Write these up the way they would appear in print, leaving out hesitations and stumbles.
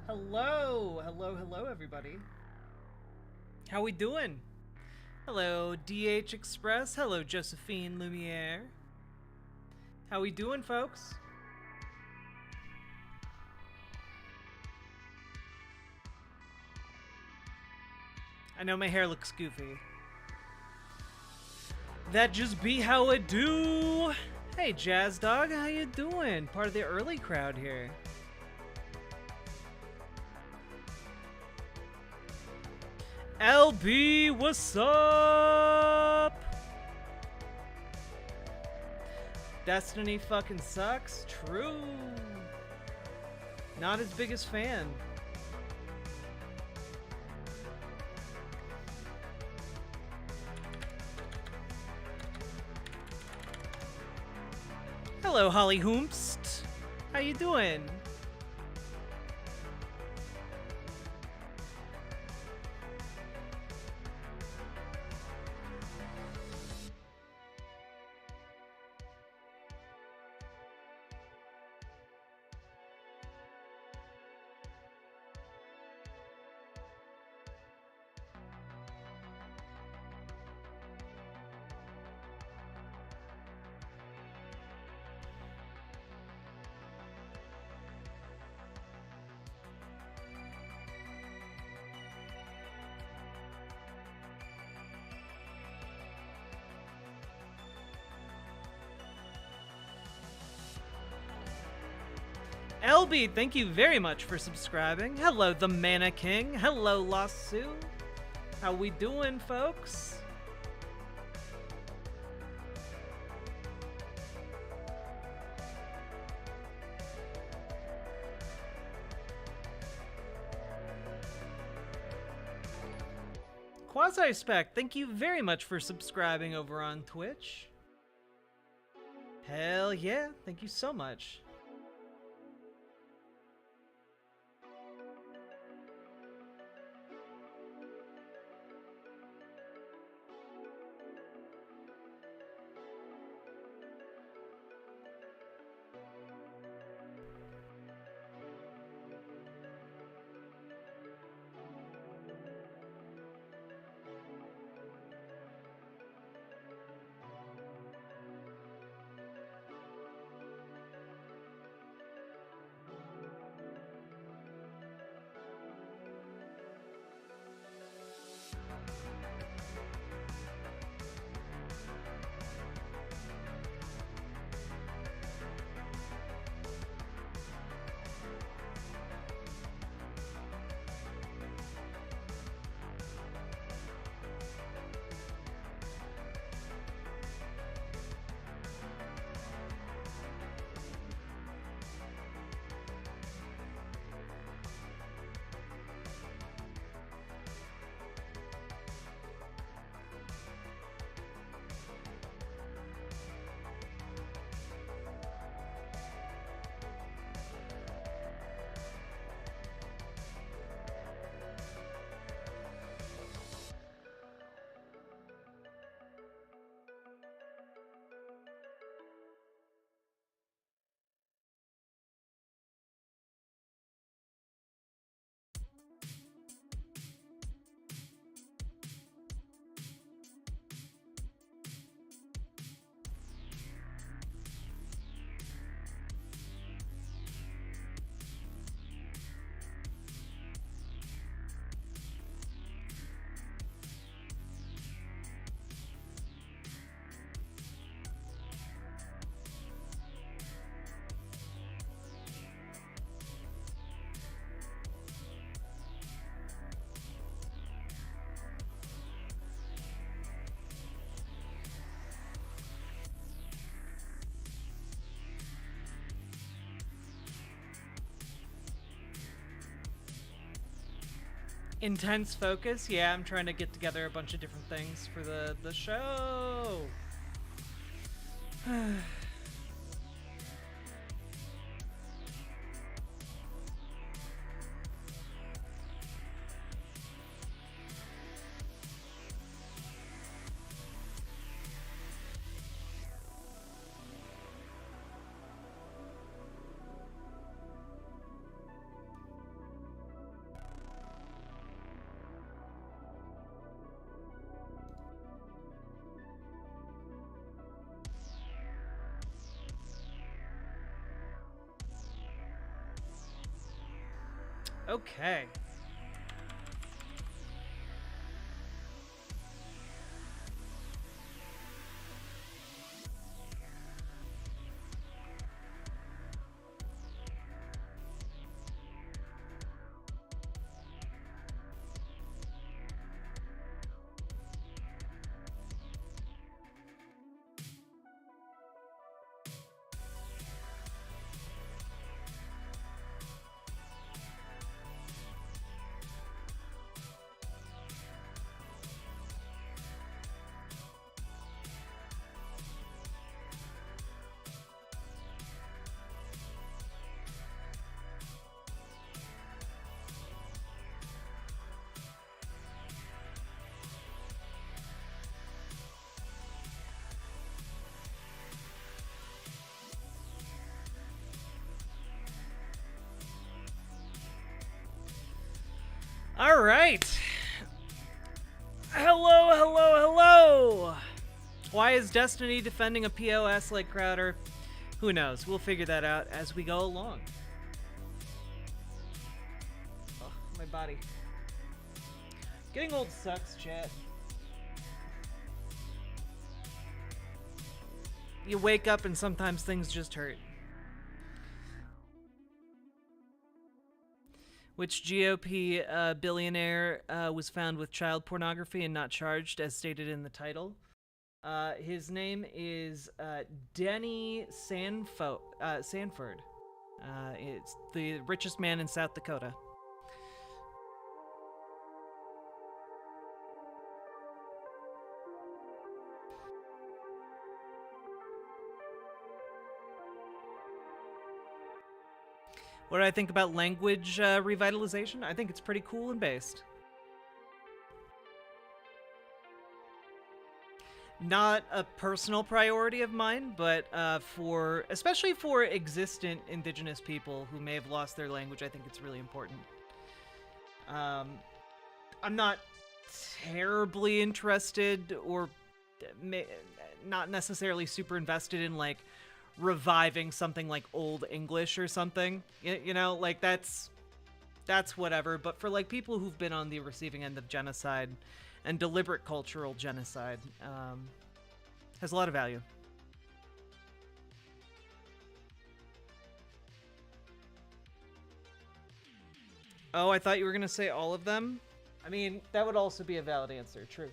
Hello, hello, hello, everybody. How we doing? Hello, DH Express. Hello, Josephine Lumiere. How we doing, folks? I know my hair looks goofy. That just be how it do. Hey, Jazz Dog, how you doing? Part of the early crowd here. LB, what's up? Destiny fucking sucks. True. Not his biggest fan. Hello, Holly Hoomst. How you doing? LB, thank you very much for subscribing. Hello, the Mana King. Hello, Lasu. How we doing, folks? Quasi-Spec, thank you very much for subscribing over on Twitch. Hell yeah, thank you so much. Intense focus? Yeah, I'm trying to get together a bunch of different things for the show. Okay. All right. Hello, hello, hello. Why is Destiny defending a POS like Crowder? Who knows? We'll figure that out as we go along. Ugh, my body. Getting old sucks, chat. You wake up and sometimes things just hurt. Which GOP billionaire was found with child pornography and not charged, as stated in the title? His name is Denny Sanford. It's the richest man in South Dakota. What do I think about language revitalization? I think it's pretty cool and based. Not a personal priority of mine, but especially for existent indigenous people who may have lost their language, I think it's really important. I'm not terribly interested or not necessarily super invested in like reviving something like Old English or something. You know, like that's whatever. But for like people who've been on the receiving end of genocide and deliberate cultural genocide, has a lot of value. Oh, I thought you were going to say all of them? I mean, that would also be a valid answer, true.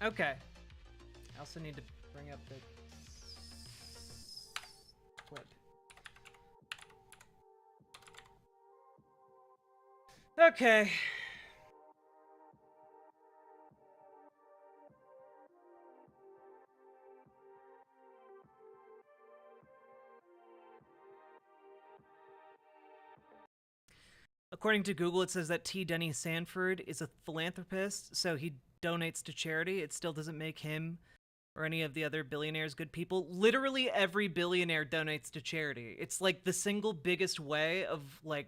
Okay. I also need to bring up the clip. Okay. According to Google, it says that T. Denny Sanford is a philanthropist, so he donates to charity. It still doesn't make him or any of the other billionaires good people. Literally every billionaire donates to charity. It's like the single biggest way of like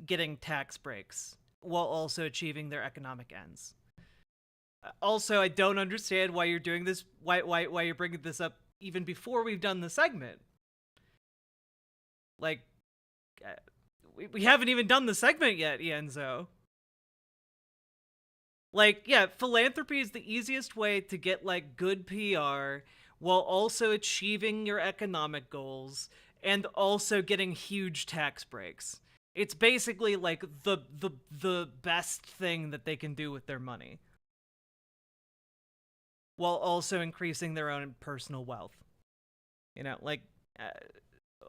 getting tax breaks while also achieving their economic ends. Also, I don't understand why you're doing this. Why you're bringing this up even before we've done the segment. Like, we haven't even done the segment yet, Ienzo. Like, yeah, philanthropy is the easiest way to get, like, good PR while also achieving your economic goals and also getting huge tax breaks. It's basically, like, the best thing that they can do with their money while also increasing their own personal wealth. You know, like,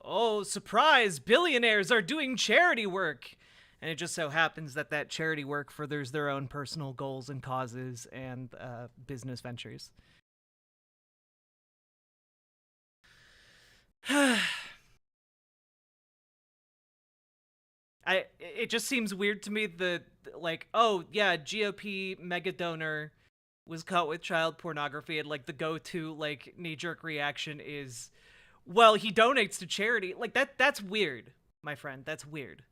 oh, surprise, billionaires are doing charity work! And it just so happens that that charity work furthers their own personal goals and causes and business ventures. It just seems weird to me that, like, oh yeah, GOP mega donor was caught with child pornography, and like the go-to like knee-jerk reaction is, well, he donates to charity. Like that's weird, my friend. That's weird.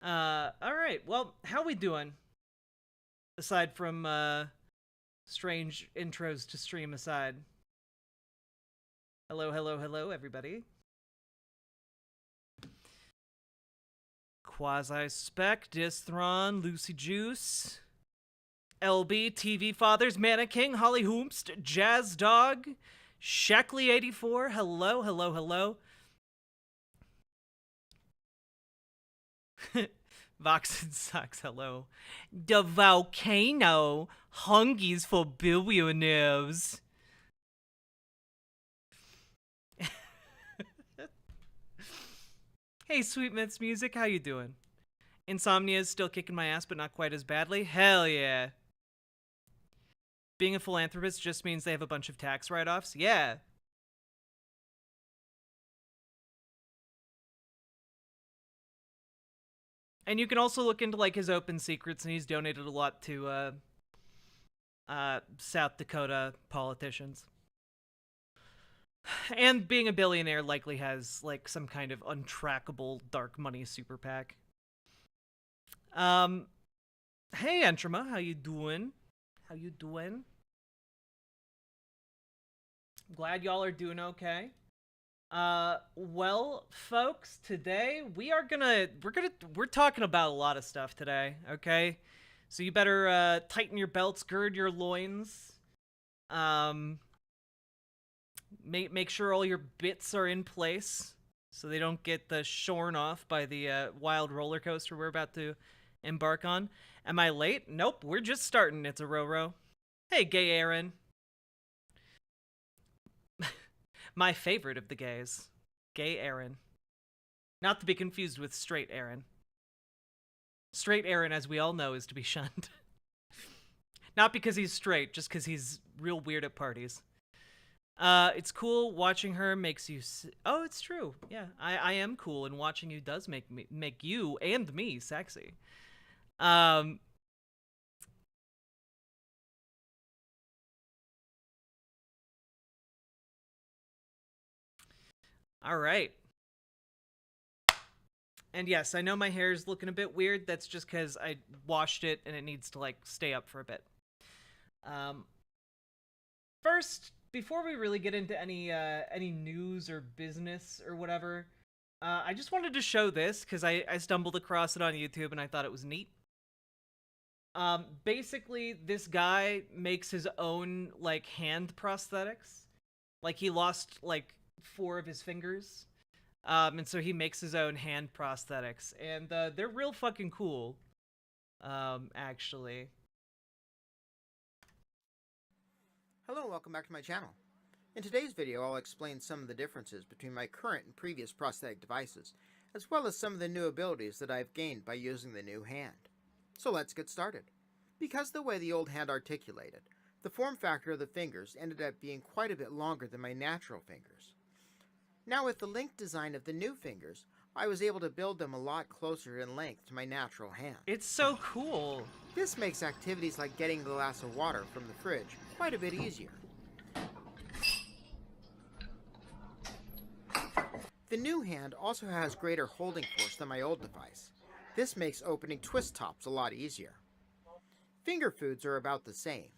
All right. Well, how we doing? Aside from strange intros to stream aside. Hello, hello, hello, everybody. Quasi Spec, Dithron, Lucy Juice, LB, TV Fathers, Mana King, Holly Hoomst, Jazz Dog, Shackley84. Hello, hello, hello. Vox and Sucks, hello. The volcano, hungies for billionaires. Hey, Sweetmith's Music, how you doing? Insomnia is still kicking my ass, but not quite as badly. Hell yeah. Being a philanthropist just means they have a bunch of tax write-offs. Yeah. And you can also look into like his open secrets, and he's donated a lot to South Dakota politicians. And being a billionaire likely has like some kind of untrackable dark money super PAC. Hey Entrama, how you doing? How you doing? Glad y'all are doing okay. Well, folks, today we're talking about a lot of stuff today, okay? So you better tighten your belts, gird your loins. Make sure all your bits are in place so they don't get shorn off by the wild roller coaster we're about to embark on. Am I late? Nope, we're just starting. It's a Roro. Hey, gay Aaron. My favorite of the gays. Gay Aaron. Not to be confused with straight Aaron. Straight Aaron, as we all know, is to be shunned. Not because he's straight, just because he's real weird at parties. It's cool watching her makes you... Oh, it's true. Yeah, I am cool, and watching you does make you and me sexy. All right. And yes, I know my hair is looking a bit weird. That's just because I washed it and it needs to like stay up for a bit. First, before we really get into any news or business or whatever, I just wanted to show this because I stumbled across it on YouTube and I thought it was neat. Basically, this guy makes his own like hand prosthetics. Like he lost like 4 of his fingers. And so he makes his own hand prosthetics, and they're real fucking cool. Actually. Hello and welcome back to my channel. In today's video, I'll explain some of the differences between my current and previous prosthetic devices, as well as some of the new abilities that I've gained by using the new hand. So let's get started. Because the way the old hand articulated, the form factor of the fingers ended up being quite a bit longer than my natural fingers. Now with the linked design of the new fingers, I was able to build them a lot closer in length to my natural hand. It's so cool. This makes activities like getting a glass of water from the fridge quite a bit easier. The new hand also has greater holding force than my old device. This makes opening twist tops a lot easier. Finger foods are about the same,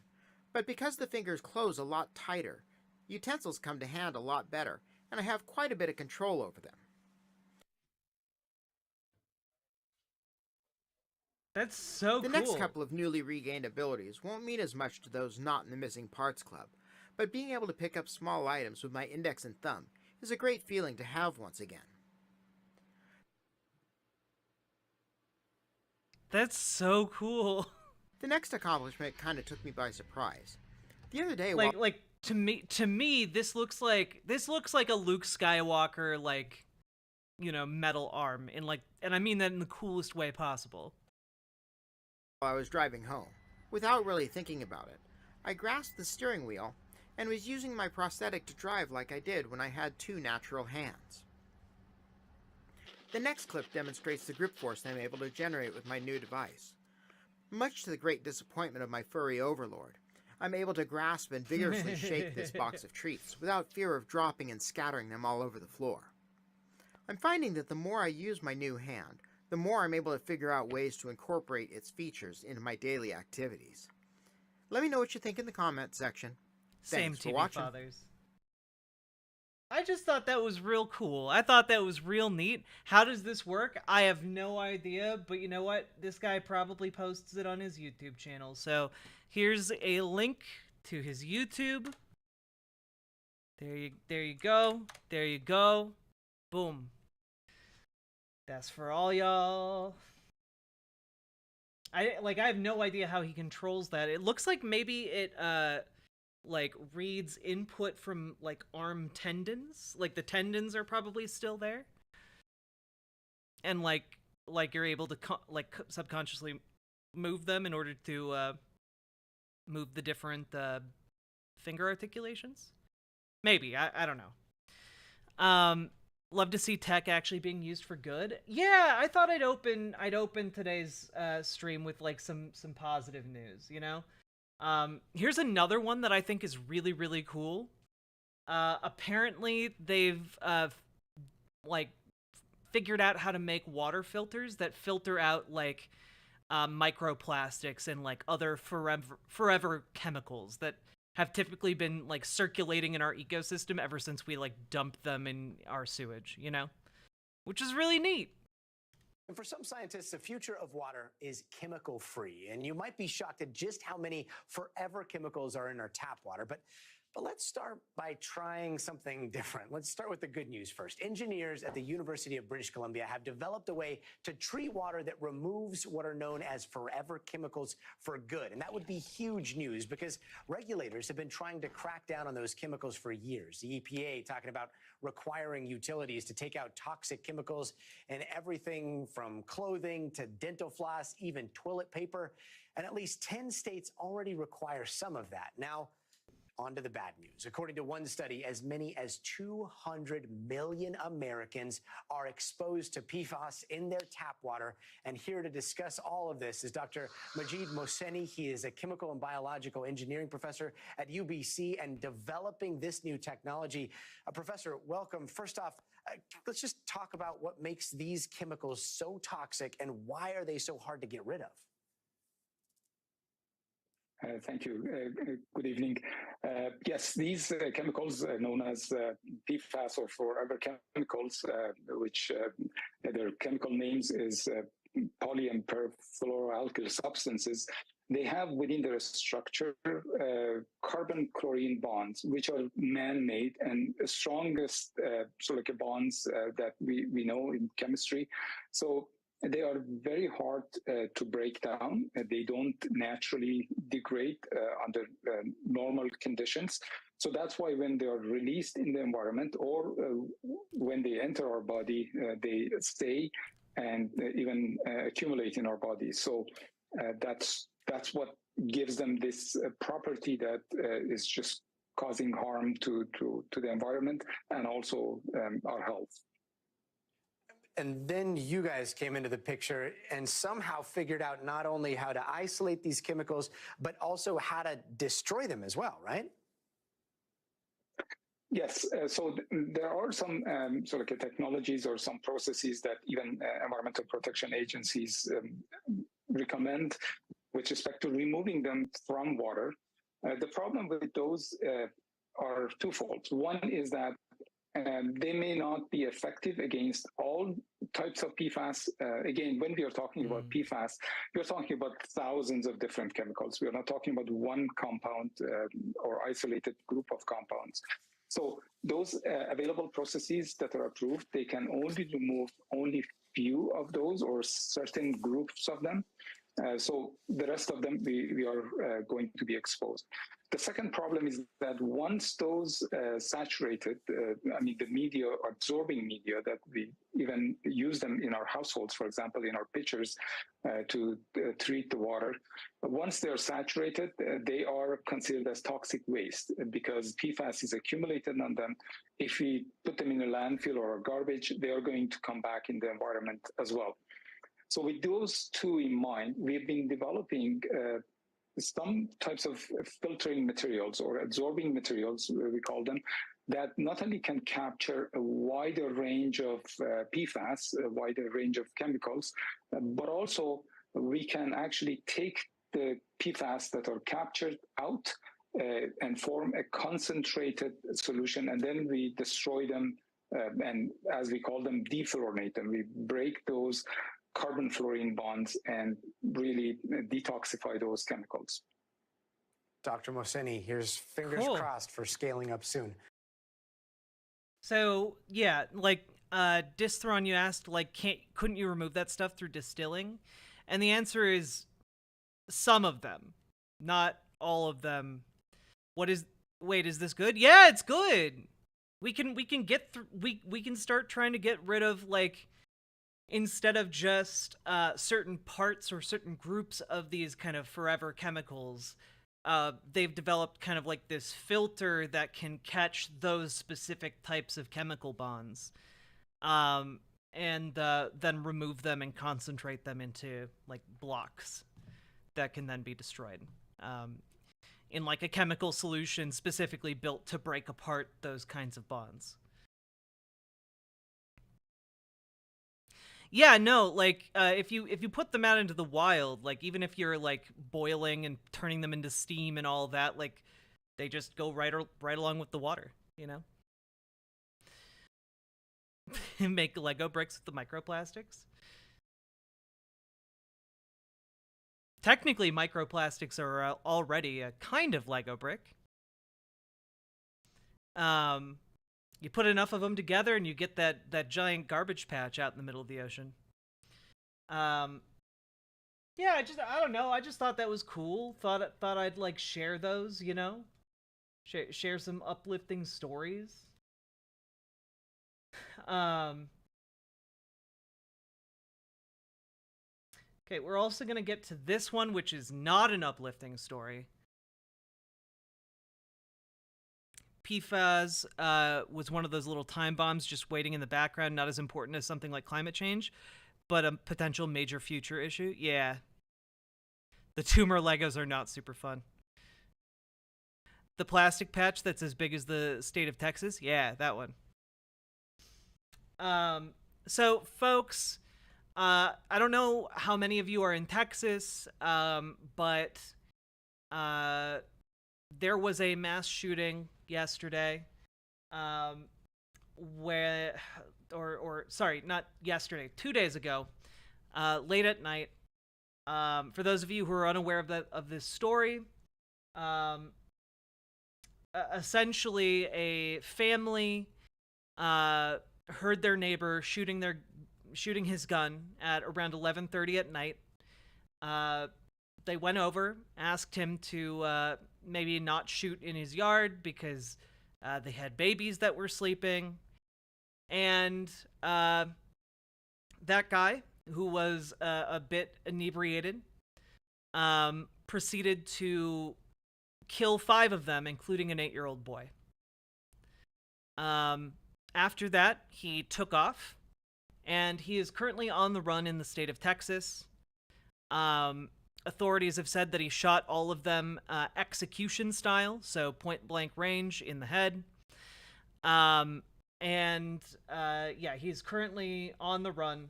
but because the fingers close a lot tighter, utensils come to hand a lot better, and I have quite a bit of control over them. That's so cool. The next couple of newly regained abilities won't mean as much to those not in the Missing Parts Club, but being able to pick up small items with my index and thumb is a great feeling to have once again. That's so cool. The next accomplishment kind of took me by surprise. The other day, like to me, this looks like a Luke Skywalker, like, you know, metal arm, and I mean that in the coolest way possible. While I was driving home, without really thinking about it, I grasped the steering wheel and was using my prosthetic to drive like I did when I had two natural hands. The next clip demonstrates the grip force I'm able to generate with my new device. Much to the great disappointment of my furry overlord, I'm able to grasp and vigorously shake this box of treats without fear of dropping and scattering them all over the floor. I'm finding that the more I use my new hand, the more I'm able to figure out ways to incorporate its features into my daily activities. Let me know what you think in the comments section. Same Thanks for TV watching. fathers. I just thought that was real cool. I thought that was real neat. How does this work? I have no idea, but you know what? This guy probably posts it on his YouTube channel. So here's a link to his YouTube. There you go. There you go. Boom. That's for all y'all. I have no idea how he controls that. It looks like maybe it like reads input from like arm tendons. Like the tendons are probably still there. And like you're able to subconsciously move them in order to move the different finger articulations. Maybe. I don't know. Love to see tech actually being used for good. Yeah, I thought I'd open today's stream with like some positive news, you know? Here's another one that I think is really, really cool. Apparently they've like figured out how to make water filters that filter out like microplastics and like other forever chemicals that have typically been like circulating in our ecosystem ever since we like dumped them in our sewage, you know? Which is really neat. And for some scientists, the future of water is chemical free. And you might be shocked at just how many forever chemicals are in our tap water. But let's start by trying something different. Let's start with the good news first. Engineers at the University of British Columbia have developed a way to treat water that removes what are known as forever chemicals for good. And that would be huge news because regulators have been trying to crack down on those chemicals for years. The EPA talking about requiring utilities to take out toxic chemicals in everything from clothing to dental floss, even toilet paper. And at least 10 states already require some of that. Now, on to the bad news. According to one study, as many as 200 million Americans are exposed to PFAS in their tap water. And here to discuss all of this is Dr. Majid Mohseni. He is a chemical and biological engineering professor at UBC and developing this new technology. Professor, welcome. First off, let's just talk about what makes these chemicals so toxic and why are they so hard to get rid of? Thank you. Good evening. Yes, these chemicals known as PFAS or forever chemicals, which their chemical names is poly and perfluoroalkyl substances, they have within their structure carbon-chlorine bonds, which are man-made and the strongest silica bonds that we know in chemistry. So they are very hard to break down. They don't naturally degrade under normal conditions. So that's why when they are released in the environment or when they enter our body, they stay and even accumulate in our body. So that's what gives them this property that is just causing harm to the environment and also our health. And then you guys came into the picture and somehow figured out not only how to isolate these chemicals, but also how to destroy them as well, right? Yes. So there are some sort of technologies or some processes that even environmental protection agencies recommend with respect to removing them from water. The problem with those are twofold. One is that they may not be effective against all types of PFAS. Again, when we are talking about PFAS, we're talking about thousands of different chemicals. We are not talking about one compound or isolated group of compounds. So those available processes that are approved, they can only remove only few of those or certain groups of them. So the rest of them, we are going to be exposed. The second problem is that once those saturated, the media, absorbing media that we even use them in our households, for example, in our pitchers to treat the water, once they are saturated, they are considered as toxic waste because PFAS is accumulated on them. If we put them in a landfill or a garbage, they are going to come back in the environment as well. So with those two in mind, we've been developing some types of filtering materials or absorbing materials, we call them, that not only can capture a wider range of PFAS, a wider range of chemicals, but also we can actually take the PFAS that are captured out and form a concentrated solution, and then we destroy them and, as we call them, defluorinate them. We break those carbon fluorine bonds and really detoxify those chemicals. Dr. Mohseni, here's fingers crossed for scaling up soon. So yeah, like Dithron, you asked, like, couldn't you remove that stuff through distilling? And the answer is some of them, not all of them. Wait, is this good? Yeah, it's good. We can get through. We can start trying to get rid of, like, instead of just certain parts or certain groups of these kind of forever chemicals, they've developed kind of like this filter that can catch those specific types of chemical bonds, and then remove them and concentrate them into, like, blocks that can then be destroyed in, like, a chemical solution specifically built to break apart those kinds of bonds. Yeah, no, like, if you put them out into the wild, like, even if you're, like, boiling and turning them into steam and all that, like, they just go right along with the water, you know? Make Lego bricks with the microplastics. Technically, microplastics are already a kind of Lego brick. You put enough of them together and you get that giant garbage patch out in the middle of the ocean. Yeah, I don't know. I just thought that was cool. Thought I'd, like, share those, you know? Share some uplifting stories. Okay, we're also going to get to this one, which is not an uplifting story. PFAS was one of those little time bombs just waiting in the background, not as important as something like climate change, but a potential major future issue. Yeah. The tumor Legos are not super fun. The plastic patch that's as big as the state of Texas? Yeah, that one. So, folks, I don't know how many of you are in Texas, but there was a mass shooting yesterday, sorry, not yesterday, 2 days ago, late at night. For those of you who are unaware of this story, essentially a family heard their neighbor shooting his gun at around 11:30 at night. They went over, asked him to maybe not shoot in his yard because they had babies that were sleeping. And that guy, who was a bit inebriated, proceeded to kill 5 of them, including an 8-year-old boy. After that, he took off, and he is currently on the run in the state of Texas. Authorities have said that he shot all of them execution style, so point-blank range in the head. Yeah, he's currently on the run.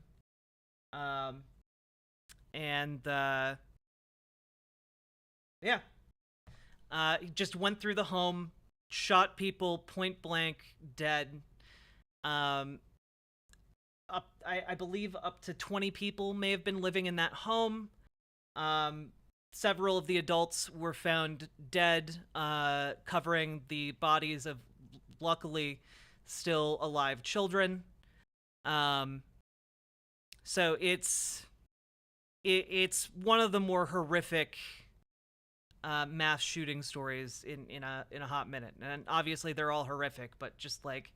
He just went through the home, shot people point-blank, dead. I believe up to 20 people may have been living in that home. Several of the adults were found dead, covering the bodies of, luckily, still alive children. So it's it's one of the more horrific mass shooting stories in a hot minute. And obviously they're all horrific, but just like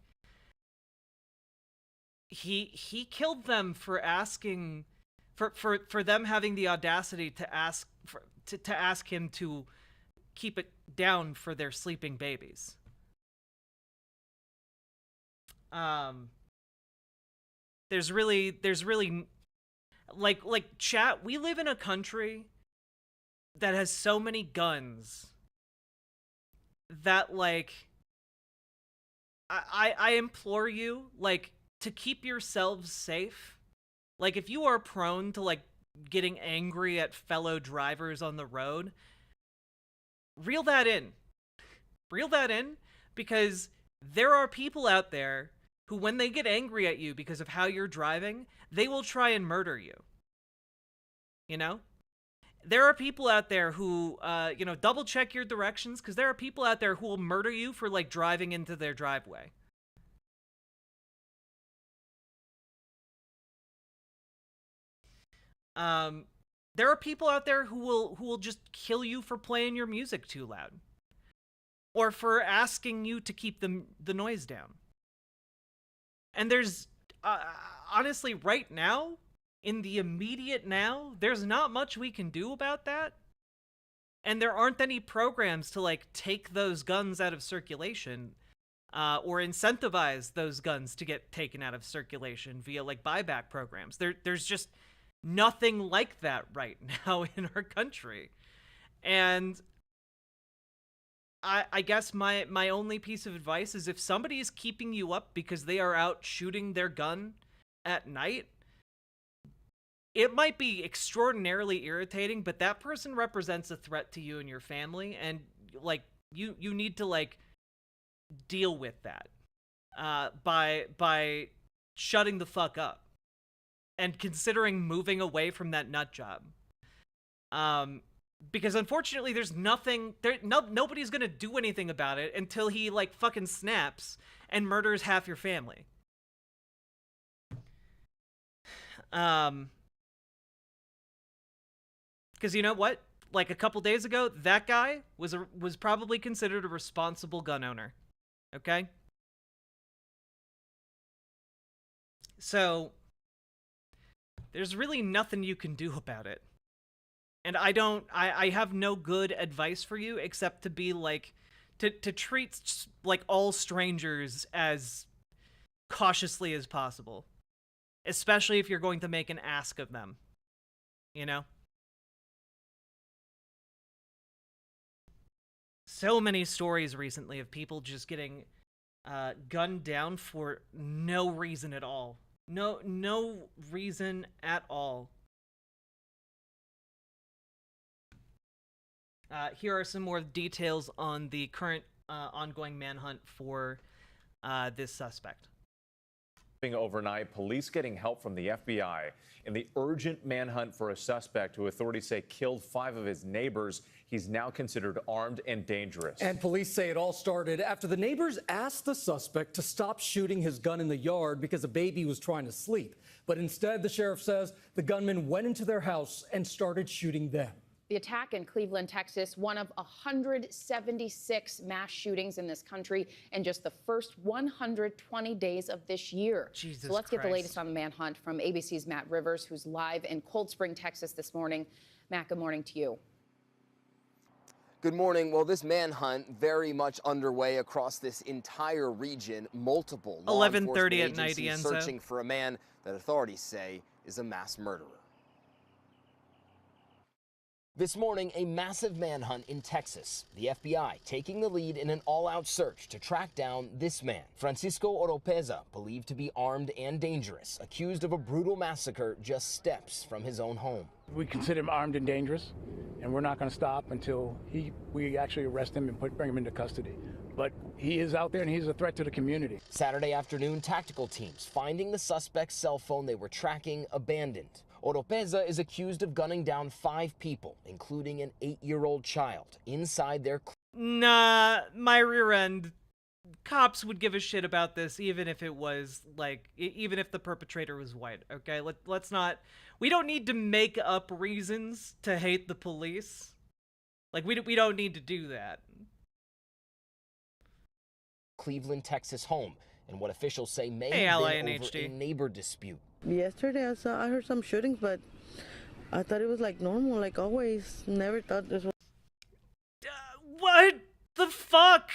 he killed them for asking for them having the audacity to ask to ask him to keep it down for their sleeping babies. There's really like chat, we live in a country that has so many guns that like I implore you, like, to keep yourselves safe. Like, if you are prone to like getting angry at fellow drivers on the road, reel that in. Reel that in, because there are people out there who, when they get angry at you because of how you're driving, they will try and murder you. You know? There are people out there who, double check your directions, because there are people out there who will murder you for, like, driving into their driveway. There are people out there who will just kill you for playing your music too loud. Or for asking you to keep the noise down. And there's, honestly, right now, in the immediate now, there's not much we can do about that. And there aren't any programs to, like, take those guns out of circulation, or incentivize those guns to get taken out of circulation via, like, buyback programs. There's just nothing like that right now in our country. And I guess my only piece of advice is, if somebody is keeping you up because they are out shooting their gun at night, it might be extraordinarily irritating, but that person represents a threat to you and your family, and like you need to like deal with that by shutting the fuck up and considering moving away from that nut job. Because unfortunately, there's nothing there. Nobody's gonna do anything about it until he like fucking snaps and murders half your family. Because you know what? Like a couple days ago, that guy was probably considered a responsible gun owner. Okay? So there's really nothing you can do about it. And I have no good advice for you except to be like, to treat like all strangers as cautiously as possible. Especially if you're going to make an ask of them. You know? So many stories recently of people just getting gunned down for no reason at all. No reason at all. Here are some more details on the current ongoing manhunt for this suspect. Overnight, police getting help from the FBI in the urgent manhunt for a suspect who authorities say killed 5 of his neighbors. He's now considered armed and dangerous. And police say it all started after the neighbors asked the suspect to stop shooting his gun in the yard because a baby was trying to sleep. But instead, the sheriff says the gunman went into their house and started shooting them. The attack in Cleveland, Texas, one of 176 mass shootings in this country in just the first 120 days of this year. Jesus so let's Christ. get the latest on the manhunt from ABC's Matt Rivers, who's live in Cold Spring, Texas this morning. Matt, good morning to you. Good morning. Well, this manhunt very much underway across this entire region. Multiple law 11:30 at night, agencies searching for a man that authorities say is a mass murderer. This morning, a massive manhunt in Texas. The FBI taking the lead in an all-out search to track down this man, Francisco Oropeza, believed to be armed and dangerous, accused of a brutal massacre just steps from his own home. We consider him armed and dangerous, and we're not going to stop until we actually arrest him and bring him into custody. But he is out there, and he's a threat to the community. Saturday afternoon, tactical teams finding the suspect's cell phone they were tracking abandoned. Oropeza is accused of gunning down 5 people, including an 8-year-old child, inside their... Nah, my rear end cops would give a shit about this, even if it was like, even if the perpetrator was white. Okay, let's not. We don't need to make up reasons to hate the police. Like we don't need to do that. Cleveland, Texas home, and what officials say may Hey, have Ally been and over HD. a neighbor dispute. Yesterday I heard some shootings, but I thought it was like normal, like always. Never thought this was. What the fuck?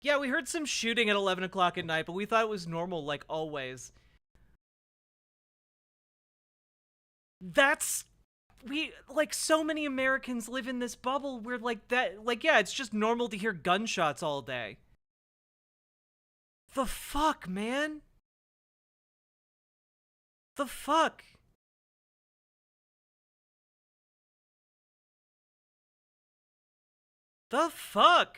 Yeah, we heard some shooting at 11 o'clock at night, but we thought it was normal, like always. Like, so many Americans live in this bubble where, like, that, like, yeah, it's just normal to hear gunshots all day. The fuck, man? The fuck? The fuck?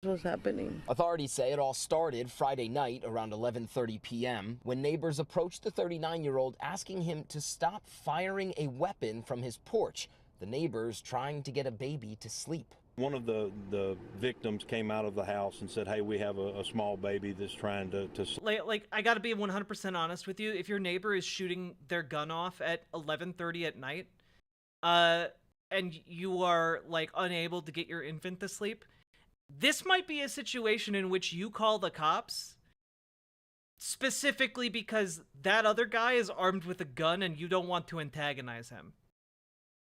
Was happening. Authorities say it all started Friday night around 11:30 p.m. when neighbors approached the 39-year-old asking him to stop firing a weapon from his porch. The neighbors trying to get a baby to sleep. One of the victims came out of the house and said, hey, we have a small baby that's trying to Like, I gotta be 100% honest with you. If your neighbor is shooting their gun off at 11:30 at night, and you are, like, unable to get your infant to sleep, this might be a situation in which you call the cops specifically because that other guy is armed with a gun and you don't want to antagonize him.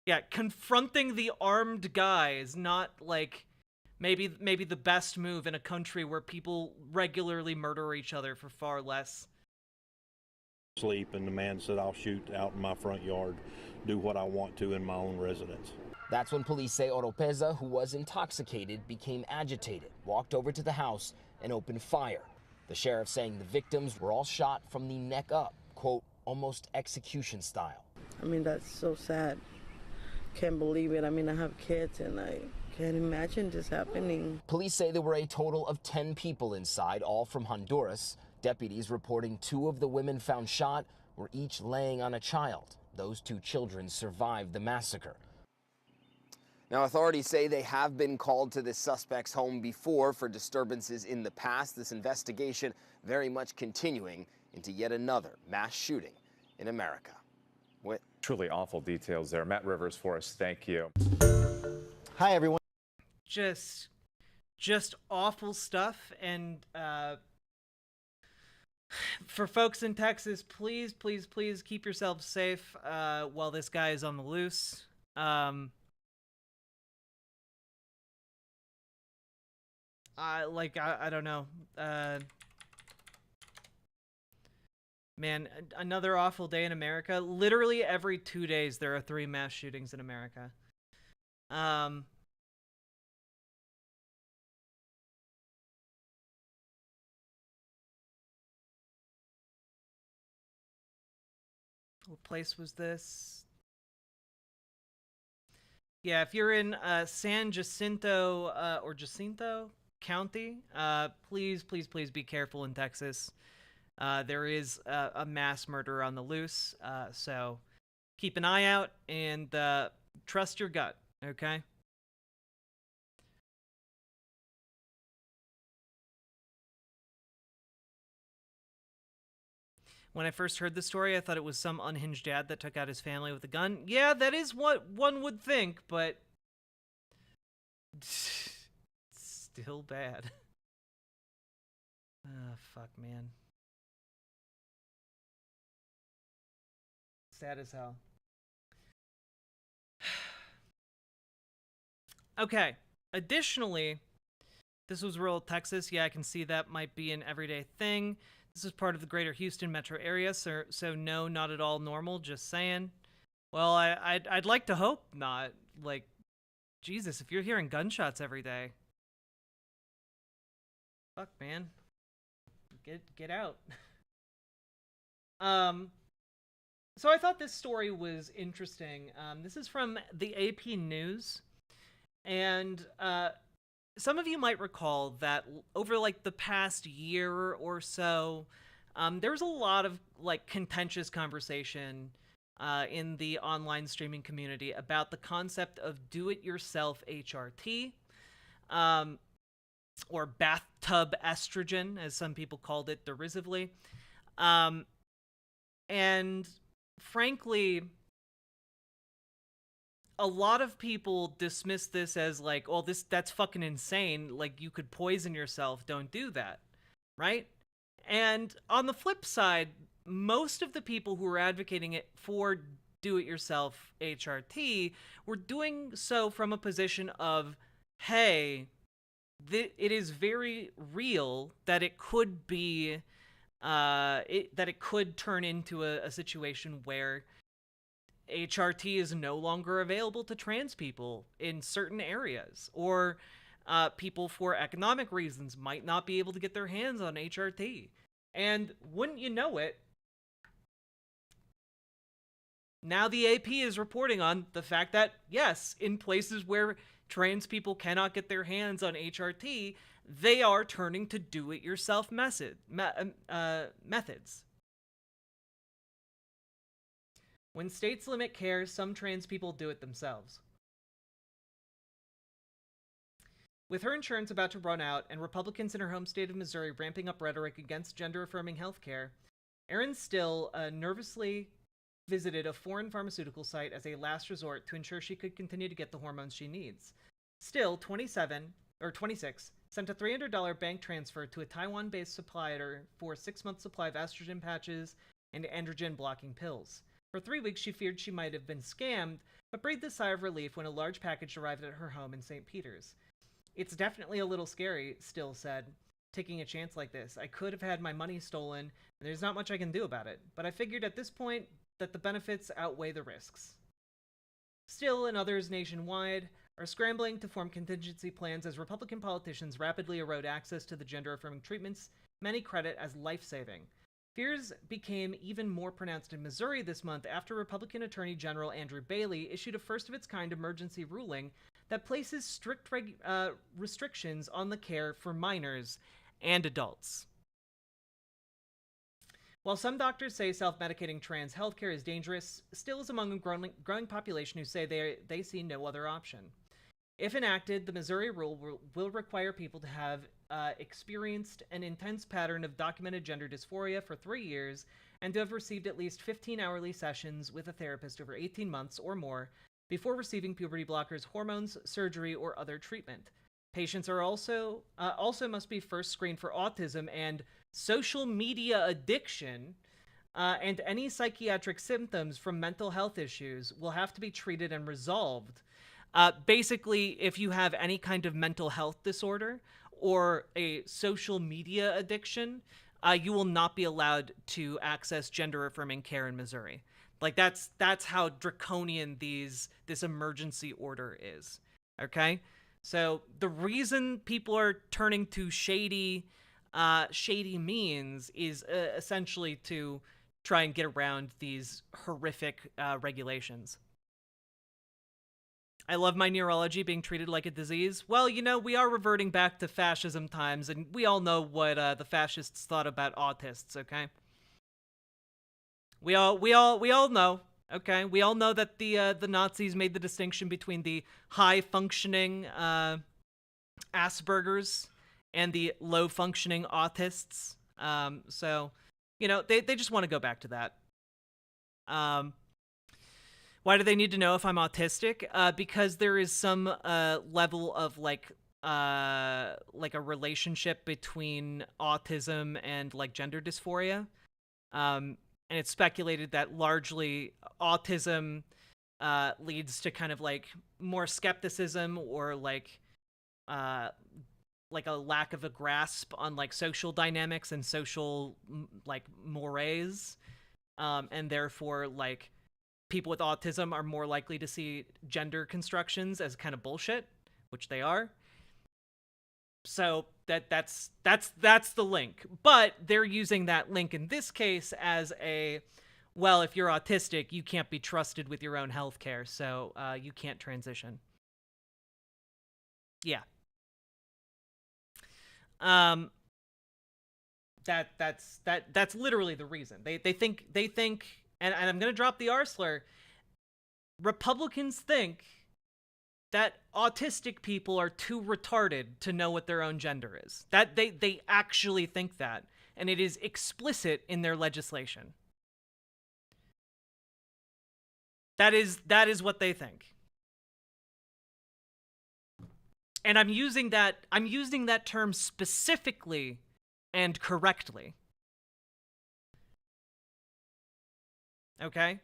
Yeah, confronting the armed guy is not, like, maybe the best move in a country where people regularly murder each other for far less. sleep, and the man said, I'll shoot out in my front yard, do what I want to in my own residence. That's when police say Oropeza, who was intoxicated, became agitated, walked over to the house, and opened fire. The sheriff saying the victims were all shot from the neck up, quote, almost execution style. I mean, that's so sad. Can't believe it. I mean, I have kids and I can't imagine this happening. Police say there were a total of 10 people inside, all from Honduras. Deputies reporting 2 of the women found shot were each laying on a child. Those 2 children survived the massacre. Now, authorities say they have been called to this suspect's home before for disturbances in the past. This investigation very much continuing into yet another mass shooting in America. Truly awful details there. Matt Rivers for us. Thank you. Hi, everyone. Just awful stuff. And for folks in Texas, please keep yourselves safe while this guy is on the loose. I don't know. Man, another awful day in America. Literally every 2 days there are 3 mass shootings in America. What place was this? Yeah, if you're in San Jacinto or Jacinto County, please be careful in Texas. There is a mass murder on the loose, so keep an eye out and trust your gut, okay? When I first heard the story, I thought it was some unhinged dad that took out his family with a gun. Yeah, that is what one would think, but still bad. Ah, fuck, man. Sad as hell. Okay. Additionally, this was rural Texas. Yeah, I can see that might be an everyday thing. This is part of the greater Houston metro area, so no, not at all normal, just saying. Well, I'd like to hope not. Like, Jesus, if you're hearing gunshots every day. Fuck, man. Get out. So I thought this story was interesting. This is from the AP News. And some of you might recall that over like the past year or so, there was a lot of like contentious conversation in the online streaming community about the concept of do-it-yourself HRT, or bathtub estrogen, as some people called it derisively. And frankly, a lot of people dismiss this as like, oh, that's fucking insane. Like, you could poison yourself. Don't do that. Right? And on the flip side, most of the people who are advocating it for do-it-yourself HRT were doing so from a position of, hey, it is very real that it could be, that it could turn into a situation where HRT is no longer available to trans people in certain areas, or people for economic reasons might not be able to get their hands on HRT. And wouldn't you know it, now the AP is reporting on the fact that, yes, in places where trans people cannot get their hands on HRT, they are turning to do-it-yourself methods. When states limit care, some trans people do it themselves. With her insurance about to run out and Republicans in her home state of Missouri ramping up rhetoric against gender-affirming healthcare, Erin Still nervously visited a foreign pharmaceutical site as a last resort to ensure she could continue to get the hormones she needs. Still, 26, sent a $300 bank transfer to a Taiwan-based supplier for a 6-month supply of estrogen patches and androgen-blocking pills. For 3 weeks, she feared she might have been scammed, but breathed a sigh of relief when a large package arrived at her home in St. Peter's. It's definitely a little scary, Still said, taking a chance like this. I could have had my money stolen, and there's not much I can do about it, but I figured at this point that the benefits outweigh the risks. Still, and others nationwide are scrambling to form contingency plans as Republican politicians rapidly erode access to the gender-affirming treatments many credit as life-saving. Fears became even more pronounced in Missouri this month after Republican Attorney General Andrew Bailey issued a first-of-its-kind emergency ruling that places strict restrictions on the care for minors and adults. While some doctors say self-medicating trans healthcare is dangerous, Still is among a growing population who say they see no other option. If enacted, the Missouri rule will require people to have experienced an intense pattern of documented gender dysphoria for 3 years and to have received at least 15 hourly sessions with a therapist over 18 months or more before receiving puberty blockers, hormones, surgery, or other treatment. Patients are also must be first screened for autism and social media addiction, and any psychiatric symptoms from mental health issues will have to be treated and resolved. Basically, if you have any kind of mental health disorder or a social media addiction, you will not be allowed to access gender-affirming care in Missouri. Like, that's how draconian this emergency order is. Okay? So the reason people are turning to shady means is essentially to try and get around these horrific regulations. I love my neurology being treated like a disease. Well, you know, we are reverting back to fascism times, and we all know what the fascists thought about autists, okay? We all know, okay? We all know that the Nazis made the distinction between the high-functioning Asperger's and the low-functioning autists. So, you know, they just want to go back to that. Why do they need to know if I'm autistic? Because there is some level of like a relationship between autism and like gender dysphoria. And it's speculated that largely autism leads to kind of like more skepticism or like a lack of a grasp on like social dynamics and social like mores, and therefore like people with autism are more likely to see gender constructions as kind of bullshit, which they are. So that's the link. But they're using that link in this case as a, well, if you're autistic, you can't be trusted with your own healthcare, so you can't transition. Yeah. That's literally the reason. They think and I'm going to drop the R slur, Republicans think that autistic people are too retarded to know what their own gender is. That they actually think that, and it is explicit in their legislation. That is what they think. And I'm using that term specifically and correctly. Okay?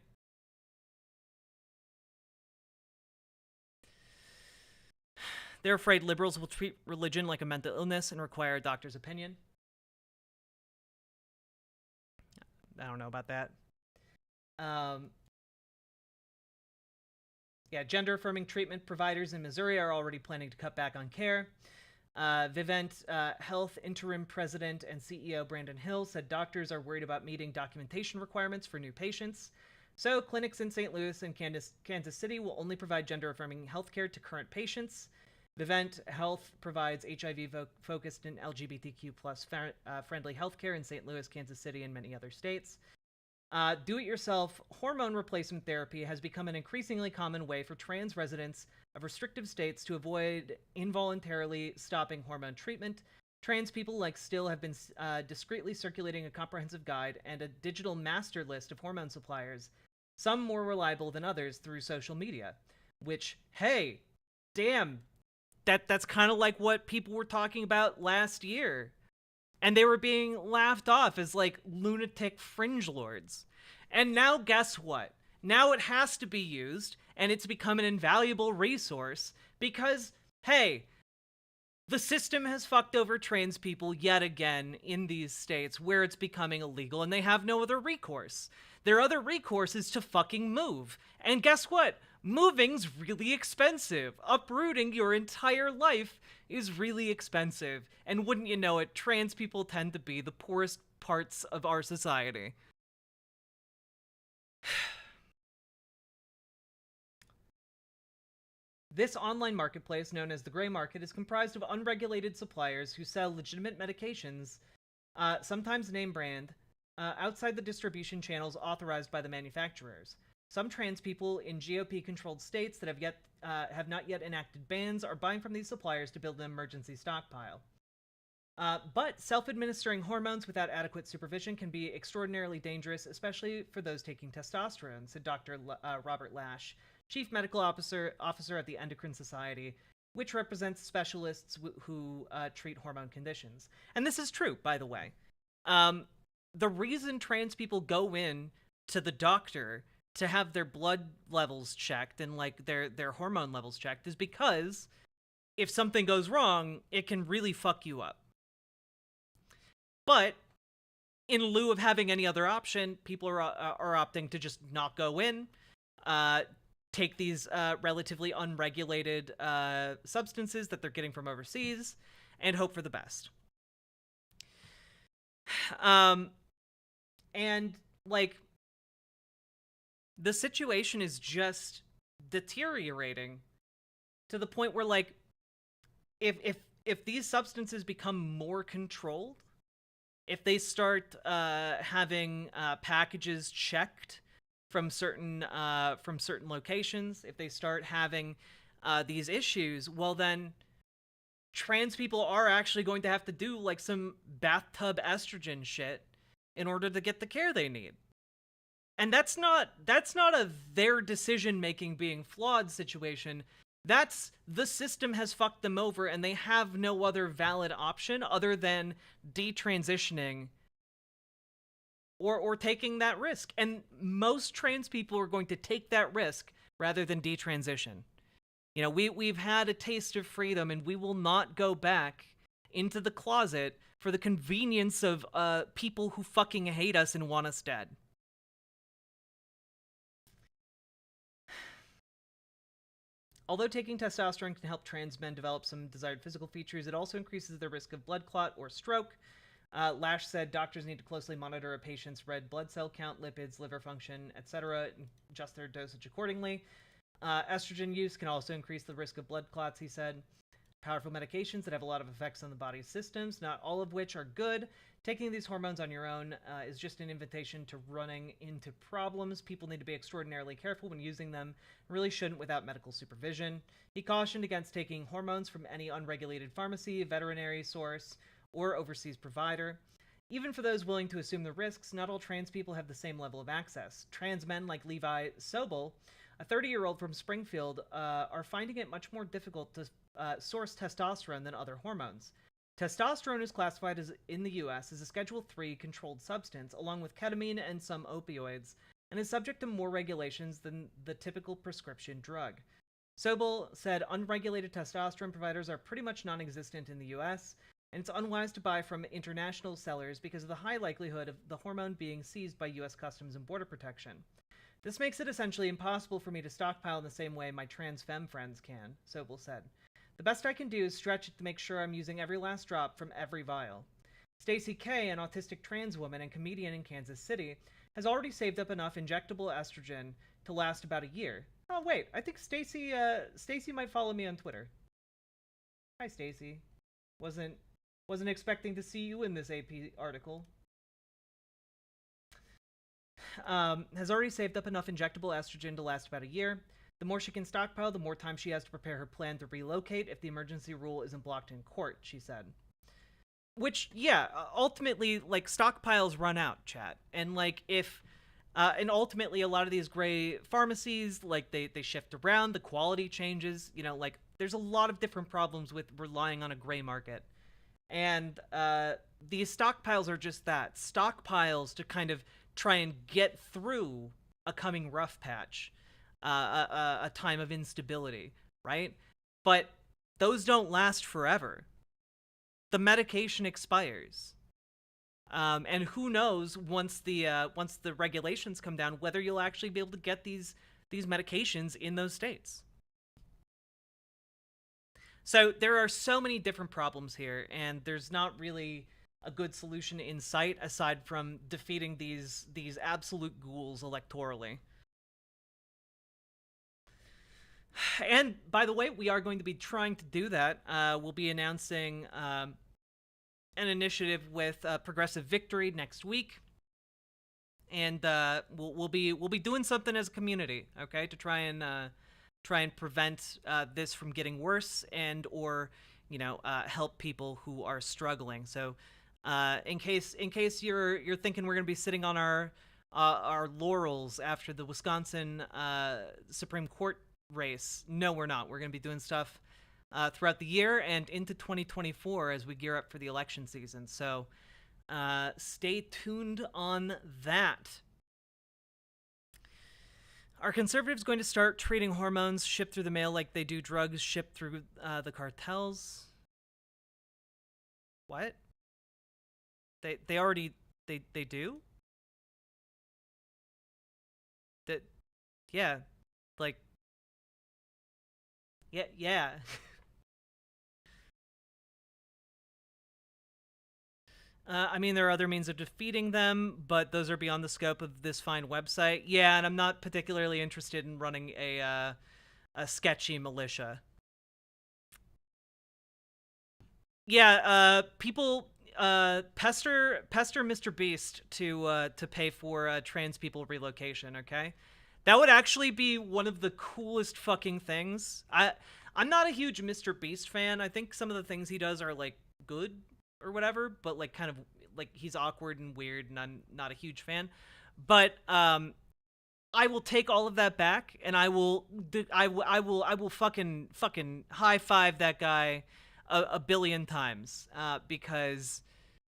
They're afraid liberals will treat religion like a mental illness and require a doctor's opinion. I don't know about that. Yeah, gender-affirming treatment providers in Missouri are already planning to cut back on care. Vivint Health interim president and CEO Brandon Hill said doctors are worried about meeting documentation requirements for new patients. So clinics in St. Louis and Kansas City will only provide gender-affirming healthcare to current patients. Vivint Health provides HIV-focused and LGBTQ+ friendly healthcare in St. Louis, Kansas City, and many other states. Do-it-yourself hormone replacement therapy has become an increasingly common way for trans residents of restrictive states to avoid involuntarily stopping hormone treatment. Trans people like Still have been discreetly circulating a comprehensive guide and a digital master list of hormone suppliers, some more reliable than others, through social media. Which, hey, damn, that's kind of like what people were talking about last year. And they were being laughed off as, like, lunatic fringe lords. And now guess what? Now it has to be used, and it's become an invaluable resource because, hey, the system has fucked over trans people yet again in these states where it's becoming illegal, and they have no other recourse. Their other recourse is to fucking move. And guess what? Moving's really expensive. Uprooting your entire life is really expensive. And wouldn't you know it, trans people tend to be the poorest parts of our society. This online marketplace, known as the gray market, is comprised of unregulated suppliers who sell legitimate medications, sometimes name brand, outside the distribution channels authorized by the manufacturers. Some trans people in GOP-controlled states that have not yet enacted bans are buying from these suppliers to build an emergency stockpile. But self-administering hormones without adequate supervision can be extraordinarily dangerous, especially for those taking testosterone, said Dr. Robert Lash, Chief Medical Officer at the Endocrine Society, which represents specialists who treat hormone conditions. And this is true, by the way. The reason trans people go in to the doctor to have their blood levels checked and, like, their hormone levels checked is because if something goes wrong, it can really fuck you up. But in lieu of having any other option, people are opting to just not go in, take these relatively unregulated substances that they're getting from overseas, and hope for the best. And, like, the situation is just deteriorating to the point where, like, if these substances become more controlled, if they start having packages checked from certain locations, if they start having these issues, well then trans people are actually going to have to do, like, some bathtub estrogen shit in order to get the care they need. And that's not a their decision-making being flawed situation. That's the system has fucked them over and they have no other valid option other than detransitioning or taking that risk. And most trans people are going to take that risk rather than detransition. You know, we've had a taste of freedom and we will not go back into the closet for the convenience of people who fucking hate us and want us dead. Although taking testosterone can help trans men develop some desired physical features, it also increases their risk of blood clot or stroke. Lash said doctors need to closely monitor a patient's red blood cell count, lipids, liver function, etc., and adjust their dosage accordingly. Estrogen use can also increase the risk of blood clots, he said. powerful medications that have a lot of effects on the body's systems, not all of which are good. Taking these hormones on your own is just an invitation to running into problems. People need to be extraordinarily careful when using them, and really shouldn't without medical supervision. He cautioned against taking hormones from any unregulated pharmacy, veterinary source, or overseas provider. Even for those willing to assume the risks, not all trans people have the same level of access. Trans men like Levi Sobel, a 30-year-old from Springfield, are finding it much more difficult to source testosterone than other hormones. Testosterone is classified in the U.S. as a Schedule III controlled substance, along with ketamine and some opioids, and is subject to more regulations than the typical prescription drug. Sobel said unregulated testosterone providers are pretty much non-existent in the U.S., and it's unwise to buy from international sellers because of the high likelihood of the hormone being seized by U.S. Customs and Border Protection. This makes it essentially impossible for me to stockpile in the same way my trans femme friends can, Sobel said. The best I can do is stretch it to make sure I'm using every last drop from every vial. Stacey K, an autistic trans woman and comedian in Kansas City, has already saved up enough injectable estrogen to last about a year. Oh wait, I think Stacey might follow me on Twitter. Hi Stacey. Wasn't expecting to see you in this AP article. Has already saved up enough injectable estrogen to last about a year. The more she can stockpile, the more time she has to prepare her plan to relocate if the emergency rule isn't blocked in court, she said. Which, yeah, ultimately, like, stockpiles run out, chat. And, like, and ultimately a lot of these gray pharmacies, like, they shift around, the quality changes, you know, like, there's a lot of different problems with relying on a gray market. And, these stockpiles are just that. Stockpiles to kind of try and get through a coming rough patch. A time of instability, right? But those don't last forever. The medication expires. And who knows once the regulations come down whether you'll actually be able to get these medications in those states. So there are so many different problems here, and there's not really a good solution in sight aside from defeating these absolute ghouls electorally. And, by the way, we are going to be trying to do that. We'll be announcing an initiative with Progressive Victory next week. And we'll be doing something as a community, okay, to try and prevent this from getting worse and or, you know, help people who are struggling. So in case you're thinking we're going to be sitting on our laurels after the Wisconsin Supreme Court race, no, we're not. We're going to be doing stuff throughout the year and into 2024 as we gear up for the election season. So stay tuned on that. Are conservatives going to start treating hormones shipped through the mail like they do drugs shipped through the cartels? What? They already they do? That, yeah, like, yeah. I mean, there are other means of defeating them, but those are beyond the scope of this fine website. Yeah, and I'm not particularly interested in running a sketchy militia. Yeah, people pester Mr. Beast to pay for trans people relocation. Okay, that would actually be one of the coolest fucking things. I'm not a huge Mr. Beast fan. I think some of the things he does are like good or whatever, but like kind of like he's awkward and weird, and I'm not a huge fan. But I will take all of that back, and I will fucking high five that guy a billion times, because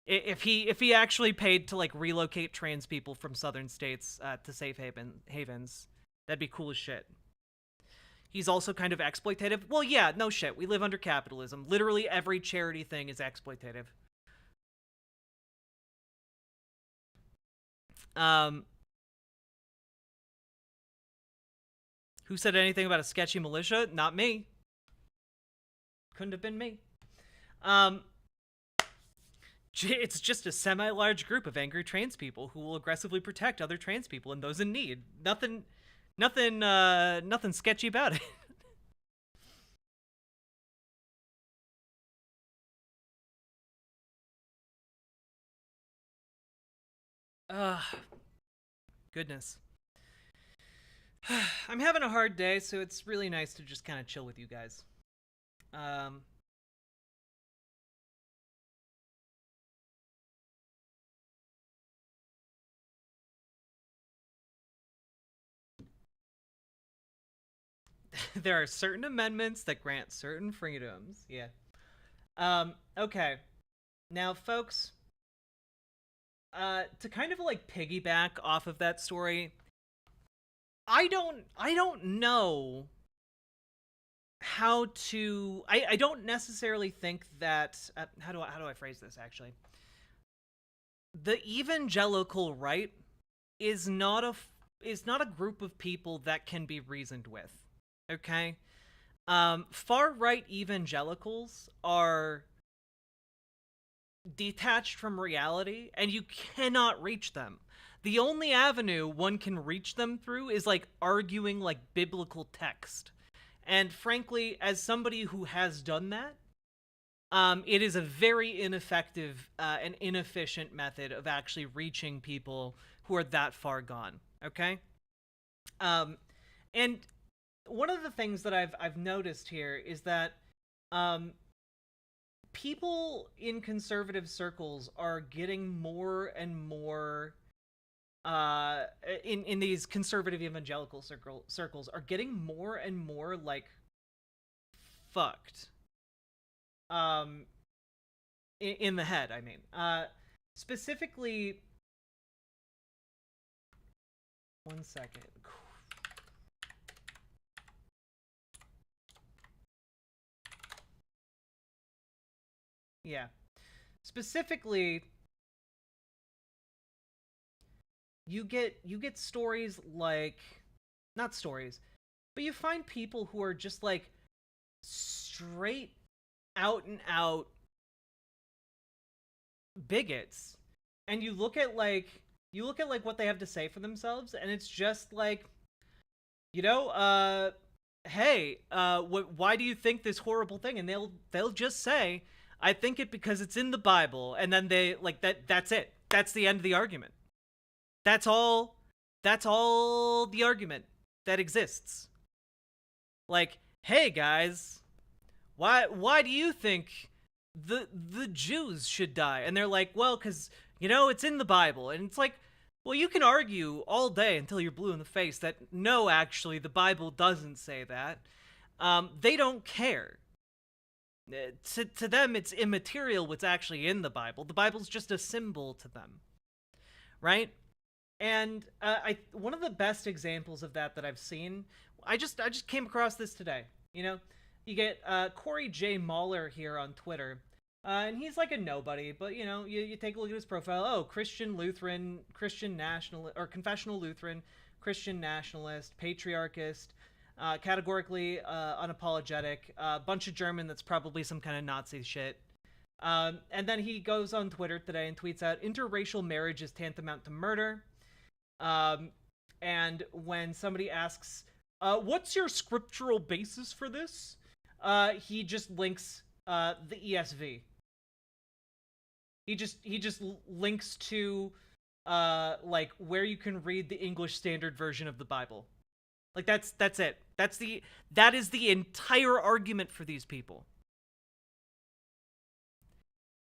if he actually paid to like relocate trans people from southern states to safe havens, that'd be cool as shit. He's also kind of exploitative. Well, yeah, no shit. We live under capitalism. Literally every charity thing is exploitative. Who said anything about a sketchy militia? Not me. Couldn't have been me. It's just a semi-large group of angry trans people who will aggressively protect other trans people and those in need. Nothing sketchy about it. Goodness. I'm having a hard day, so it's really nice to just kind of chill with you guys. There are certain amendments that grant certain freedoms. Yeah. Okay. Now, folks, to kind of like piggyback off of that story, I don't know how to. I don't necessarily think that. How do I phrase this? Actually, the evangelical right is not a group of people that can be reasoned with. Okay, far right evangelicals are detached from reality, and you cannot reach them. The only avenue one can reach them through is like arguing like biblical text. And frankly, as somebody who has done that, it is a very ineffective and inefficient method of actually reaching people who are that far gone. Okay, and one of the things that I've noticed here is that people in conservative circles are getting more and more in these conservative evangelical circles are getting more and more like fucked in the head. I mean, specifically, one second. Yeah, specifically, you get stories like, not stories, but you find people who are just like straight out and out bigots, and you look at like what they have to say for themselves, and it's just like, hey, why do you think this horrible thing? And they'll just say, I think it because it's in the Bible, and then they like that's it. That's the end of the argument. That's all the argument that exists. Like, hey guys, why do you think the Jews should die? And they're like, well, cuz it's in the Bible. And it's like, well, you can argue all day until you're blue in the face that no, actually the Bible doesn't say that. They don't care. To them, it's immaterial what's actually in the Bible. The Bible's just a symbol to them, right? And one of the best examples of that I've seen, I just came across this today. You get Corey J. Mahler here on Twitter, and he's like a nobody, but you take a look at his profile. Oh, Christian Lutheran, Christian national or confessional Lutheran, Christian nationalist, patriarchist. Categorically unapologetic, a bunch of German that's probably some kind of Nazi shit. And then he goes on Twitter today and tweets out, interracial marriage is tantamount to murder. And when somebody asks, what's your scriptural basis for this? He just links the ESV. He just links to like where you can read the English Standard Version of the Bible. Like that's it. That is the entire argument for these people.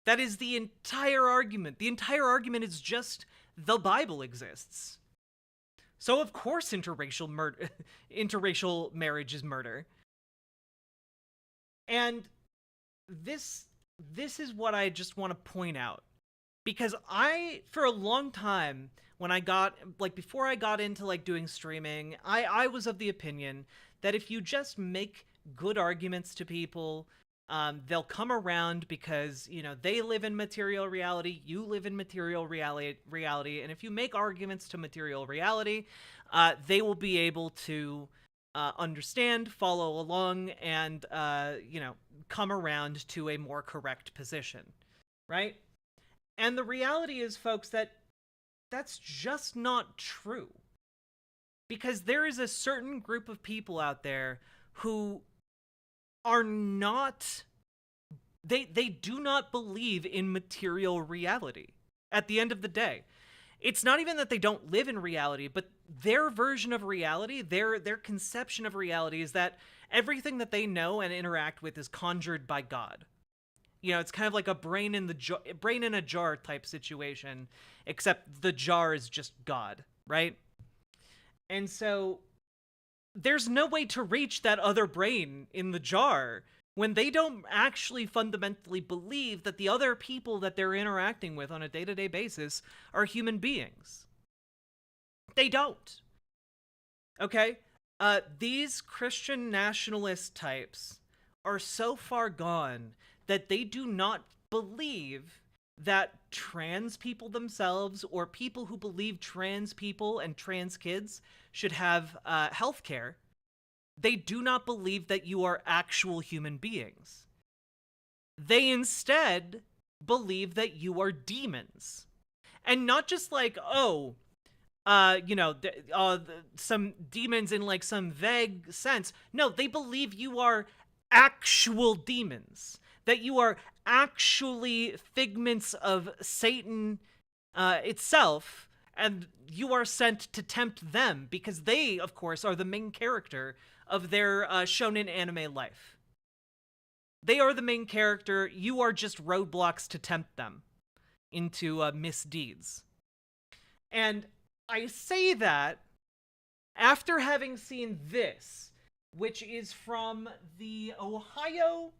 That is the entire argument. The entire argument is just the Bible exists. So of course interracial marriage is murder. And this is what I just want to point out. Because for a long time, when before I got into doing streaming, I was of the opinion that if you just make good arguments to people, they'll come around because, they live in material reality, you live in material reality, and if you make arguments to material reality, they will be able to understand, follow along, and, come around to a more correct position, right? And the reality is, folks, that's just not true. Because there is a certain group of people out there who are not, they do not believe in material reality at the end of the day. it's not even that they don't live in reality, but their version of reality, their conception of reality is that everything that they know and interact with is conjured by God. You know, it's kind of like a brain in a jar type situation, except the jar is just God, right? And so there's no way to reach that other brain in the jar when they don't actually fundamentally believe that the other people that they're interacting with on a day-to-day basis are human beings. They don't. Okay? These Christian nationalist types are so far gone that they do not believe that trans people themselves or people who believe trans people and trans kids should have health care. They do not believe that you are actual human beings. They instead believe that you are demons. And not just like, oh, some demons in like some vague sense. No, they believe you are actual demons. That you are actually figments of Satan itself, and you are sent to tempt them because they, of course, are the main character of their shonen anime life. They are the main character. You are just roadblocks to tempt them into misdeeds. And I say that after having seen this, which is from the Ohio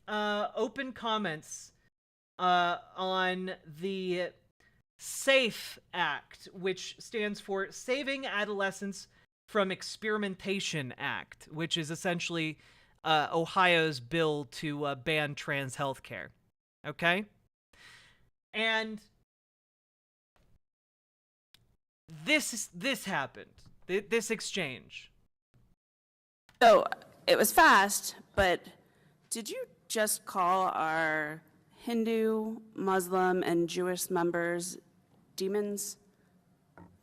open comments on the SAFE Act, which stands for Saving Adolescents from Experimentation Act, which is essentially Ohio's bill to ban trans healthcare. Okay? And this happened. This exchange. So it was fast, but did you just call our Hindu, Muslim, and Jewish members demons?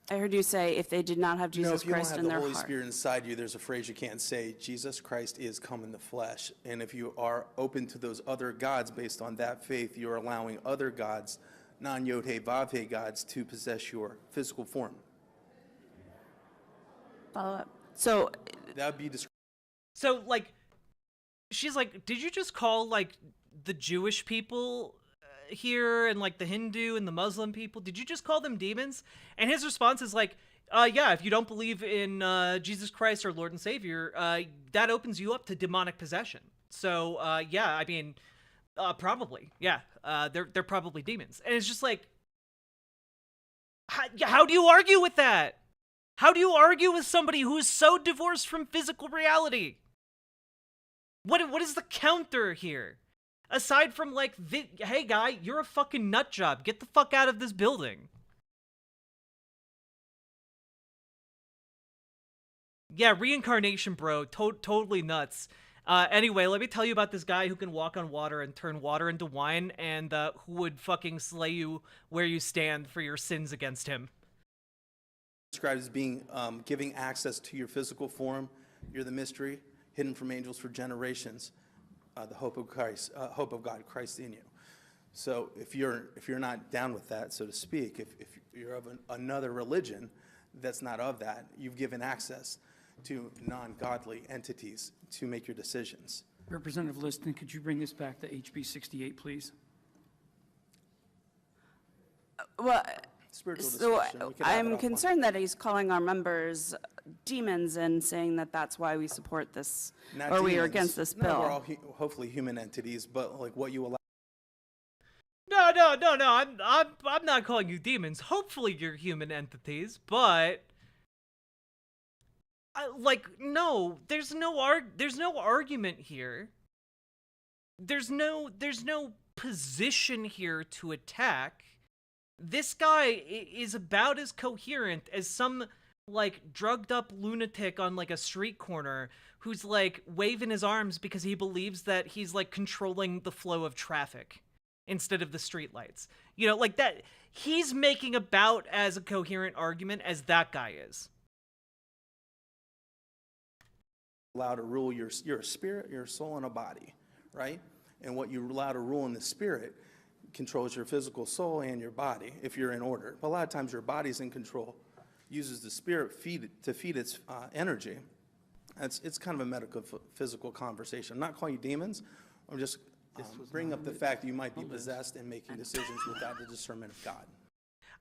I heard you say if they did not have Jesus Christ in their heart. If you don't have the Holy Spirit inside you, there's a phrase you can't say, Jesus Christ is come in the flesh. And if you are open to those other gods based on that faith, you're allowing other gods, non-Yod-He, Vav-He gods, to possess your physical form. Follow up. So that would be So, like, she's like, did you just call, like, the Jewish people here and, like, the Hindu and the Muslim people, did you just call them demons? And his response is like, yeah, if you don't believe in Jesus Christ, our Lord and Savior, that opens you up to demonic possession. So, yeah, I mean, probably. Yeah, they're probably demons. And it's just like, how do you argue with that? How do you argue with somebody who is so divorced from physical reality? What is the counter here? Aside from, like, hey, guy, you're a fucking nut job. Get the fuck out of this building. Yeah, reincarnation, bro. Totally nuts. Anyway, let me tell you about this guy who can walk on water and turn water into wine, and who would fucking slay you where you stand for your sins against him. Described as being giving access to your physical form. You're the mystery hidden from angels for generations. The hope of Christ, hope of God, Christ in you. So if you're not down with that, so to speak, if you're of another religion that's not of that, you've given access to non-godly entities to make your decisions. Representative Liston, could you bring this back to HB 68, please? Well, so I'm concerned that he's calling our members demons and saying that that's why we support this, not or demons. we are against this bill. No, we're all hopefully human entities, but like what you allow. No. I'm not calling you demons. Hopefully you're human entities, but no, there's no argument here. There's no position here to attack. This guy is about as coherent as some, like, drugged up lunatic on, like, a street corner who's, like, waving his arms because he believes that he's, like, controlling the flow of traffic instead of the streetlights. You know, like that. He's making about as a coherent argument as that guy is. Allowed to rule your spirit, your soul, and a body, right? And what you allow to rule in the spirit, controls your physical soul and your body if you're in order. But a lot of times your body's in control, uses the spirit to feed its energy. It's kind of a metaphysical conversation. I'm not calling you demons. I'm just bringing up the fact that you might be possessed and making decisions without the discernment of God.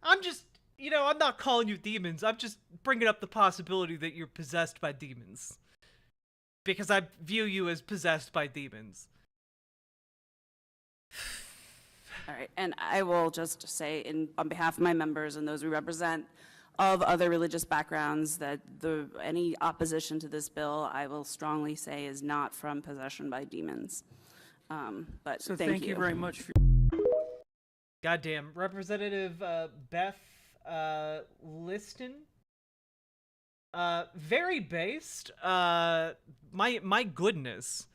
I'm just, I'm not calling you demons. I'm just bringing up the possibility that you're possessed by demons. Because I view you as possessed by demons. All right, and I will just say on behalf of my members and those we represent of other religious backgrounds that any opposition to this bill, I will strongly say, is not from possession by demons. But So thank you very much for Goddamn. Representative Beth Liston? Very based. My goodness.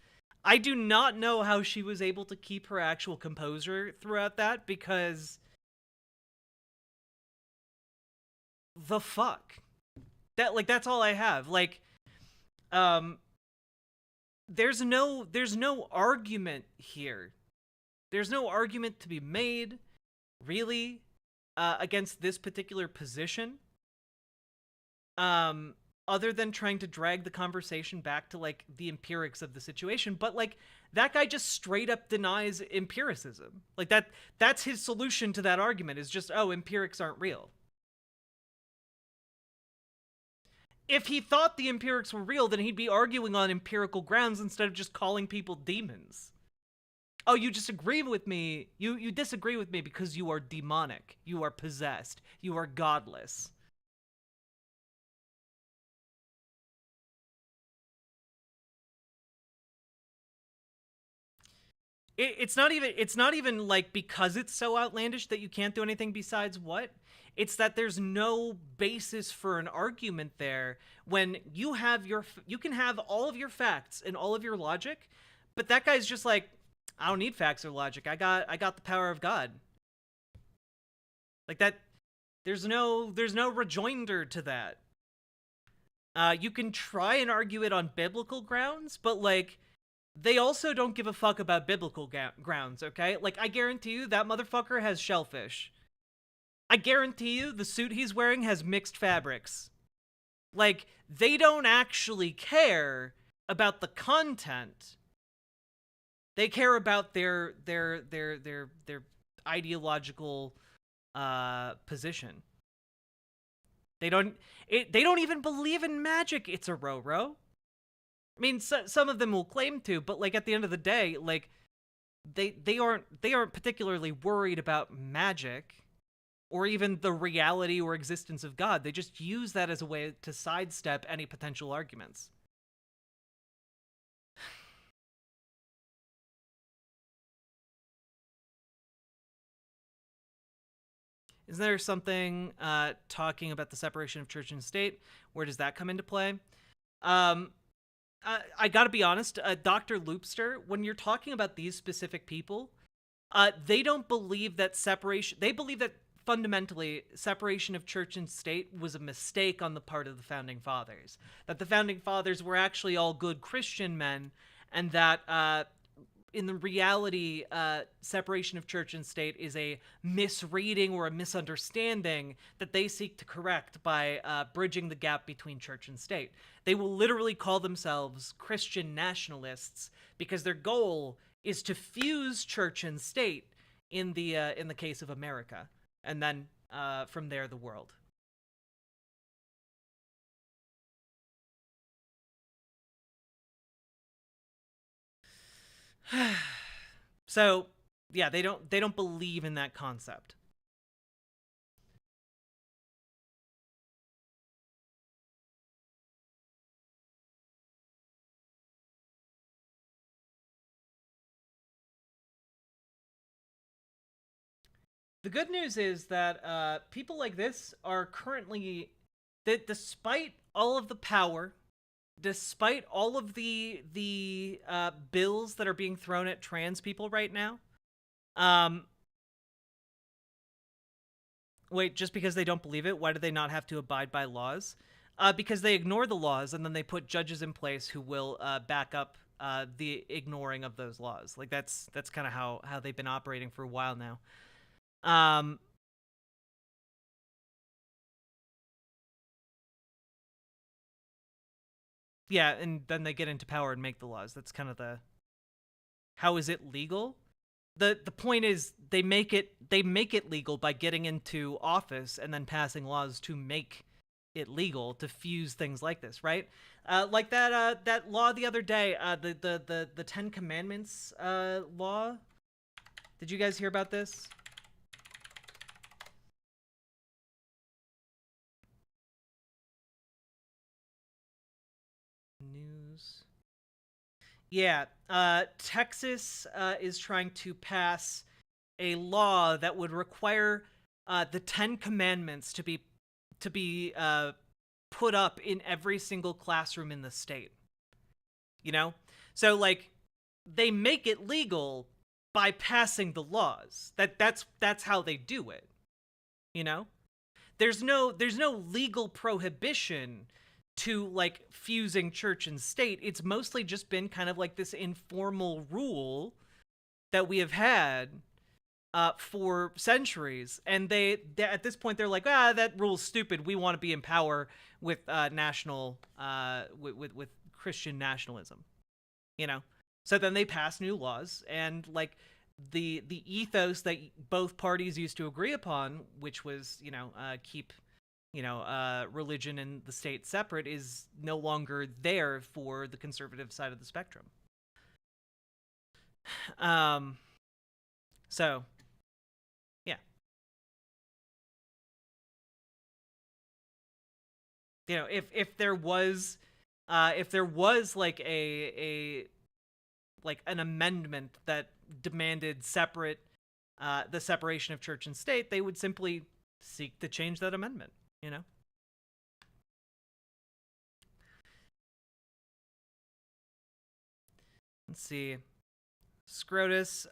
I do not know how she was able to keep her actual composure throughout that, because the fuck? That's all I have. There's no argument here. There's no argument to be made, really, against this particular position. Other than trying to drag the conversation back to, the empirics of the situation. But, that guy just straight up denies empiricism. That's his solution to that argument, is just, oh, empirics aren't real. If he thought the empirics were real, then he'd be arguing on empirical grounds instead of just calling people demons. Oh, you disagree with me. You disagree with me because you are demonic. You are possessed. You are godless. It's not even because it's so outlandish that you can't do anything besides what? It's that there's no basis for an argument there when you can have all of your facts and all of your logic, but that guy's just like, I don't need facts or logic. I got the power of God. That there's no rejoinder to that. You can try and argue it on biblical grounds, but they also don't give a fuck about biblical grounds, okay? I guarantee you that motherfucker has shellfish. I guarantee you the suit he's wearing has mixed fabrics. They don't actually care about the content. They care about their ideological position. They don't even believe in magic. It's a ro-ro. I mean, some of them will claim to, but at the end of the day, they aren't particularly worried about magic or even the reality or existence of God. They just use that as a way to sidestep any potential arguments. Isn't there something talking about the separation of church and state? Where does that come into play? I gotta be honest, Dr. Loopster, when you're talking about these specific people, they don't believe that separation... They believe that, fundamentally, separation of church and state was a mistake on the part of the Founding Fathers. That the Founding Fathers were actually all good Christian men, and that, in the reality, separation of church and state is a misreading or a misunderstanding that they seek to correct by bridging the gap between church and state. They will literally call themselves Christian nationalists because their goal is to fuse church and state in the case of America, and then from there the world. So, yeah, they don't believe in that concept. The good news is that people like this are currently, that despite all of the power, despite all of the bills that are being thrown at trans people right now, wait, just because they don't believe it, why do they not have to abide by laws? Because they ignore the laws and then they put judges in place who will back up the ignoring of those laws. Like that's kind of how they've been operating for a while now. Yeah, and then they get into power and make the laws. That's kind of the how is it legal? The point is they make it legal by getting into office and then passing laws to make it legal to fuse things like this, right? Like that law the other day, the 10 Commandments law. Did you guys hear about this? News. Yeah, Texas is trying to pass a law that would require the 10 Commandments to be put up in every single classroom in the state. You know? So like they make it legal by passing the laws. That's how they do it. You know? There's no legal prohibition to like fusing church and state. It's mostly just been kind of like this informal rule that we have had for centuries, and they at this point they're like, that rule's stupid. We want to be in power with national with Christian nationalism, you know. So then they pass new laws, and like the ethos that both parties used to agree upon, which was keep religion and the state separate, is no longer there for the conservative side of the spectrum. So yeah. You know, if there was like a like an amendment that demanded separate the separation of church and state, they would simply seek to change that amendment, you know? Let's see. Scrotus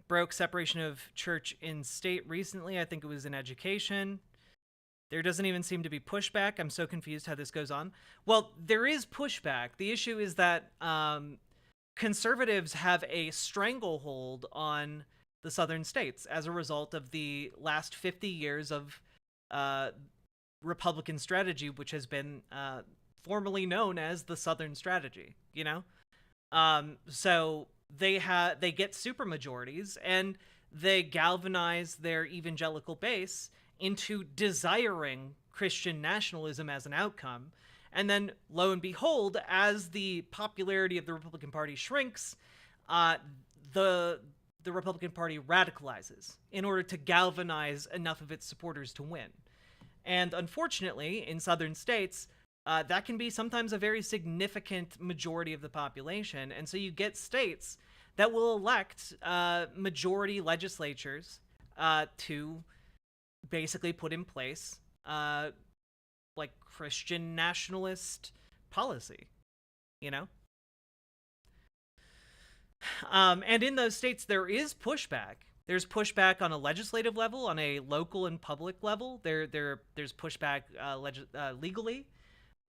broke separation of church and state recently. I think it was in education. There doesn't even seem to be pushback. I'm so confused how this goes on. Well, there is pushback. The issue is that conservatives have a stranglehold on the southern states as a result of the last 50 years of Republican strategy, which has been formerly known as the Southern Strategy, you know? So they get supermajorities, and they galvanize their evangelical base into desiring Christian nationalism as an outcome. And then, lo and behold, as the popularity of the Republican Party shrinks, the Republican Party radicalizes in order to galvanize enough of its supporters to win. And unfortunately, in southern states, that can be sometimes a very significant majority of the population. And so you get states that will elect majority legislatures to basically put in place like Christian nationalist policy, you know? And in those states, there is pushback. There's pushback on a legislative level, on a local and public level. There's pushback legally,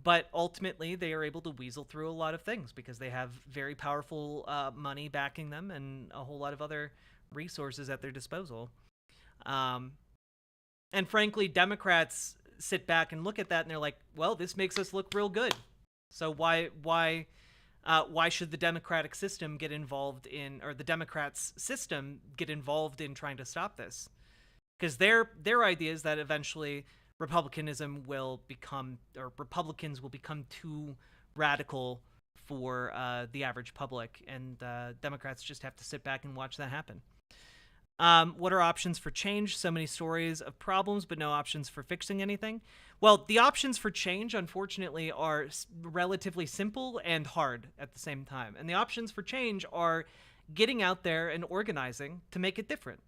but ultimately they are able to weasel through a lot of things because they have very powerful money backing them and a whole lot of other resources at their disposal. And frankly, Democrats sit back and look at that and they're like, well, this makes us look real good. So why should the democratic system get involved in, or the Democrats' system get involved in trying to stop this? Because their idea is that eventually Republicanism will become, or Republicans will become too radical for the average public, and Democrats just have to sit back and watch that happen. What are options for change? So many stories of problems, but no options for fixing anything. Well, the options for change, unfortunately, are relatively simple and hard at the same time. And the options for change are getting out there and organizing to make it different.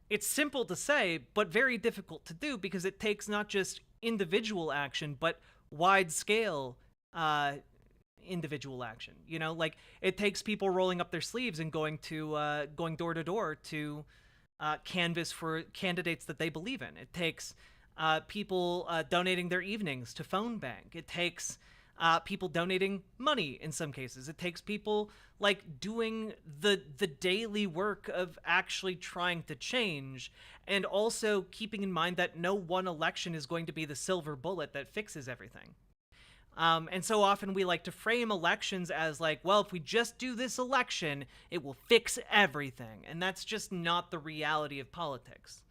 It's simple to say, but very difficult to do because it takes not just individual action, but wide-scale individual action. You know, like it takes people rolling up their sleeves and going door to door to canvass for candidates that they believe in. It takes people donating their evenings to phone bank. It takes people donating money in some cases. It takes people like doing the daily work of actually trying to change, and also keeping in mind that no one election is going to be the silver bullet that fixes everything. And so often we like to frame elections as like, well, if we just do this election, it will fix everything. And that's just not the reality of politics.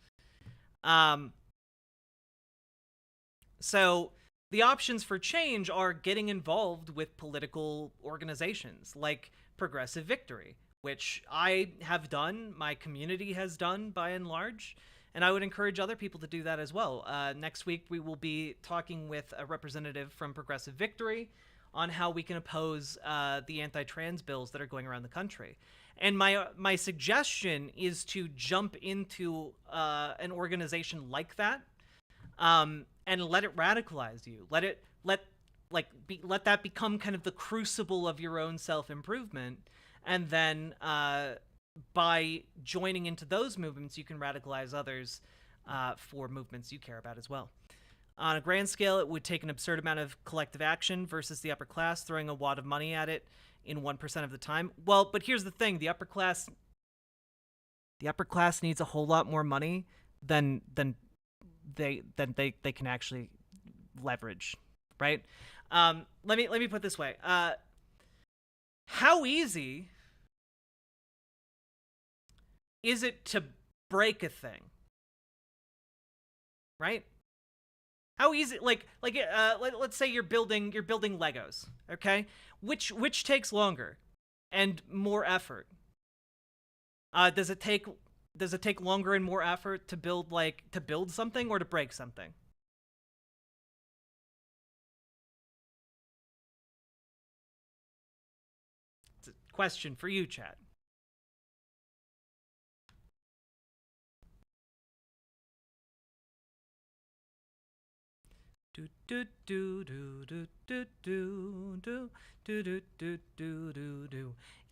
So the options for change are getting involved with political organizations like Progressive Victory, which I have done, my community has done by and large, and I would encourage other people to do that as well. Next week, we will be talking with a representative from Progressive Victory on how we can oppose the anti-trans bills that are going around the country. And my suggestion is to jump into an organization like that, and let it radicalize you. Let that become kind of the crucible of your own self-improvement, and then by joining into those movements, you can radicalize others for movements you care about as well. On a grand scale, it would take an absurd amount of collective action versus the upper class throwing a wad of money at it in 1% of the time. Well, but here's the thing: the upper class needs a whole lot more money than they can actually leverage, right? Let me put it this way: how easy is it to break a thing, right? How easy, let's say you're building Legos, okay? Which takes longer and more effort? Does it take longer and more effort to build something or to break something? It's a question for you, chat.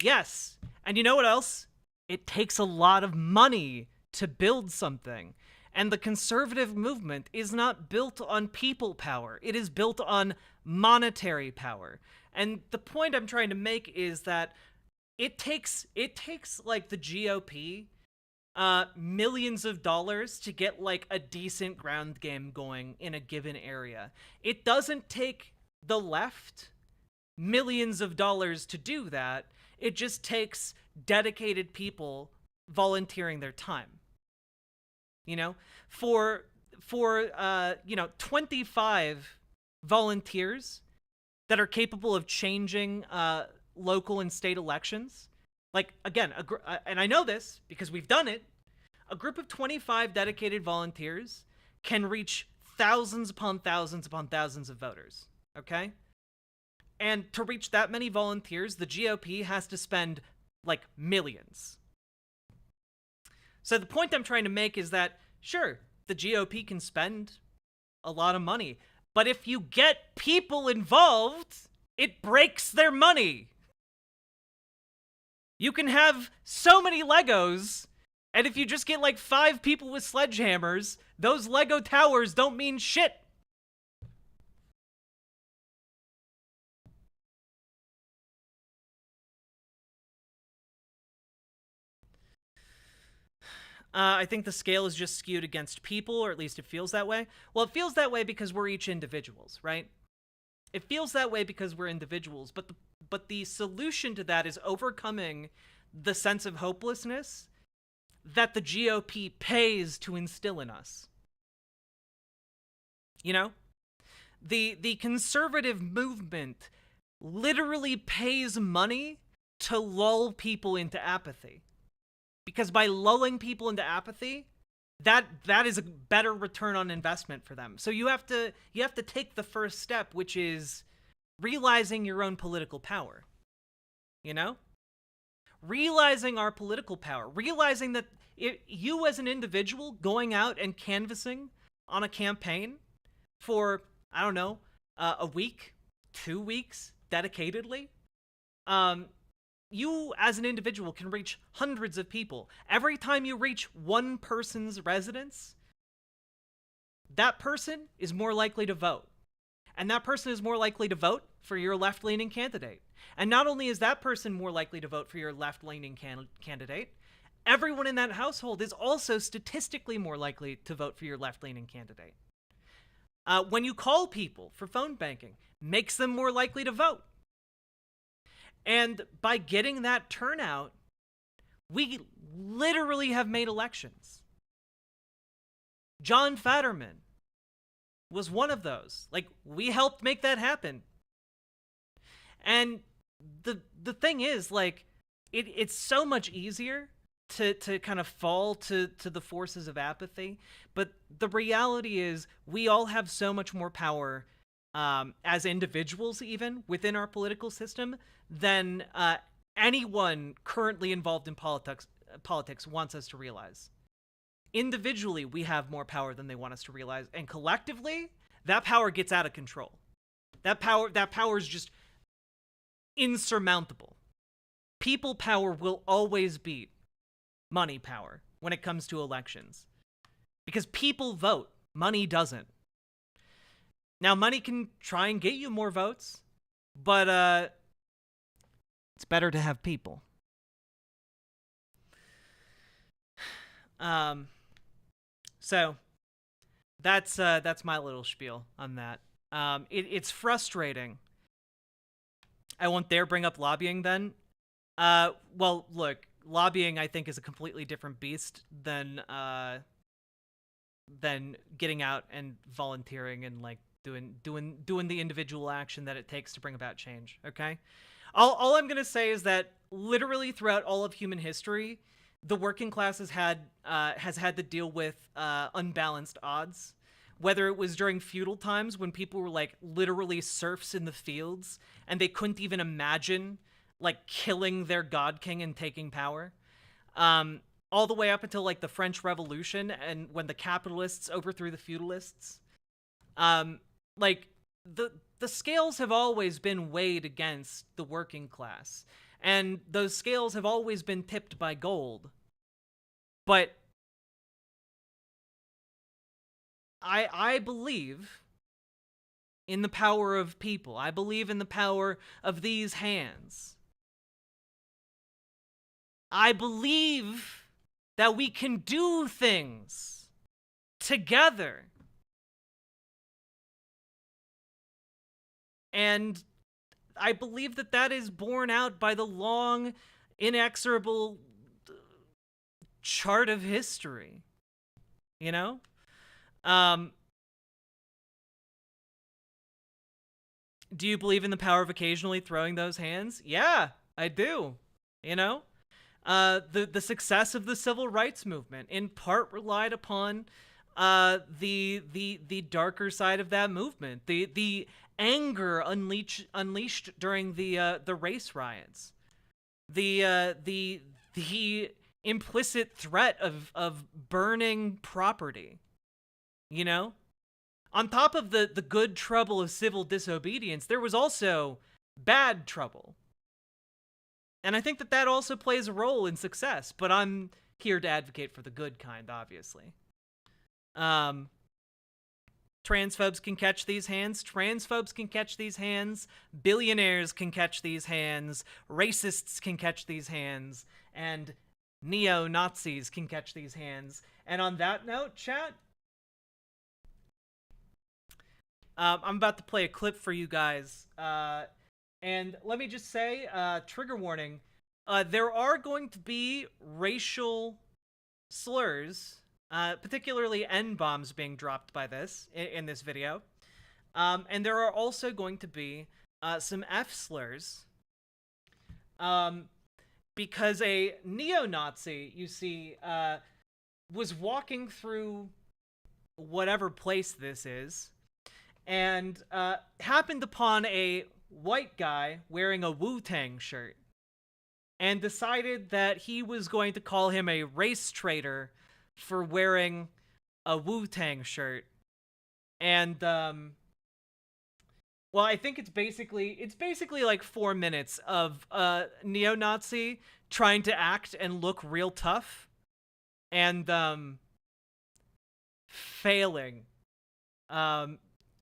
Yes, and you know what else? It takes a lot of money to build something. And the conservative movement is not built on people power. It is built on monetary power. And the point I'm trying to make is that it takes like the GOP millions of dollars to get like a decent ground game going in a given area. It doesn't take the left millions of dollars to do that. It just takes dedicated people volunteering their time. You know, for 25 volunteers that are capable of changing local and state elections. Like, again, and I know this because we've done it, a group of 25 dedicated volunteers can reach thousands upon thousands upon thousands of voters, okay? And to reach that many volunteers, the GOP has to spend, like, millions. So the point I'm trying to make is that, sure, the GOP can spend a lot of money, but if you get people involved, it breaks their money. You can have so many Legos, and if you just get like 5 people with sledgehammers, those Lego towers don't mean shit. I think the scale is just skewed against people, or at least it feels that way. Well, it feels that way because we're each individuals, right? It feels that way because we're individuals, but the solution to that is overcoming the sense of hopelessness that the GOP pays to instill in us. You know? The conservative movement literally pays money to lull people into apathy. Because by lulling people into apathy, that is a better return on investment for them. So you have to take the first step, which is realizing your own political power. You know? Realizing our political power. Realizing that you as an individual going out and canvassing on a campaign for, I don't know, a week, 2 weeks, dedicatedly, you as an individual can reach hundreds of people. Every time you reach one person's residence, that person is more likely to vote. And that person is more likely to vote for your left-leaning candidate. And not only is that person more likely to vote for your left-leaning candidate, everyone in that household is also statistically more likely to vote for your left-leaning candidate. When you call people for phone banking, makes them more likely to vote. And by getting that turnout, we literally have made elections. John Fetterman was one of those. Like, we helped make that happen. And the thing is, like, it's so much easier to kind of fall to the forces of apathy. But the reality is we all have so much more power as individuals, even within our political system, than anyone currently involved in politics wants us to realize. Individually, we have more power than they want us to realize, and collectively, that power gets out of control. That power is just insurmountable. People power will always beat money power when it comes to elections. Because people vote, money doesn't. Now, money can try and get you more votes, but it's better to have people. So that's my little spiel on that. It's frustrating. I won't dare bring up lobbying then. Well, look, lobbying I think is a completely different beast than getting out and volunteering and like doing the individual action that it takes to bring about change. Okay, all I'm gonna say is that literally throughout all of human history, the working class has had to deal with unbalanced odds. Whether it was during feudal times when people were like literally serfs in the fields and they couldn't even imagine like killing their god king and taking power, all the way up until like the French Revolution and when the capitalists overthrew the feudalists. Like the scales have always been weighed against the working class, and those scales have always been tipped by gold. But I believe in the power of people. I believe in the power of these hands. I believe that we can do things together. And I believe that that is borne out by the long, inexorable chart of history. You know? Do you believe in the power of occasionally throwing those hands? Yeah, I do. You know? The success of the civil rights movement in part relied upon the darker side of that movement, the anger unleashed during the race riots, the implicit threat of burning property. You know, on top of the good trouble of civil disobedience, there was also bad trouble. And I think that that also plays a role in success, but I'm here to advocate for the good kind, obviously. Transphobes can catch these hands. Transphobes can catch these hands. Billionaires can catch these hands. Racists can catch these hands. And neo-Nazis can catch these hands. And on that note, chat, I'm about to play a clip for you guys. And let me just say, trigger warning, there are going to be racial slurs, particularly N-bombs being dropped by this, in this video. And there are also going to be some F-slurs. Because a neo-Nazi, you see, was walking through whatever place this is, and happened upon a white guy wearing a Wu-Tang shirt, and decided that he was going to call him a race traitor for wearing a Wu-Tang shirt. And well, I think it's basically like 4 minutes of neo-Nazi trying to act and look real tough and failing.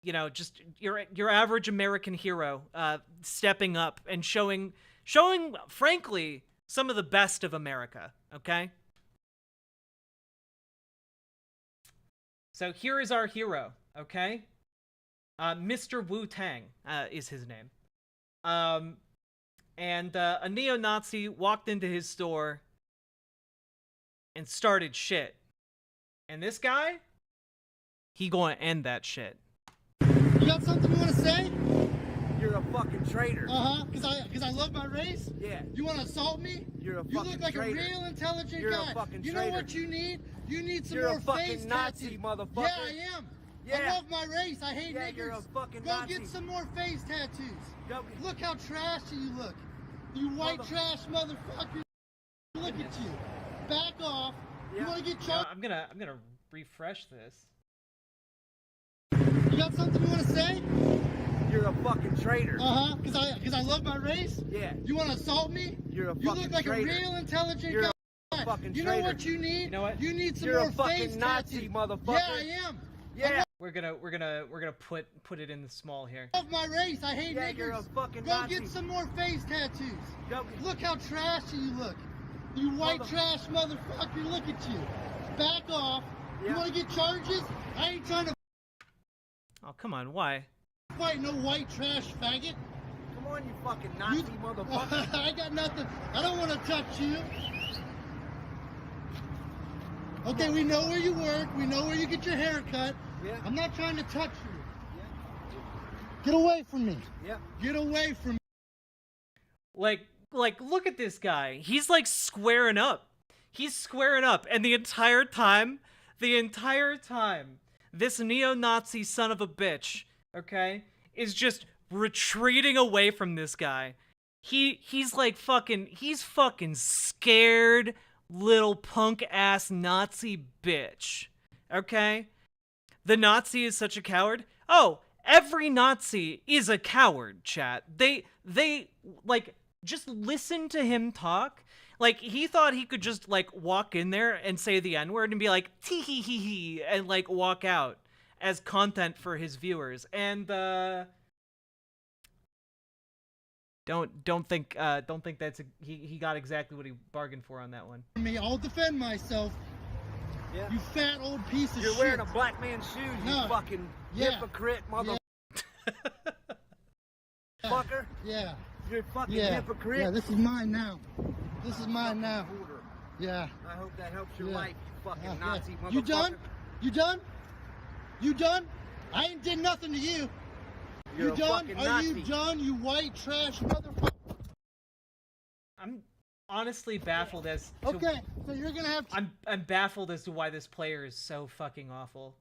you know, just your average American hero, stepping up and showing, frankly, some of the best of America, okay? So here is our hero, okay? Mr. Wu-Tang is his name. And a neo-Nazi walked into his store and started shit. And this guy, he gonna end that shit. You got something you want to say? You're a fucking traitor. Because I love my race? Yeah. You want to assault me? You're a fucking You look like traitor. a real intelligent You're guy. a fucking you traitor. know what you need? You need some You're more a fucking face Nazi, tattoos. motherfucker. Yeah, I am. Yeah. I love my race. I hate Yeah, niggers. you're a fucking Go Nazi. get some more face tattoos. Go Look how trashy you look. You white trash motherfucker. Look at you. Back off. Yeah. You want to get charged? I'm gonna refresh this. You got something you want to say? You're a fucking traitor. Because I love my race? Yeah. You want to assault me? You're a You fucking look like traitor. a real intelligent You're guy. a fucking You traitor. know what you need? You know what? You need some You're more a fucking face Nazi, tattoos. motherfucker. Yeah, I am. Yeah. We're gonna put it in the small here. I love my race. I hate Yeah, niggers. you're a fucking Go Nazi. get some more face tattoos. Go Look how trashy you look. You white trash motherfucker. Look at you. Back off. Yeah. You want to get charges? I ain't trying to Oh, come on, why? fight no white trash faggot. Come on, you fucking Nazi motherfucker. I got nothing. I don't want to touch you. Okay, we know where you work. We know where you get your hair cut. Yeah. I'm not trying to touch you. Get away from me. Yeah. Get away from me. Like, look at this guy. He's like squaring up. He's squaring up, and the entire time, this neo-Nazi son of a bitch, okay, is just retreating away from this guy. He's fucking scared little punk ass Nazi bitch. Okay? The Nazi is such a coward. Oh, every Nazi is a coward, chat. They like just listen to him talk. Like, he thought he could just like walk in there and say the N-word and be like tee hee hee hee and like walk out as content for his viewers. And don't think that's he got exactly what he bargained for on that one. Me, I'll defend myself. Yeah. You fat old piece of You're shit. wearing a black man's shoes, you No. fucking Yeah. hypocrite motherfucker. Fucker. Yeah. You're a fucking Yeah. hypocrite. Yeah, this is mine now. This is mine now. Hooter. Yeah. I hope that helps your Yeah. life, you fucking Yeah. Nazi motherfucker. You done? You done? You done? I ain't did nothing to you. You're you a done? fucking Are Nazi. you done, you white trash motherfucker? I'm honestly baffled as to Okay, so you're gonna have to I'm baffled as to why this player is so fucking awful.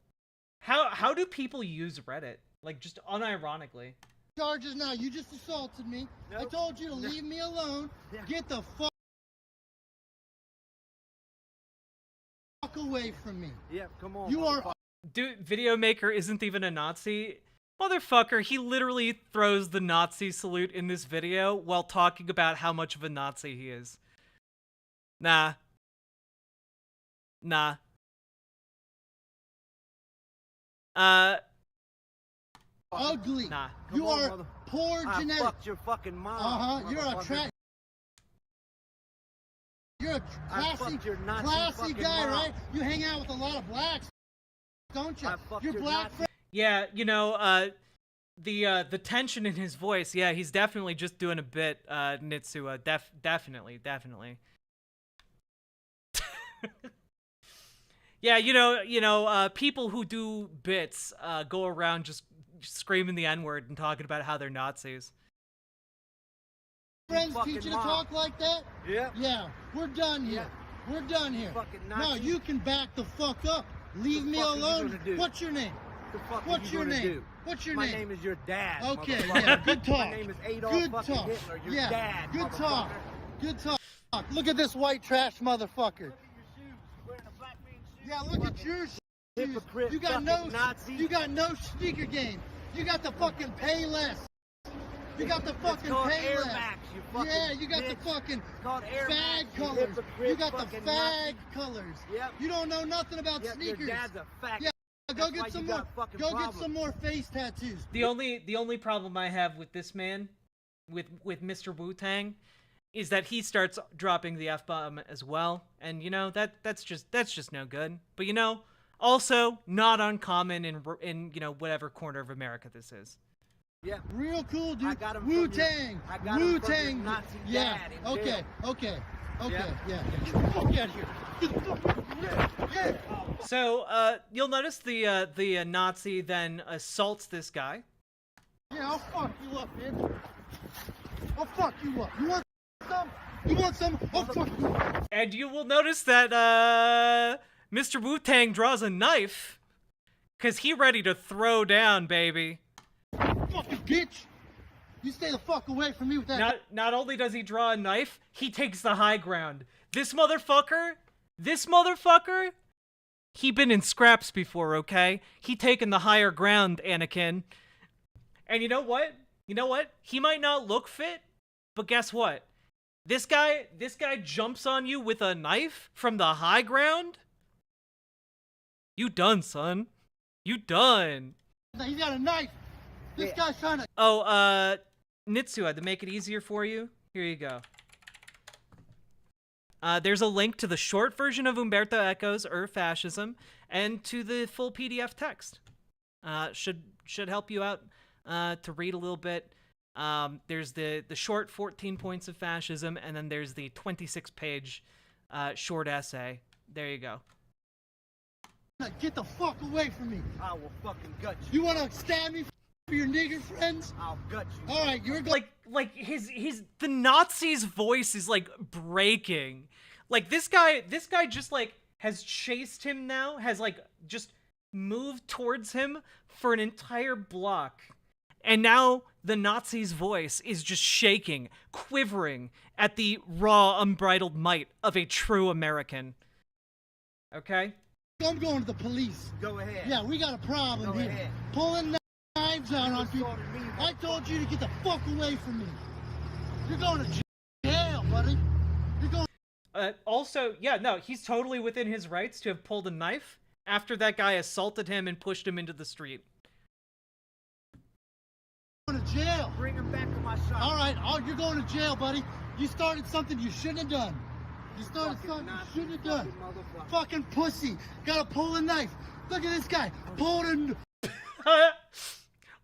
How do people use Reddit? Like, just unironically. charges now. You just assaulted me. I Nope. told you to leave me alone. Yeah. Get the fuck away from me. Yeah, come on. You are motherfucker. Dude, Video Maker isn't even a Nazi. Motherfucker, he literally throws the Nazi salute in this video while talking about how much of a Nazi he is. Nah. ugly. Nah. Come You on, are mother- poor I genetics. fucked your fucking mom. You're a motherfucker. You're a I classy, fucked your Nazi classy fucking guy, mom. right? You hang out with a lot of blacks, don't you? I fucked Your your black Nazi- friends. Yeah, you know, the tension in his voice. Yeah, he's definitely just doing a bit, Nitsu. Definitely. Yeah, you know, people who do bits go around just screaming the N-word and talking about how they're Nazis. Friends fucking teach you to mom. talk like that? Yeah. Yeah, we're done here. We're done here. Fucking No, Nazi. you can back the fuck up. Leave The me fuck are you alone. gonna do? What's your name? The fuck What's are you your gonna name? do? What's your My name? name is your dad. Okay, motherfucker. yeah, good talk. My name is Adolf Good fucking talk. Hitler. Your Yeah, dad. good motherfucker. talk. Good talk. Look at this white trash motherfucker. Yeah, look at your shoes. Hypocrite. You got fucking no, Nazi. you got no sneaker game. You got the fucking Payless. You got the fucking It's called Payless. Air Max, you fucking Yeah, you got the bitch. fucking It's called Air fag Max, you colors. hypocrite You got the fucking fag Nazi. colors. Yep. You don't know nothing about Yep, sneakers. your dad's a fag. Yeah, Go get some more. Go get some more face tattoos. The only problem I have with this man, with Mr. Wu-Tang, is that he starts dropping the F-bomb as well, and you know that's just no good. But you know, also not uncommon in you know whatever corner of America this is. Yeah. Real cool, dude. I got him Wu-Tang. Wu-Tang. Yeah. Okay. Okay. Yeah. Get the fuck out of here. Get the fuck out of here. Yeah. So, you'll notice the Nazi then assaults this guy. Yeah, I'll fuck you up, man. I'll fuck you up. You want some? You want some? I'll fuck you up. And you will notice that, Mr. Wu-Tang draws a knife, cause he ready to throw down, baby. Fucking bitch! You stay the fuck away from me with that. Not only does he draw a knife, he takes the high ground. This motherfucker, he been in scraps before, okay? He taken the higher ground, Anakin. And you know what? He might not look fit, but guess what? This guy jumps on you with a knife from the high ground. You done, son. You done. He got a knife. This guy's trying to. Oh, Nitsuha, to make it easier for you, here you go. There's a link to the short version of Umberto Eco's Fascism and to the full PDF text. Should help you out to read a little bit. There's the short 14 points of fascism, and then there's the 26-page short essay. There you go. Get the fuck away from me. I will fucking gut you. You wanna stab me for your nigger friends? I'll gut you. All right, you're going. Like the Nazi's voice is like breaking. Like this guy just like has chased him now, has like just moved towards him for an entire block. And now the Nazi's voice is just shaking, quivering at the raw, unbridled might of a true American. Okay? I'm going to the police. Go ahead. Yeah, we got a problem Go here. ahead. Pulling knives out on people. I told you to get the fuck away from me. You're going to jail, buddy. You're going. Also, yeah, no, he's totally within his rights to have pulled a knife after that guy assaulted him and pushed him into the street. Going to jail. Bring him back to my shop. All right, you're going to jail, buddy. You started something you shouldn't have done. You started something you shouldn't have done. Fucking pussy. Gotta pull a knife. Look at this guy. Pulled a...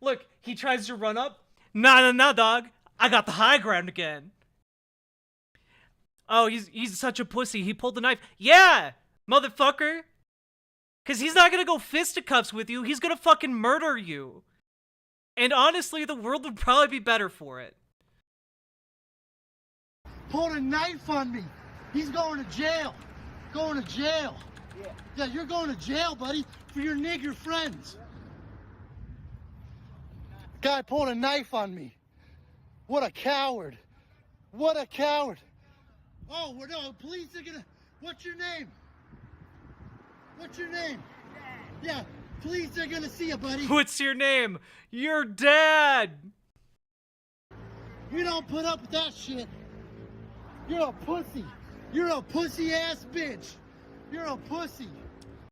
Look, he tries to run up. Nah, dog. I got the high ground again. Oh, he's such a pussy. He pulled the knife. Yeah, motherfucker. Because he's not gonna go fisticuffs with you. He's gonna fucking murder you. And honestly, the world would probably be better for it. Pulled a knife on me. He's going to jail. Going to jail. Yeah, you're going to jail, buddy, for your nigger friends. Guy pulled a knife on me. What a coward. What a coward. Oh, no, police are gonna... What's your name? What's your name? Yeah, police are gonna see you, buddy. What's your name? Your dad. We don't put up with that shit. You're a pussy. You're a pussy-ass bitch. You're a pussy.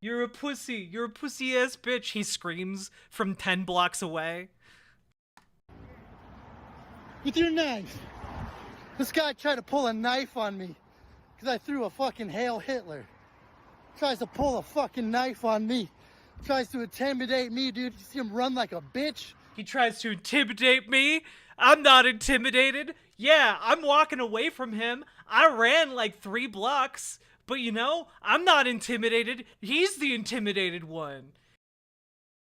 You're a pussy. You're a pussy-ass bitch, he screams from 10 blocks away. With your knife. This guy tried to pull a knife on me because I threw a fucking Hail Hitler. Tries to pull a fucking knife on me. Tries to intimidate me, dude. You see him run like a bitch? He tries to intimidate me? I'm not intimidated. Yeah, I'm walking away from him. I ran like 3 blocks. But you know, I'm not intimidated. He's the intimidated one.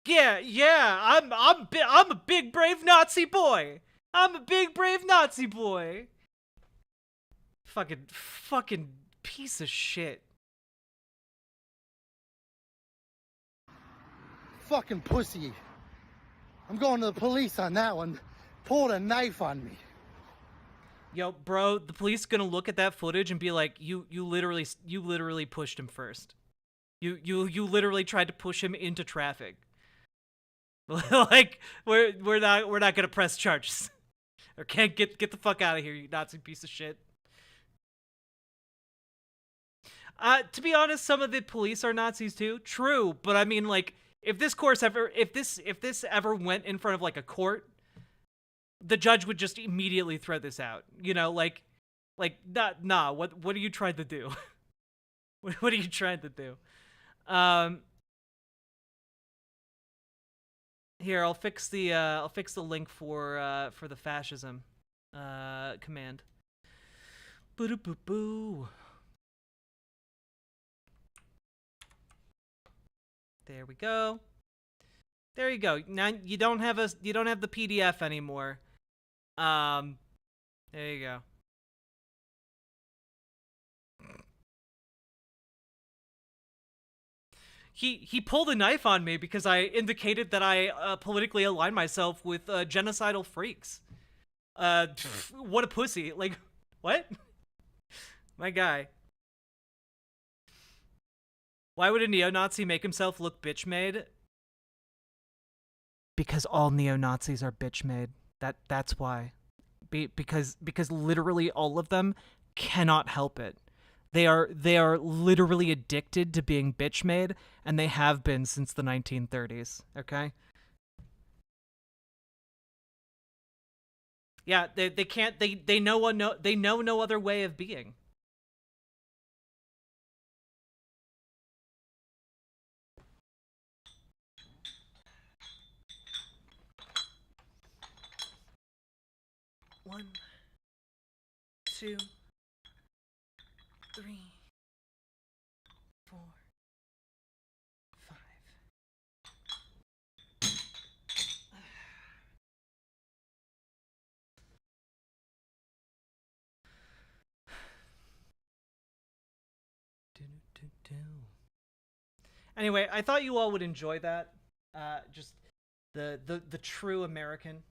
Yeah, I'm a big brave Nazi boy. I'm a big brave Nazi boy. Fucking piece of shit. Fucking pussy. I'm going to the police on that one. Pulled a knife on me. Yo, bro, the police gonna look at that footage and be like, you literally pushed him first. You literally tried to push him into traffic. Like, we're not gonna press charges. Or can't get the fuck out of here, you Nazi piece of shit. To be honest, some of the police are Nazis too. True, but I mean, like, if this course ever, if this ever went in front of like a court, the judge would just immediately throw this out. You know, like nah. What are you trying to do? What are you trying to do? Here, I'll fix the link for the fascism command. Boo boo boo. There we go. There you go. Now you don't have the PDF anymore. There you go. He pulled a knife on me because I indicated that I politically align myself with genocidal freaks. What a pussy. Like, what? My guy. Why would a neo-Nazi make himself look bitch-made? Because all neo-Nazis are bitch-made. That's why. Because literally all of them cannot help it. They are literally addicted to being bitch-made, and they have been since the 1930s, okay? Yeah, they can't they know no other way of being. One, two, three, four, five. Anyway, I thought you all would enjoy that. Just the true American.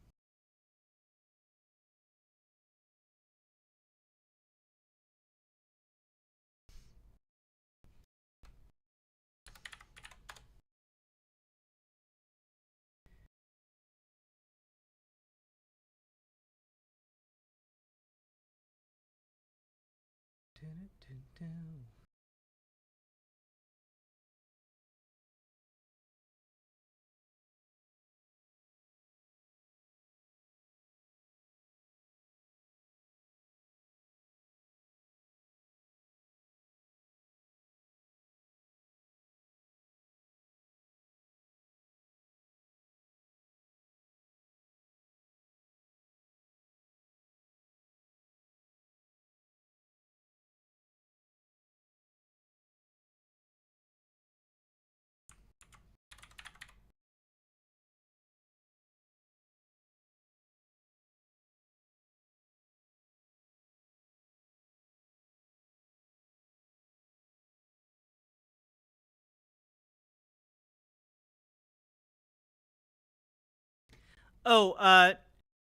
Oh,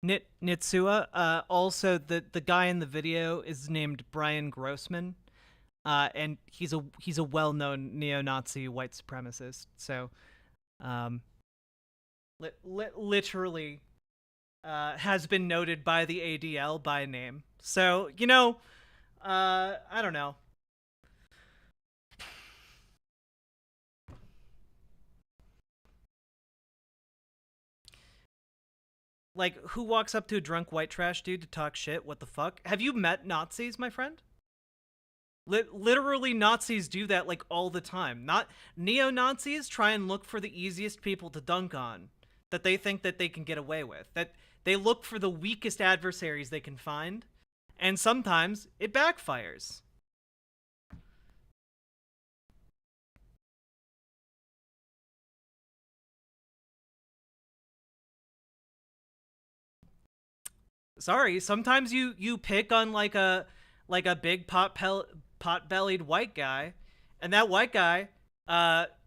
Nitsua. Also, the guy in the video is named Brian Grossman, and he's a well-known neo-Nazi white supremacist. So, literally, has been noted by the ADL by name. So, you know, I don't know. Like, who walks up to a drunk white trash dude to talk shit? What the fuck? Have you met Nazis, my friend? Literally, Nazis do that, like, all the time. Not neo-Nazis try and look for the easiest people to dunk on that they think that they can get away with. That they look for the weakest adversaries they can find, and sometimes it backfires. Sorry, sometimes you pick on like a big pot-bellied white guy, and that white guy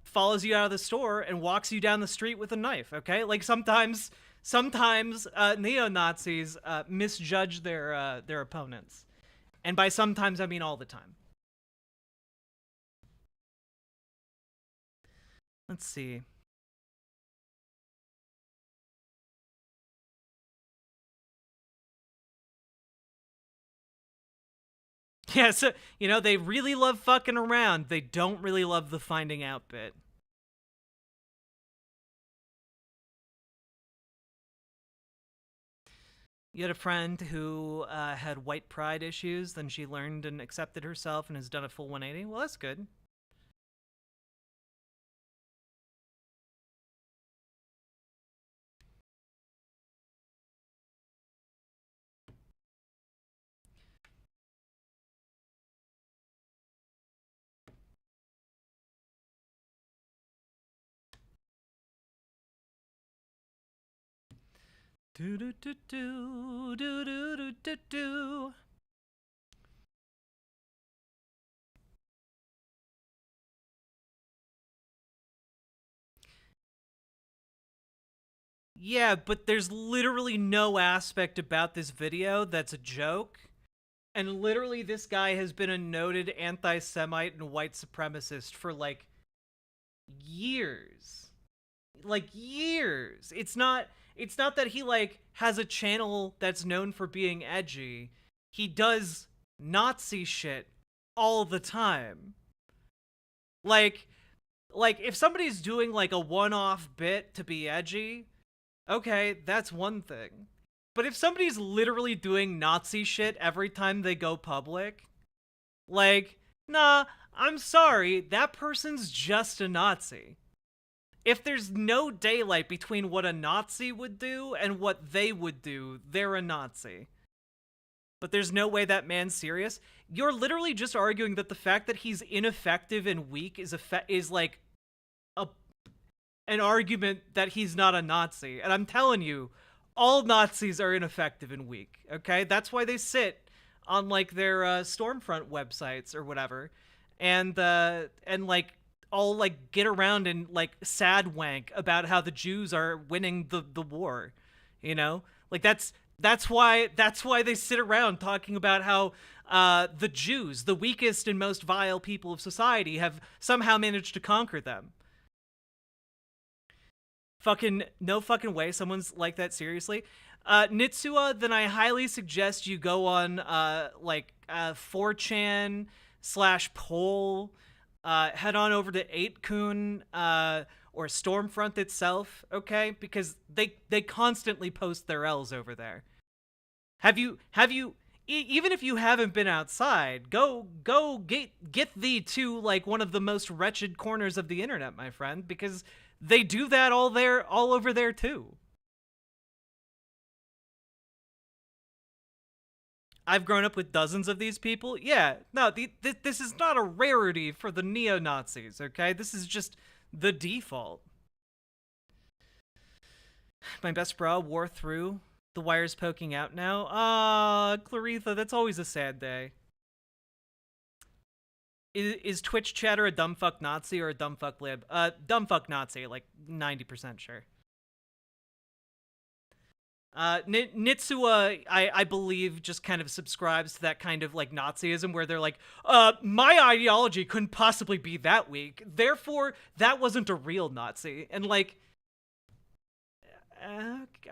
follows you out of the store and walks you down the street with a knife. Okay, like sometimes neo-Nazis misjudge their opponents, and by sometimes I mean all the time. Let's see. Yeah, so, you know, they really love fucking around. They don't really love the finding out bit. You had a friend who had white pride issues, then she learned and accepted herself and has done a full 180. Well, that's good. Do do do do do do do do do. Yeah, but there's literally no aspect about this video that's a joke. And literally this guy has been a noted anti-Semite and white supremacist for like years. Like years. It's not that he like has a channel that's known for being edgy. He does Nazi shit all the time. Like if somebody's doing like a one-off bit to be edgy, okay, that's one thing. But if somebody's literally doing Nazi shit every time they go public, like, nah, I'm sorry, that person's just a Nazi. If there's no daylight between what a Nazi would do and what they would do, they're a Nazi. But there's no way that man's serious. You're literally just arguing that the fact that he's ineffective and weak is like an argument that he's not a Nazi. And I'm telling you, all Nazis are ineffective and weak, okay? That's why they sit on like their Stormfront websites or whatever, and like all like get around and like sad wank about how the Jews are winning the war, you know? Like that's why they sit around talking about how the Jews, the weakest and most vile people of society, have somehow managed to conquer them. Fucking no fucking way someone's like that, seriously. Nitsua, then I highly suggest you go on 4chan/poll, head on over to 8kun or Stormfront itself, okay? Because they constantly post their L's over there. Have you even if you haven't been outside, go get thee to like one of the most wretched corners of the internet, my friend, because they do that all over there too. I've grown up with dozens of these people. Yeah, no, this is not a rarity for the neo-Nazis, okay? This is just the default. My best bra wore through. The wire's poking out now. Ah, Claritha, that's always a sad day. Is Twitch chatter a dumbfuck Nazi or a dumbfuck lib? Dumbfuck Nazi, like 90% sure. Nitsua, I believe, just kind of subscribes to that kind of like Nazism where they're like, my ideology couldn't possibly be that weak, therefore that wasn't a real Nazi. And like,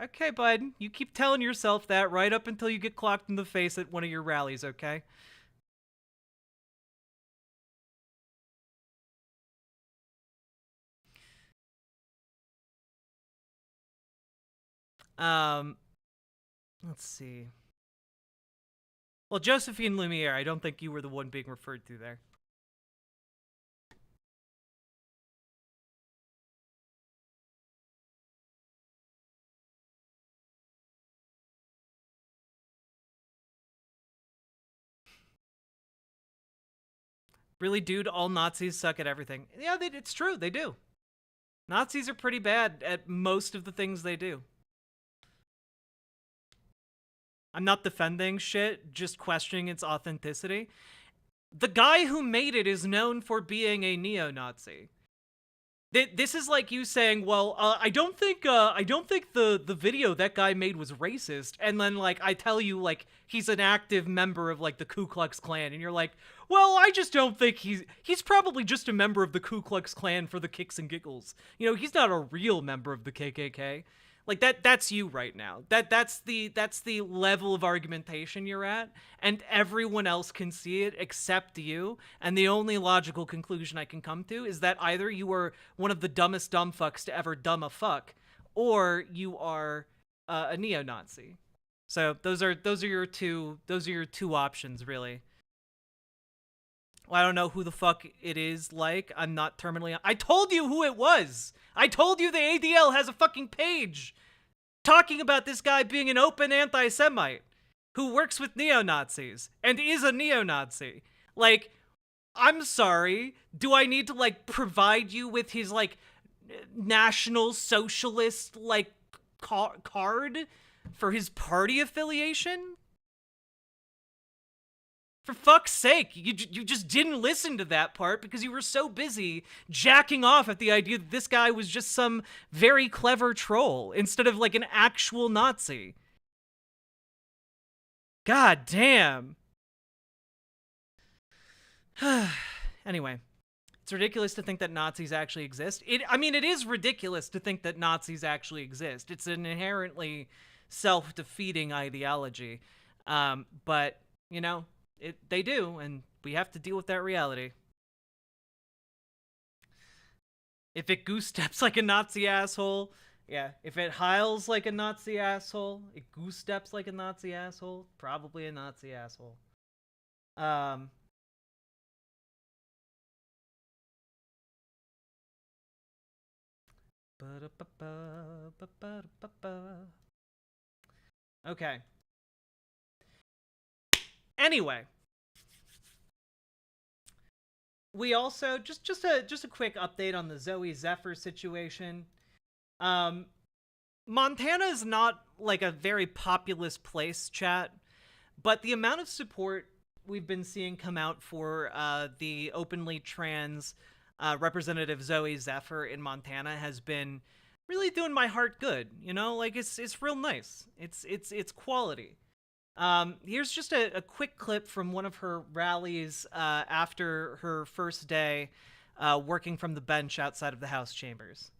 okay, bud, you keep telling yourself that right up until you get clocked in the face at one of your rallies, okay? Let's see. Well, Josephine Lumiere, I don't think you were the one being referred to there. Really, dude, all Nazis suck at everything. Yeah, it's true, they do. Nazis are pretty bad at most of the things they do. I'm not defending shit, just questioning its authenticity. The guy who made it is known for being a neo-Nazi. This is like you saying, well, I don't think the video that guy made was racist, and then like I tell you like he's an active member of like the Ku Klux Klan, and you're like, well, I just don't think he's probably just a member of the Ku Klux Klan for the kicks and giggles. You know, he's not a real member of the KKK. Like that's you right now. That's the level of argumentation you're at, and everyone else can see it except you. And the only logical conclusion I can come to is that either you are one of the dumbest dumb fucks to ever dumb a fuck, or you are a neo-Nazi. So those are your two options, really. Well, I don't know who the fuck it is. Like, I'm not terminally. I told you who it was. I told you the ADL has a fucking page talking about this guy being an open anti-Semite who works with neo-Nazis and is a neo-Nazi. Like, I'm sorry. Do I need to, like, provide you with his, like, National Socialist, like, card for his party affiliation? For fuck's sake, you just didn't listen to that part because you were so busy jacking off at the idea that this guy was just some very clever troll instead of, like, an actual Nazi. God damn. Anyway, it's ridiculous to think that Nazis actually exist. I mean, it is ridiculous to think that Nazis actually exist. It's an inherently self-defeating ideology. But, you know, they do, and we have to deal with that reality. If it goose steps like a Nazi asshole, yeah. If it hiles like a Nazi asshole, it goose steps like a Nazi asshole, probably a Nazi asshole. Okay. Anyway, we also just a quick update on the Zoe Zephyr situation. Montana is not like a very populous place, chat, but the amount of support we've been seeing come out for the openly trans Representative Zoe Zephyr in Montana has been really doing my heart good. You know, like it's real nice. It's quality. Here's just a quick clip from one of her rallies after her first day working from the bench outside of the House chambers.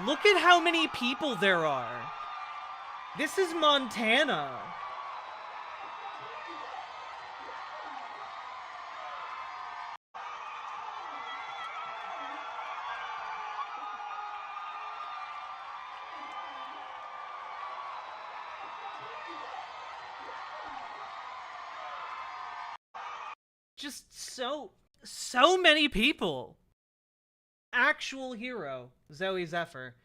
Look at how many people there are. This is Montana. Just so many people. Actual hero, Zoe Zephyr.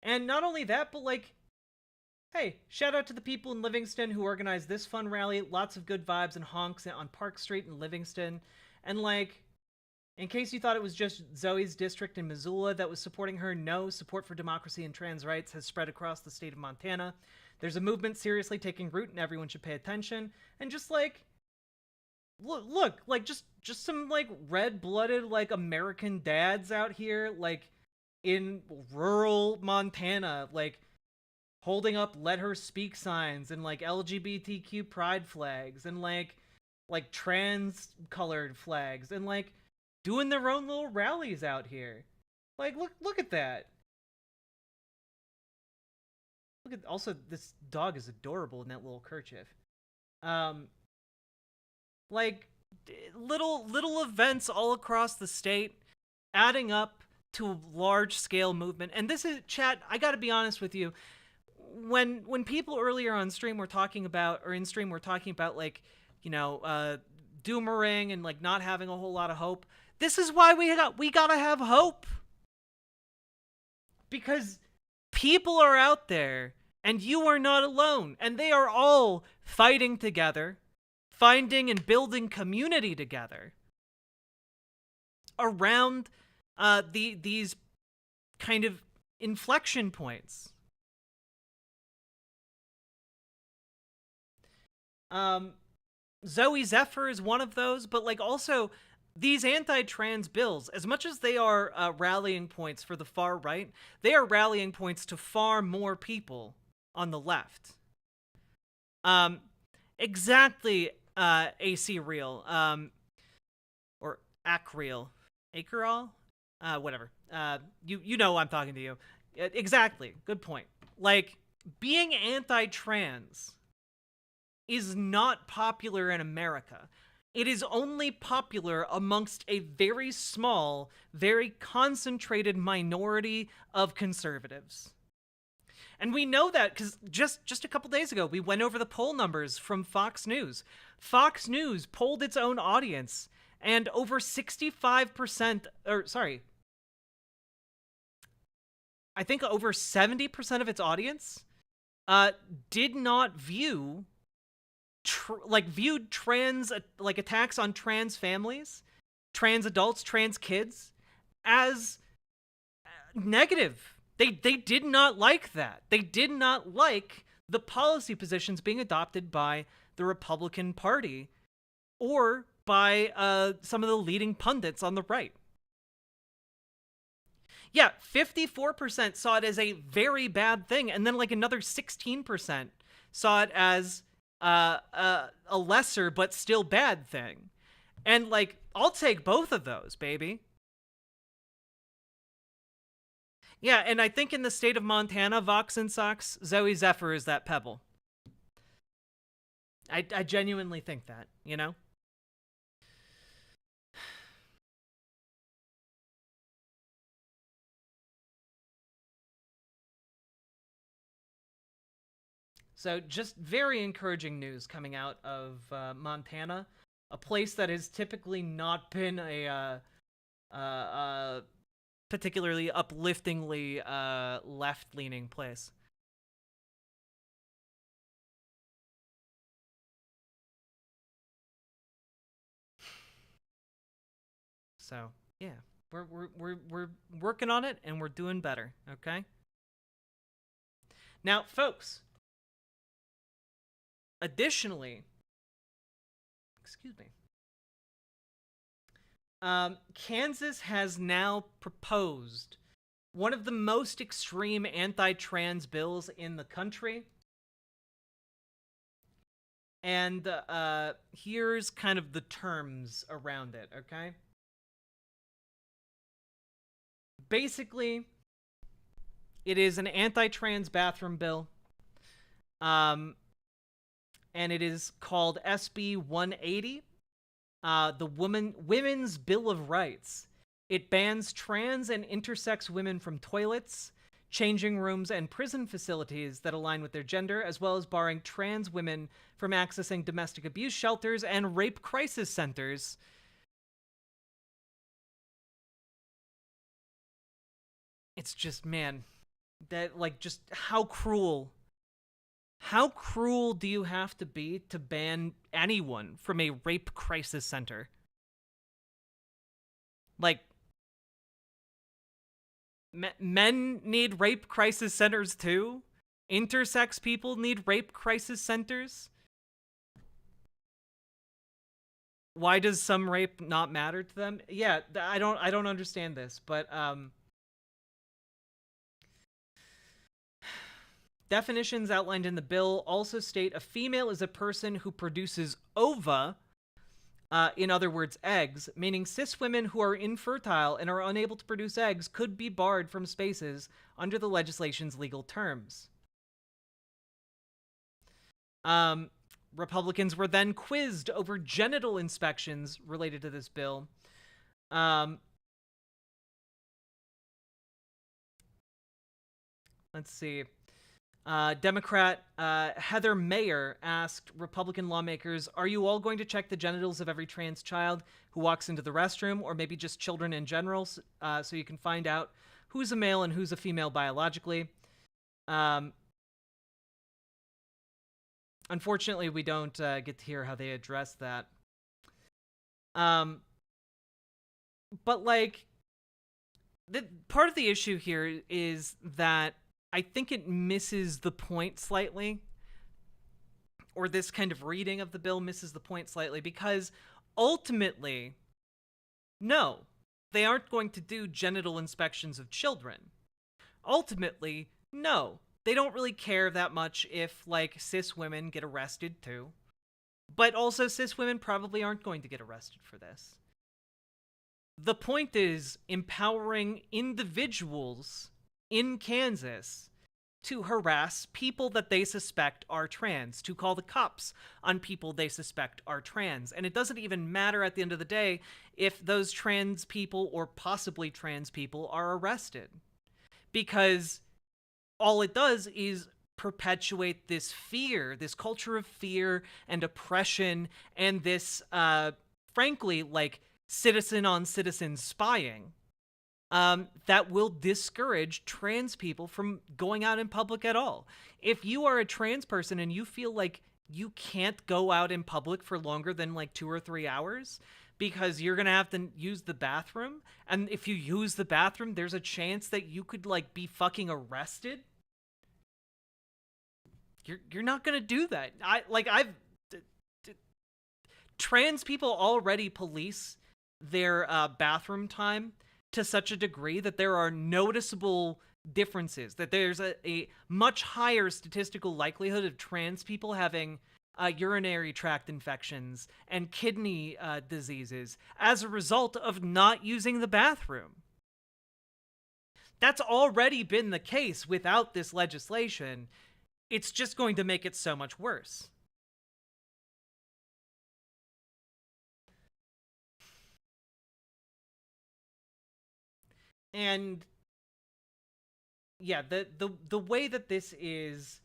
And not only that, but like, hey, shout out to the people in Livingston who organized this fun rally. Lots of good vibes and honks on Park Street in Livingston. And like, in case you thought it was just Zoe's district in Missoula that was supporting her, no, support for democracy and trans rights has spread across the state of Montana. There's a movement seriously taking root and everyone should pay attention. And just like, look, like just some like red-blooded like American dads out here like in rural Montana, like holding up "Let Her Speak" signs and like LGBTQ pride flags and like trans-colored flags and like doing their own little rallies out here. Like look at that. Look at also this dog is adorable in that little kerchief. Like little events all across the state adding up to a large-scale movement. And this is, chat, I gotta be honest with you, when people earlier on stream were talking about, or in stream were talking about, like, you know, doomering and like not having a whole lot of hope, this is why we gotta have hope. Because people are out there and you are not alone, and they are all fighting together, finding and building community together around these kind of inflection points. Zoe Zephyr is one of those, but like also these anti-trans bills, as much as they are rallying points for the far right, they are rallying points to far more people on the left. Exactly. AC Real, or AC Real, Akerall, whatever. You know I'm talking to you. Exactly. Good point. Like, being anti-trans is not popular in America. It is only popular amongst a very small, very concentrated minority of conservatives. And we know that because just a couple days ago, we went over the poll numbers from Fox News. Fox News polled its own audience, and over 65%, or sorry, I think over 70% of its audience did not view, viewed trans, attacks on trans families, trans adults, trans kids as negative. They did not like that. They did not like the policy positions being adopted by the Republican Party or by some of the leading pundits on the right. Yeah, 54% saw it as a very bad thing, and then like another 16% saw it as a lesser but still bad thing. And like, I'll take both of those, baby. Yeah, and I think in the state of Montana, Vox and Sox, Zoe Zephyr is that pebble. I genuinely think that, you know? So just very encouraging news coming out of Montana, a place that has typically not been a particularly upliftingly left-leaning place. So yeah, we're working on it and we're doing better. Okay. Now, folks. Additionally, excuse me. Kansas has now proposed one of the most extreme anti-trans bills in the country. And here's kind of the terms around it, okay? Basically, it is an anti-trans bathroom bill. And it is called SB 180. The Women's Bill of Rights. It bans trans and intersex women from toilets, changing rooms, and prison facilities that align with their gender, as well as barring trans women from accessing domestic abuse shelters and rape crisis centers. It's just, man, that, like, just how cruel. How cruel do you have to be to ban anyone from a rape crisis center? Like, men need rape crisis centers too? Intersex people need rape crisis centers? Why does some rape not matter to them? Yeah, I don't understand this, but definitions outlined in the bill also state a female is a person who produces ova, in other words, eggs, meaning cis women who are infertile and are unable to produce eggs could be barred from spaces under the legislation's legal terms. Republicans were then quizzed over genital inspections related to this bill. Let's see. Democrat Heather Mayer asked Republican lawmakers, are you all going to check the genitals of every trans child who walks into the restroom, or maybe just children in general, so you can find out who's a male and who's a female biologically? Unfortunately, we don't get to hear how they address that. But, like, part of the issue here is that I think it misses the point slightly, or this kind of reading of the bill misses the point slightly, because ultimately, no, they aren't going to do genital inspections of children. Ultimately, no, they don't really care that much if, like, cis women get arrested too. But also, cis women probably aren't going to get arrested for this. The point is empowering individuals in Kansas to harass people that they suspect are trans, to call the cops on people they suspect are trans. And it doesn't even matter at the end of the day if those trans people or possibly trans people are arrested. Because all it does is perpetuate this fear, this culture of fear and oppression, and this, frankly, like, citizen on citizen spying, that will discourage trans people from going out in public at all. If you are a trans person and you feel like you can't go out in public for longer than like 2 or 3 hours because you're going to have to use the bathroom, and if you use the bathroom, there's a chance that you could like be fucking arrested, you're not going to do that. Trans people already police their bathroom time to such a degree that there are noticeable differences, that there's a much higher statistical likelihood of trans people having urinary tract infections and kidney diseases as a result of not using the bathroom. That's already been the case without this legislation. It's just going to make it so much worse. And yeah, the way that this is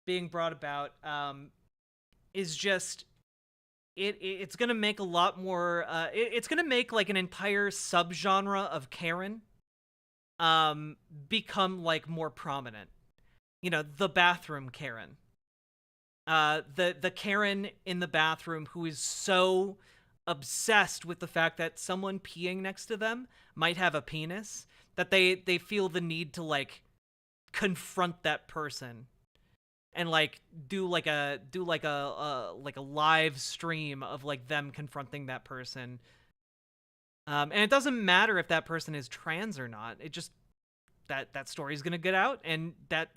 being brought about is just it's gonna make a lot more it's gonna make like an entire subgenre of Karen become like more prominent. You know, the bathroom Karen. The Karen in the bathroom who is so obsessed with the fact that someone peeing next to them might have a penis that they feel the need to like confront that person and like do like a live stream of like them confronting that person. And it doesn't matter if that person is trans or not. It just that story's gonna get out, and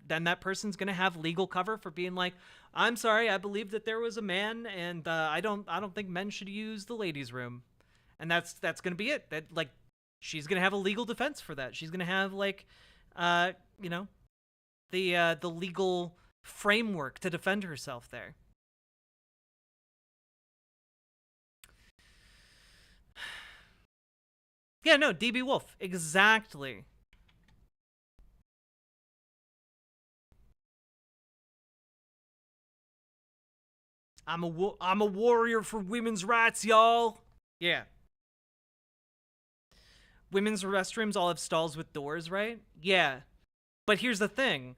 then that person's gonna have legal cover for being like, I'm sorry, I believe that there was a man, and I don't think men should use the ladies' room, and that's gonna be it. That like she's gonna have a legal defense for that. She's gonna have like, you know, the legal framework to defend herself there. Yeah, no, DB Wolf, exactly. I'm a warrior for women's rights, y'all. Yeah. Women's restrooms all have stalls with doors, right? Yeah. But here's the thing.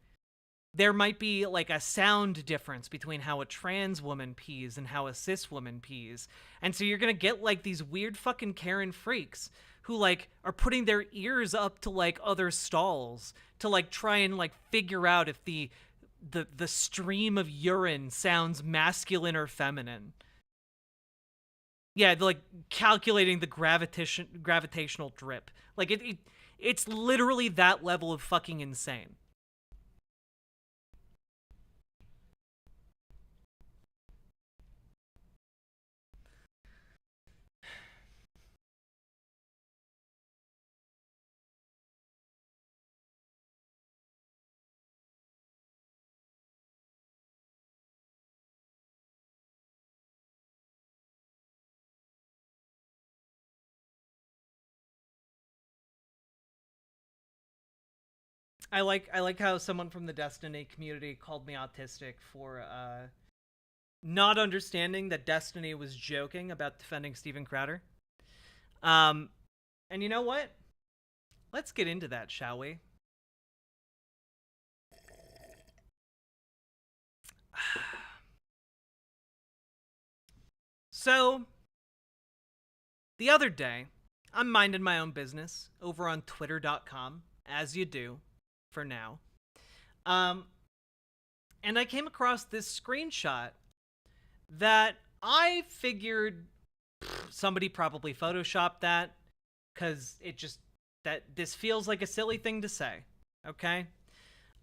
There might be like a sound difference between how a trans woman pees and how a cis woman pees. And so you're going to get like these weird fucking Karen freaks who like are putting their ears up to like other stalls to like try and like figure out if the stream of urine sounds masculine or feminine. Yeah, like calculating the gravitational drip. Like it's literally that level of fucking insane. I like how someone from the Destiny community called me autistic for not understanding that Destiny was joking about defending Steven Crowder. And you know what? Let's get into that, shall we? So, the other day, I'm minding my own business over on twitter.com, as you do, for now. And I came across this screenshot that I figured somebody probably photoshopped that, because this feels like a silly thing to say, okay?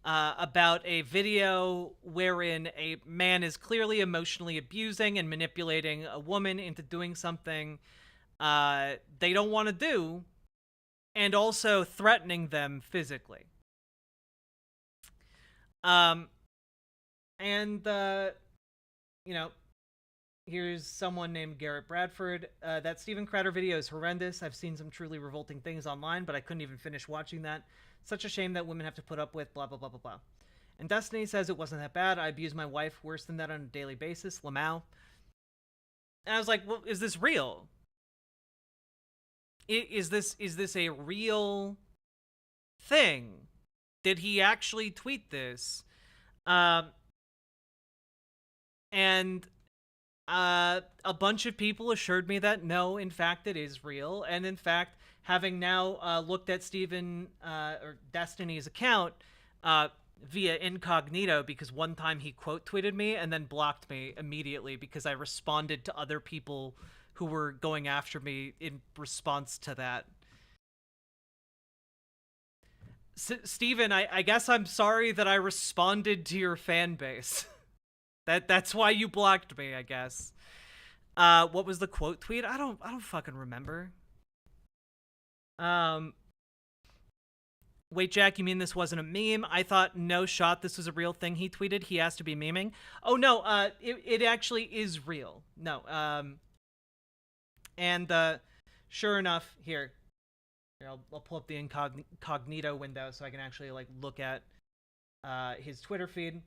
About a video wherein a man is clearly emotionally abusing and manipulating a woman into doing something they don't want to do, and also threatening them physically. You know, Here's someone named Garrett Bradford. That Steven Crowder video is horrendous. I've seen some truly revolting things online, but I couldn't even finish watching that. Such a shame that women have to put up with blah, blah, blah, blah, blah. And Destiny says it wasn't that bad. I abuse my wife worse than that on a daily basis. Lamau. And I was like, well, is this real? Is this a real thing? Did he actually tweet this? And a bunch of people assured me that no, in fact, it is real. And in fact, having now looked at Steven or Destiny's account via incognito, because one time he quote tweeted me and then blocked me immediately because I responded to other people who were going after me in response to that. Steven, I guess I'm sorry that I responded to your fan base. That's why you blocked me, I guess. What was the quote tweet? I don't fucking remember. Wait, Jack, you mean this wasn't a meme? I thought, no shot, this was a real thing he tweeted. He has to be memeing. Oh, no, it actually is real. No, and sure enough, here I'll pull up the incognito window so I can actually, like, look at his Twitter feed.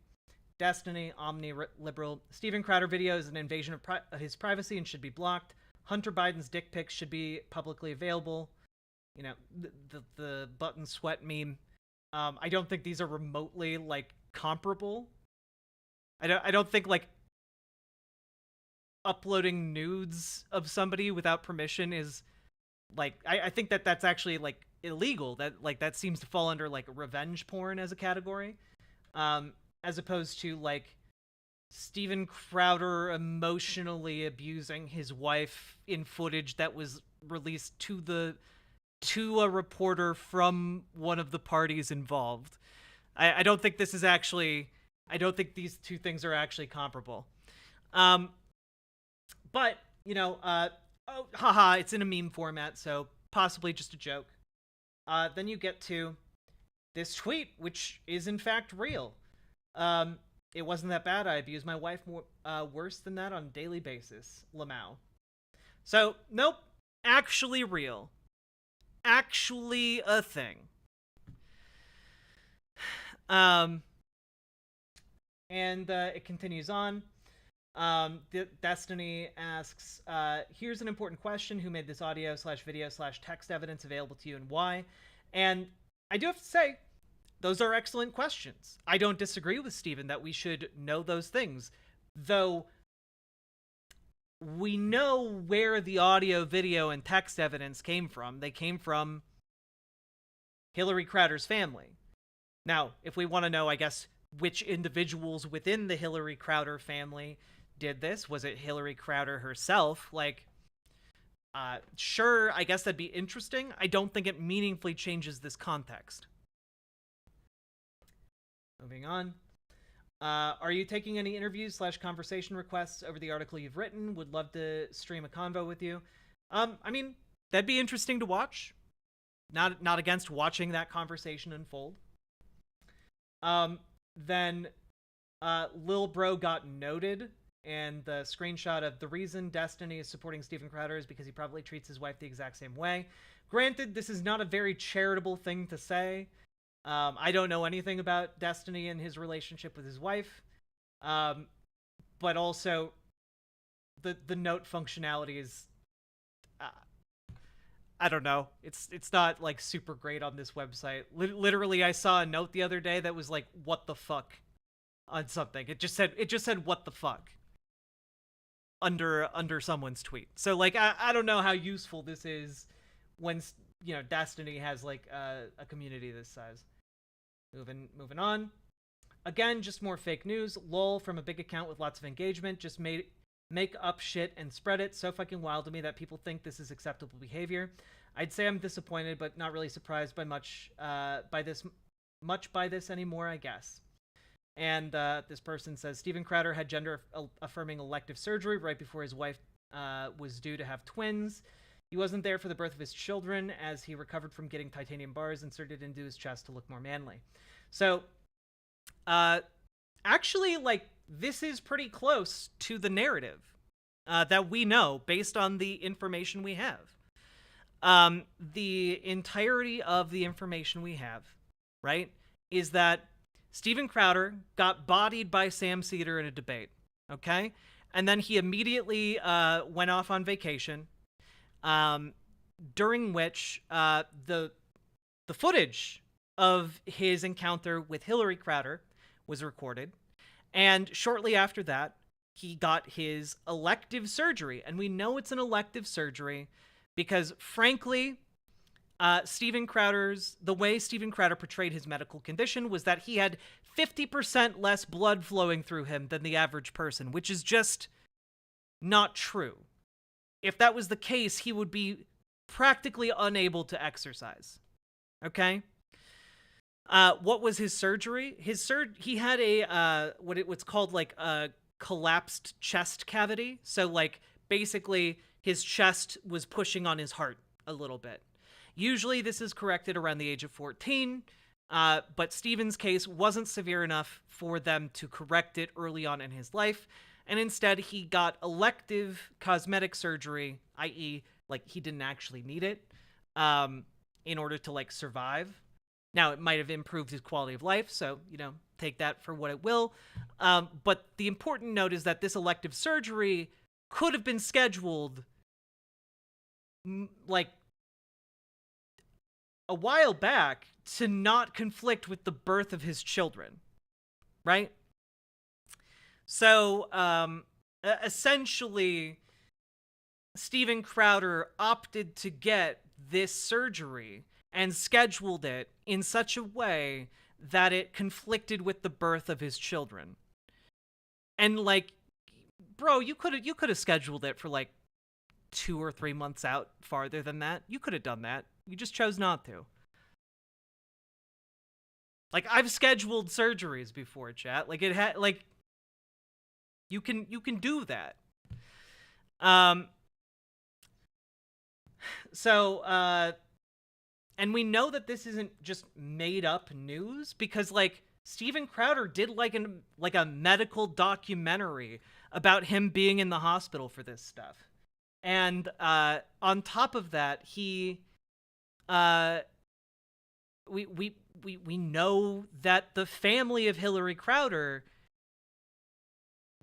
Destiny, Omni-Liberal. Steven Crowder video is an invasion of his privacy and should be blocked. Hunter Biden's dick pics should be publicly available. You know, the button sweat meme. I don't think these are remotely, like, comparable. I don't think, like, uploading nudes of somebody without permission is, like, I think that's actually, like, illegal. That seems to fall under, like, revenge porn as a category. As opposed to, like, Steven Crowder emotionally abusing his wife in footage that was released to a reporter from one of the parties involved. I don't think this is actually... I don't think these two things are actually comparable. But, you know, oh, haha, it's in a meme format, so possibly just a joke. Then you get to this tweet, which is in fact real. It wasn't that bad. I abuse my wife worse than that on a daily basis. Lamau. So, nope. Actually real. Actually a thing. And it continues on. Destiny asks, here's an important question. Who made this audio/video/text evidence available to you and why? And I do have to say, those are excellent questions. I don't disagree with Steven that we should know those things, though we know where the audio, video, and text evidence came from. They came from Hillary Crowder's family. Now, if we want to know, I guess, which individuals within the Hillary Crowder family did this, was it Hillary Crowder herself? Like, sure, I guess that'd be interesting. I don't think it meaningfully changes this context. Moving on. Are you taking any interviews/conversation requests over the article you've written? Would love to stream a convo with you. I mean, that'd be interesting to watch. Not against watching that conversation unfold. Then Lil Bro got noted, and the screenshot of the reason Destiny is supporting Steven Crowder is because he probably treats his wife the exact same way. Granted, this is not a very charitable thing to say. I don't know anything about Destiny and his relationship with his wife. But also, the note functionality is... I don't know. It's not, like, super great on this website. Literally, I saw a note the other day that was like, what the fuck? On something. It just said what the fuck under someone's tweet. So, like, I don't know how useful this is when, you know, Destiny has, like, a community this size. Moving on. Again, just more fake news. Lol from a big account with lots of engagement. Just make up shit and spread it. So fucking wild to me that people think this is acceptable behavior. I'd say I'm disappointed, but not really surprised by much by this anymore, I guess. And this person says, Steven Crowder had gender-affirming elective surgery right before his wife was due to have twins. He wasn't there for the birth of his children as he recovered from getting titanium bars inserted into his chest to look more manly. So, actually, like, this is pretty close to the narrative. that we know based on the information we have. The entirety of the information we have, right, is that Steven Crowder got bodied by Sam Cedar in a debate, okay? And then he immediately went off on vacation, during which the footage of his encounter with Hillary Crowder was recorded. And shortly after that, he got his elective surgery. And we know it's an elective surgery because, frankly, the way Steven Crowder portrayed his medical condition was that he had 50% less blood flowing through him than the average person, which is just not true. If that was the case, he would be practically unable to exercise. Okay? What was his surgery? He had a what's called like a collapsed chest cavity. So like basically his chest was pushing on his heart a little bit. Usually this is corrected around the age of 14, but Steven's case wasn't severe enough for them to correct it early on in his life, and instead he got elective cosmetic surgery, i.e. like he didn't actually need it, in order to like survive. Now, it might have improved his quality of life, so, take that for what it will. But the important note is that this elective surgery could have been scheduled, like, a while back to not conflict with the birth of his children, right? So, essentially, Steven Crowder opted to get this surgery and scheduled it in such a way that it conflicted with the birth of his children. And like, bro, you could have scheduled it for like 2 or 3 months out farther than that. You could have done that. You just chose not to. Like, I've scheduled surgeries before, chat. Like, you can do that. And we know that this isn't just made up news because, like, Steven Crowder did like a medical documentary about him being in the hospital for this stuff. And on top of that, we know that the family of Hillary Crowder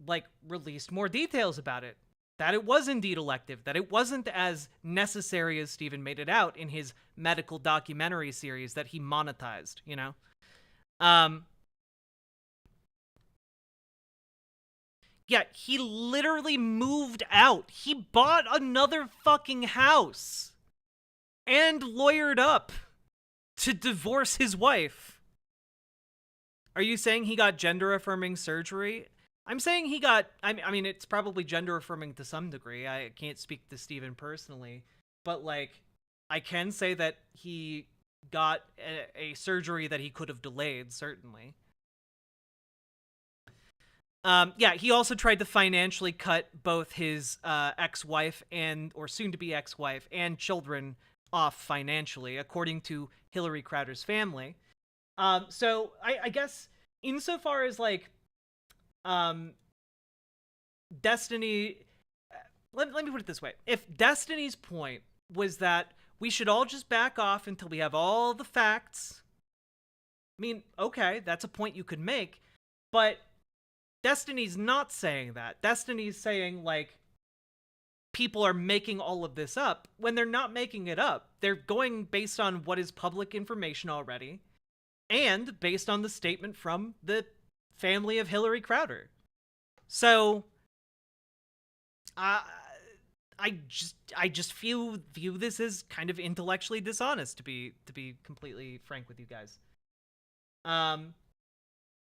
like released more details about it. That it was indeed elective, that it wasn't as necessary as Steven made it out in his medical documentary series that he monetized, Yeah, he literally moved out. He bought another fucking house and lawyered up to divorce his wife. Are you saying he got gender-affirming surgery? I'm saying he got, I mean, it's probably gender-affirming to some degree. I can't speak to Steven personally. But, like, I can say that he got a surgery that he could have delayed, certainly. Yeah, he also tried to financially cut both his ex-wife or soon-to-be ex-wife and children off financially, according to Hillary Crowder's family. So I guess insofar as, like, Destiny, let me put it this way. If Destiny's point was that we should all just back off until we have all the facts, I mean, okay, that's a point you could make, but Destiny's not saying that. Destiny's saying, like, people are making all of this up when they're not making it up. They're going based on what is public information already and based on the statement from the family of Hillary Crowder. So, I just view this as kind of intellectually dishonest, to be completely frank with you guys.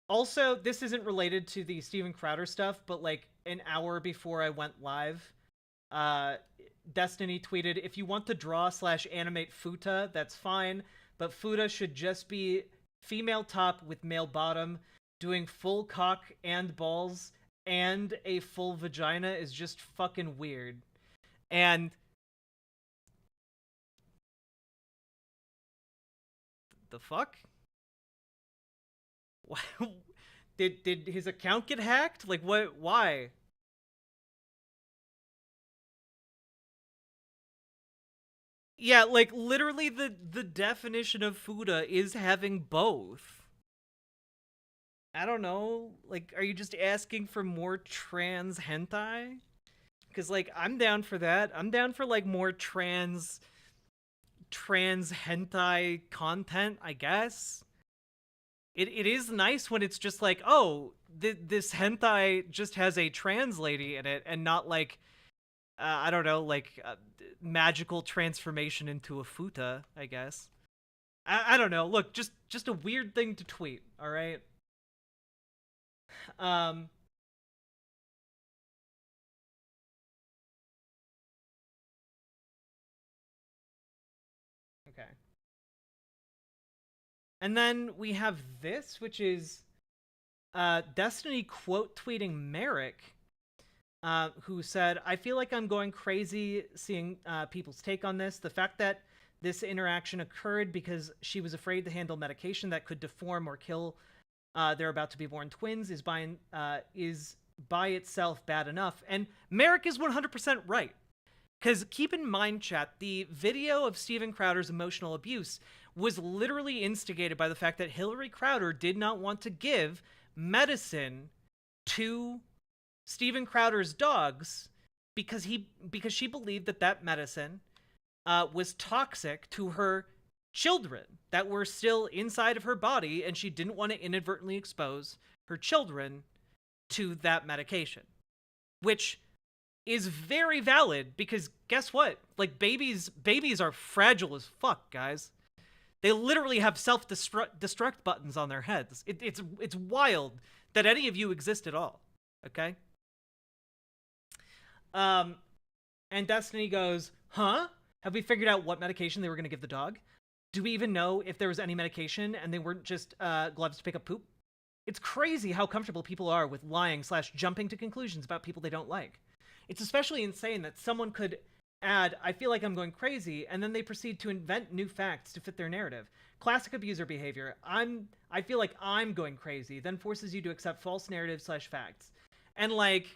Also, this isn't related to the Steven Crowder stuff, but like an hour before I went live, Destiny tweeted, "If you want to draw/animate Futa, that's fine, but Futa should just be female top with male bottom. Doing full cock and balls and a full vagina is just fucking weird." And the fuck? Did his account get hacked? Like, what? Why? Yeah, like literally the definition of fuda is having both. I don't know. Like, are you just asking for more trans hentai? Because like I'm down for that. I'm down for like more trans hentai content, I guess. It is nice when it's just like, oh, this hentai just has a trans lady in it and not like I don't know, like magical transformation into a futa, I guess. I don't know. Look, just a weird thing to tweet, all right? Um okay. And then we have this, which is Destiny quote tweeting Merrick, who said, I feel like I'm going crazy seeing people's take on this. The fact that this interaction occurred because she was afraid to handle medication that could deform or kill their about to be born twins is by itself bad enough. And Merrick is 100% right. Because keep in mind, chat, the video of Steven Crowder's emotional abuse was literally instigated by the fact that Hillary Crowder did not want to give medicine to Steven Crowder's dogs because she believed that medicine was toxic to her children that were still inside of her body, and she didn't want to inadvertently expose her children to that medication, which is very valid because guess what? Like babies are fragile as fuck, guys. They literally have self-destruct buttons on their heads. It's wild that any of you exist at all. Okay? And Destiny goes, huh? Have we figured out what medication they were going to give the dog? Do we even know if there was any medication and they weren't just gloves to pick up poop? It's crazy how comfortable people are with lying / jumping to conclusions about people they don't like. It's especially insane that someone could add, I feel like I'm going crazy, and then they proceed to invent new facts to fit their narrative. Classic abuser behavior. I feel like I'm going crazy, then forces you to accept false narratives / facts. And like,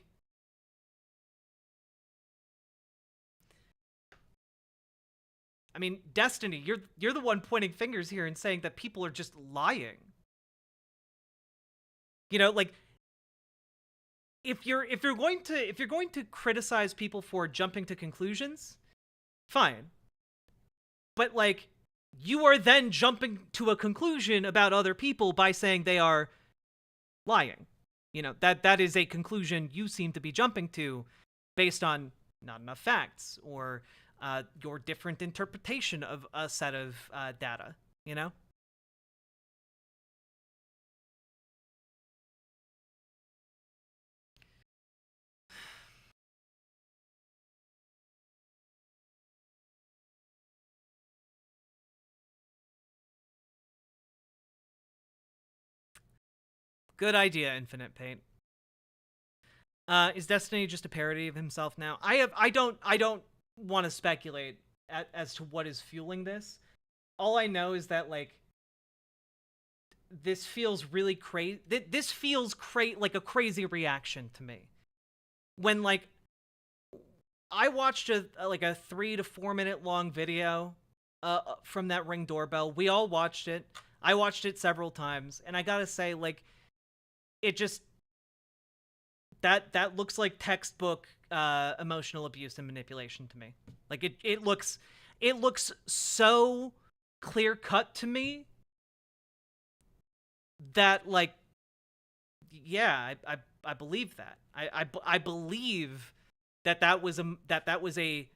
I mean, Destiny, you're the one pointing fingers here and saying that people are just lying. You know, like if you're going to criticize people for jumping to conclusions, fine. But like you are then jumping to a conclusion about other people by saying they are lying. You know, that is a conclusion you seem to be jumping to based on not enough facts or your different interpretation of a set of data, you know? Good idea, Infinite Paint. Is Destiny just a parody of himself now? I don't want to speculate as to what is fueling this. All I know is that like this feels really crazy. This feels like a crazy reaction to me. When like I watched a 3 to 4 minute long video from that Ring doorbell. We all watched it. I watched it several times, and I gotta say, like, it just that looks like textbook emotional abuse and manipulation to me. Like it looks so clear cut to me that like yeah, I believe that. I believe that was a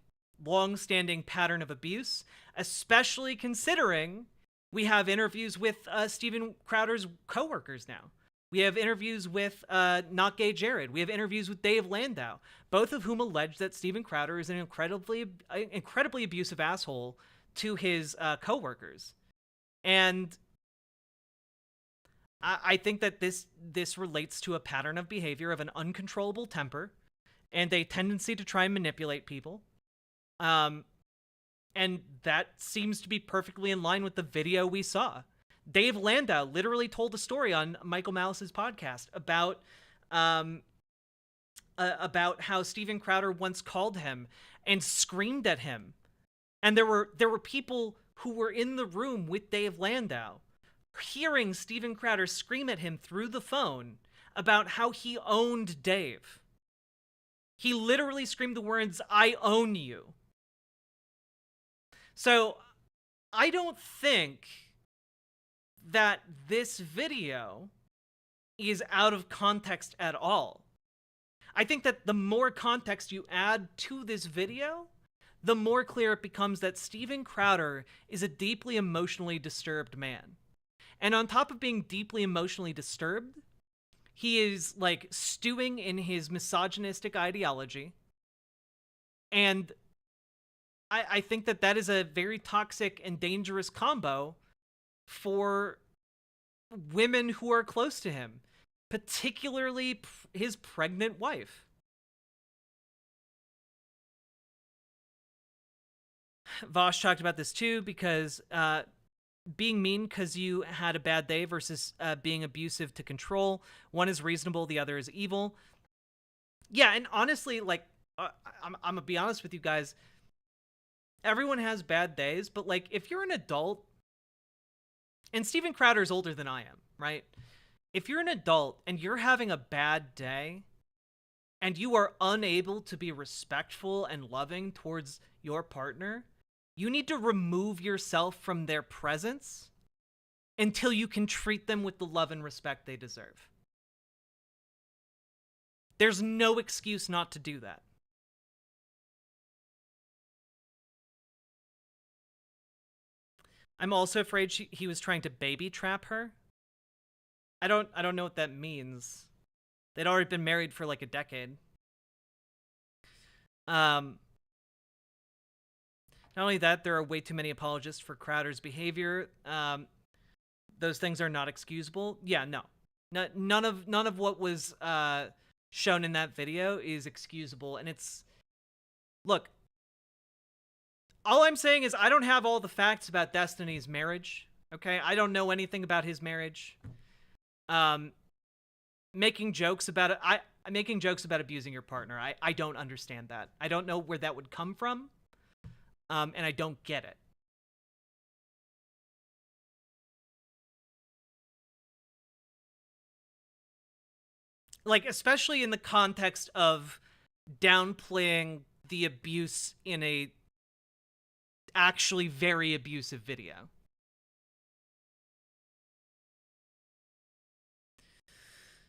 long-standing pattern of abuse, especially considering we have interviews with Steven Crowder's coworkers now. We have interviews with Not Gay Jared. We have interviews with Dave Landau, both of whom allege that Steven Crowder is an incredibly abusive asshole to his coworkers. And I think that this relates to a pattern of behavior of an uncontrollable temper and a tendency to try and manipulate people. And that seems to be perfectly in line with the video we saw. Dave Landau literally told a story on Michael Malice's podcast about how Steven Crowder once called him and screamed at him And there were people who were in the room with Dave Landau, hearing Steven Crowder scream at him through the phone about how he owned Dave. He literally screamed the words, "I own you." So I don't think that this video is out of context at all. I think that the more context you add to this video, the more clear it becomes that Steven Crowder is a deeply emotionally disturbed man. And on top of being deeply emotionally disturbed, he is like stewing in his misogynistic ideology. And I think that that is a very toxic and dangerous combo for women who are close to him, particularly his pregnant wife. Vosh talked about this too, because being mean because you had a bad day versus being abusive to control, one is reasonable, the other is evil. Yeah, and honestly, like, I'm gonna be honest with you guys, everyone has bad days, but like, if you're an adult, and Steven Crowder's older than I am, right? If you're an adult and you're having a bad day and you are unable to be respectful and loving towards your partner, you need to remove yourself from their presence until you can treat them with the love and respect they deserve. There's no excuse not to do that. I'm also afraid he was trying to baby trap her. I don't know what that means. They'd already been married for like a decade. Not only that, there are way too many apologists for Crowder's behavior. Those things are not excusable. Yeah, no. None of what was shown in that video is excusable. And it's... Look, all I'm saying is I don't have all the facts about Destiny's marriage, okay? I don't know anything about his marriage. Making jokes about it, making jokes about abusing your partner, I don't understand that. I don't know where that would come from, and I don't get it. Like, especially in the context of downplaying the abuse in a actually very abusive video.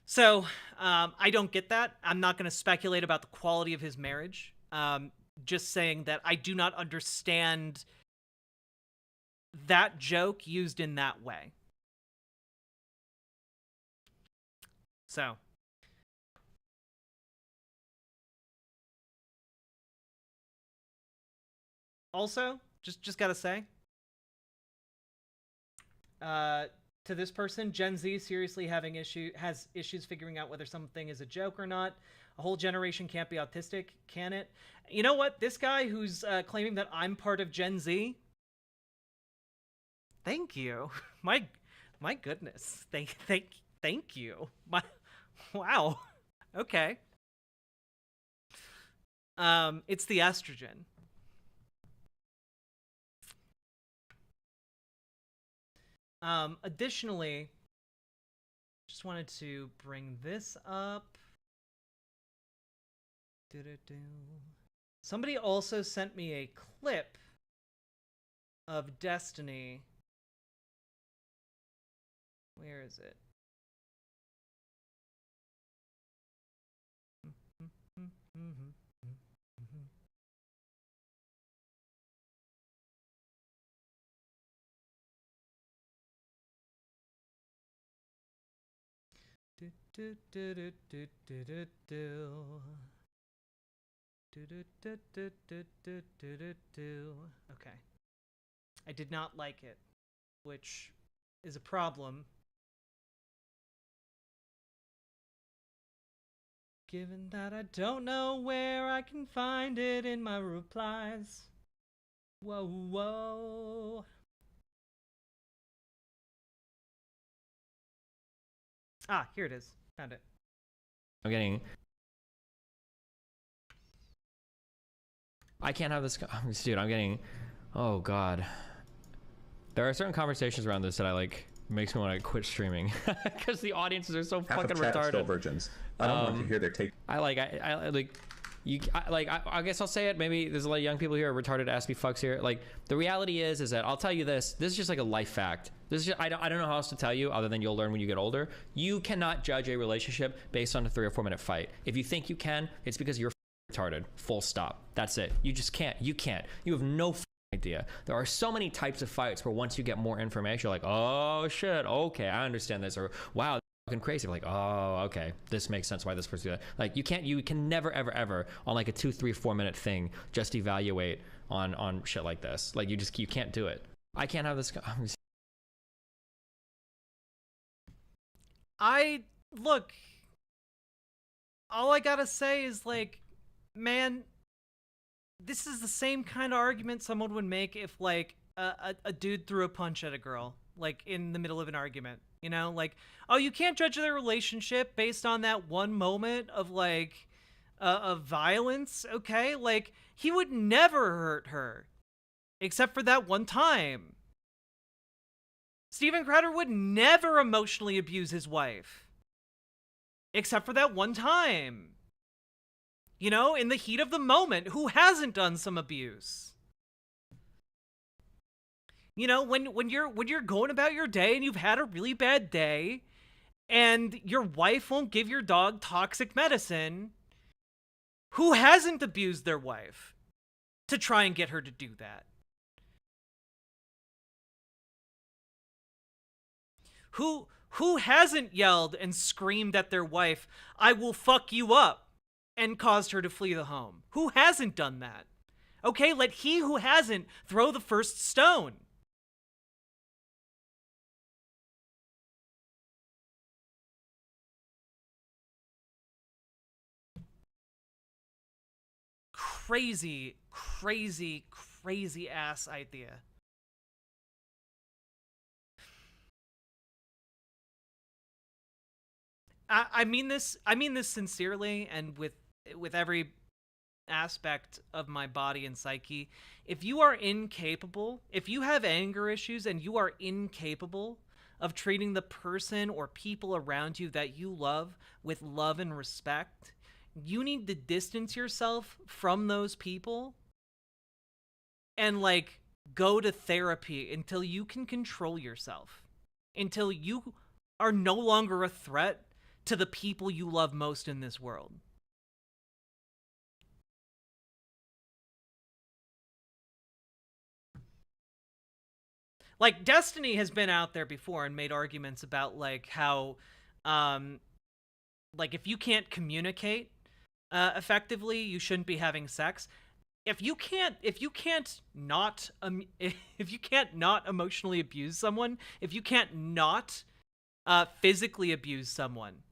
So, I don't get that. I'm not going to speculate about the quality of his marriage. Just saying that I do not understand that joke used in that way. So. Also, just gotta say, to this person, Gen Z seriously has issues figuring out whether something is a joke or not. A whole generation can't be autistic, can it? You know what? This guy who's claiming that I'm part of Gen Z, thank you. My goodness. Thank you. Wow. Okay. It's the estrogen. Additionally, just wanted to bring this up. Somebody also sent me a clip of Destiny. Where is it? Okay. I did not like it, which is a problem. Given that I don't know where I can find it in my replies. Whoa, whoa. Ah, here it is. Found it. I'm getting... I can't have this... Dude, I'm getting Oh God. There are certain conversations around this that I like makes me want to quit streaming because the audiences are so Half fucking of chat is still retarded. virgins. I don't want to hear their take. I guess I'll say it. Maybe there's a lot of young people here, retarded aspie fucks here. Like the reality is that I'll tell you this. This is just like a life fact. This is just, I don't know how else to tell you other than you'll learn when you get older. You cannot judge a relationship based on a 3 or 4 minute fight. If you think you can, it's because you're retarded. Full stop. That's it. You just can't. You can't. You have no idea. There are so many types of fights where once you get more information, you're like, oh shit, okay, I understand this, or wow, that's fucking crazy. Like, oh, okay, this makes sense why this person do that. Like, you can never ever on like a 2, 3, 4 minute thing just evaluate on shit like this. Like, you can't do it. I can't have this. Look, all I gotta say is, like, man, this is the same kind of argument someone would make if, like, a dude threw a punch at a girl, like, in the middle of an argument, you know? Like, oh, you can't judge their relationship based on that one moment of, like, of violence, okay? Like, he would never hurt her, except for that one time. Steven Crowder would never emotionally abuse his wife, except for that one time. You know, in the heat of the moment, who hasn't done some abuse? You know, when you're going about your day and you've had a really bad day and your wife won't give your dog toxic medicine, who hasn't abused their wife to try and get her to do that? Who hasn't yelled and screamed at their wife, "I will fuck you up," and caused her to flee the home? Who hasn't done that? Okay, let he who hasn't throw the first stone. Crazy, crazy, crazy ass idea. I mean this sincerely and with every aspect of my body and psyche. If you are incapable, if you have anger issues and you are incapable of treating the person or people around you that you love with love and respect, you need to distance yourself from those people and, like, go to therapy until you can control yourself, until you are no longer a threat to the people you love most in this world. Like, Destiny has been out there before and made arguments about, like, how, like, if you can't communicate effectively, you shouldn't be having sex. If you can't not emotionally abuse someone, if you can't not physically abuse someone,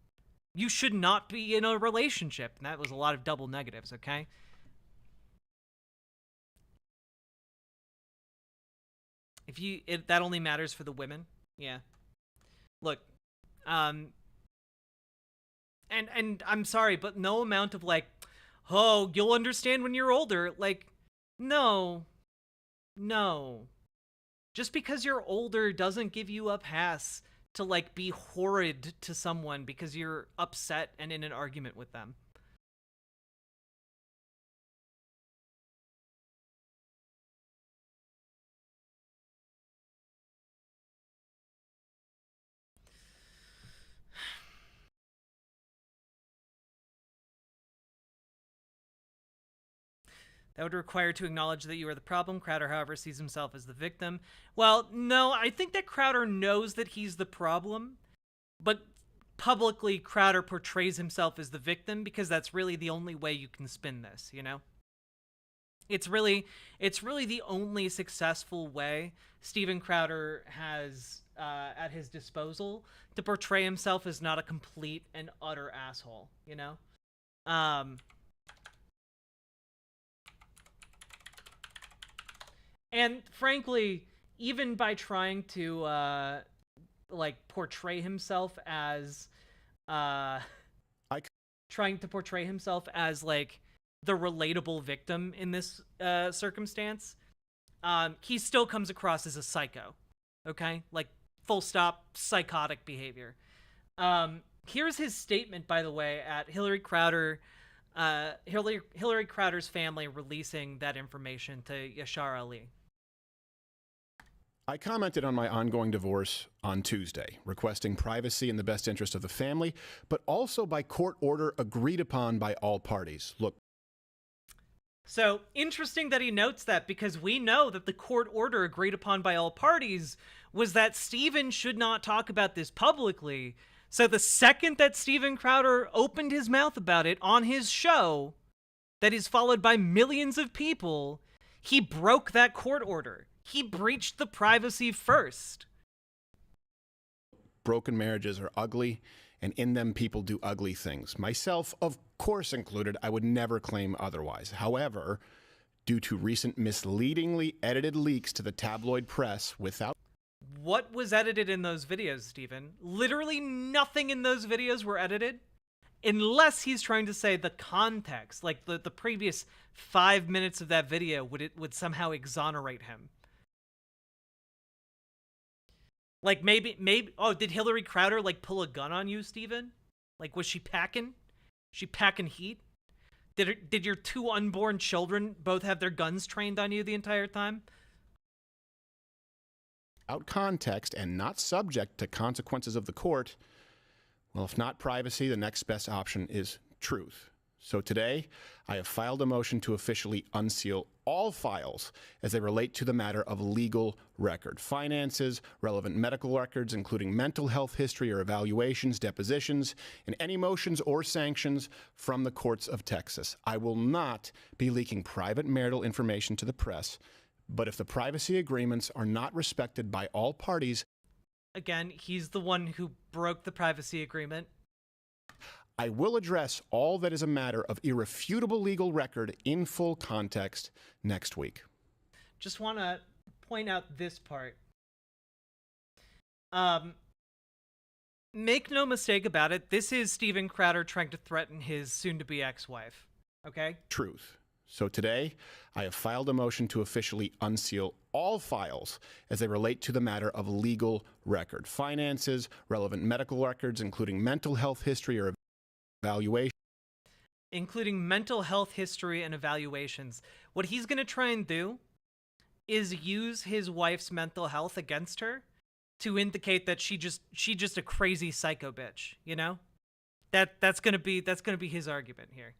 you should not be in a relationship. And that was a lot of double negatives, okay? That only matters for the women. Yeah. Look, and I'm sorry, but no amount of, like, oh, you'll understand when you're older. Like, no. Just because you're older doesn't give you a pass to, like, be horrid to someone because you're upset and in an argument with them. That would require to acknowledge that you are the problem. Crowder, however, sees himself as the victim. Well, no, I think that Crowder knows that he's the problem, but publicly Crowder portrays himself as the victim because that's really the only way you can spin this, you know? It's really the only successful way Steven Crowder has at his disposal to portray himself as not a complete and utter asshole, you know? And frankly, even by trying to, like, portray himself as, like, the relatable victim in this circumstance, he still comes across as a psycho. Okay? Like, full stop, psychotic behavior. Here's his statement, by the way, at Hillary Crowder's family releasing that information to Yashar Ali. I commented on my ongoing divorce on Tuesday, requesting privacy in the best interest of the family, but also by court order agreed upon by all parties. Look. So, interesting that he notes that, because we know that the court order agreed upon by all parties was that Steven should not talk about this publicly. So the second that Steven Crowder opened his mouth about it on his show, that is followed by millions of people, he broke that court order. He breached the privacy first. Broken marriages are ugly, and in them people do ugly things. Myself, of course included, I would never claim otherwise. However, due to recent misleadingly edited leaks to the tabloid press without... What was edited in those videos, Stephen? Literally nothing in those videos were edited, unless he's trying to say the context, like the previous 5 minutes of that video would somehow exonerate him. Like maybe oh, did Hillary Crowder like pull a gun on you, Stephen? Like, was she packing? She packing heat? Did your 2 unborn children both have their guns trained on you the entire time? Out context and not subject to consequences of the court, well, if not privacy, the next best option is truth. So today, I have filed a motion to officially unseal all files as they relate to the matter of legal record. Finances, relevant medical records, including mental health history or evaluations, depositions, and any motions or sanctions from the courts of Texas. I will not be leaking private marital information to the press, but if the privacy agreements are not respected by all parties... Again, he's the one who broke the privacy agreement. I will address all that is a matter of irrefutable legal record in full context next week. Just want to point out this part. Make no mistake about it, this is Steven Crowder trying to threaten his soon-to-be ex-wife, okay? Truth. So today, I have filed a motion to officially unseal all files as they relate to the matter of legal record. Finances, relevant medical records, including mental health history or evaluation. Including mental health history and evaluations. What he's going to try and do is use his wife's mental health against her to indicate that she just a crazy psycho bitch, you know? That's going to be his argument here.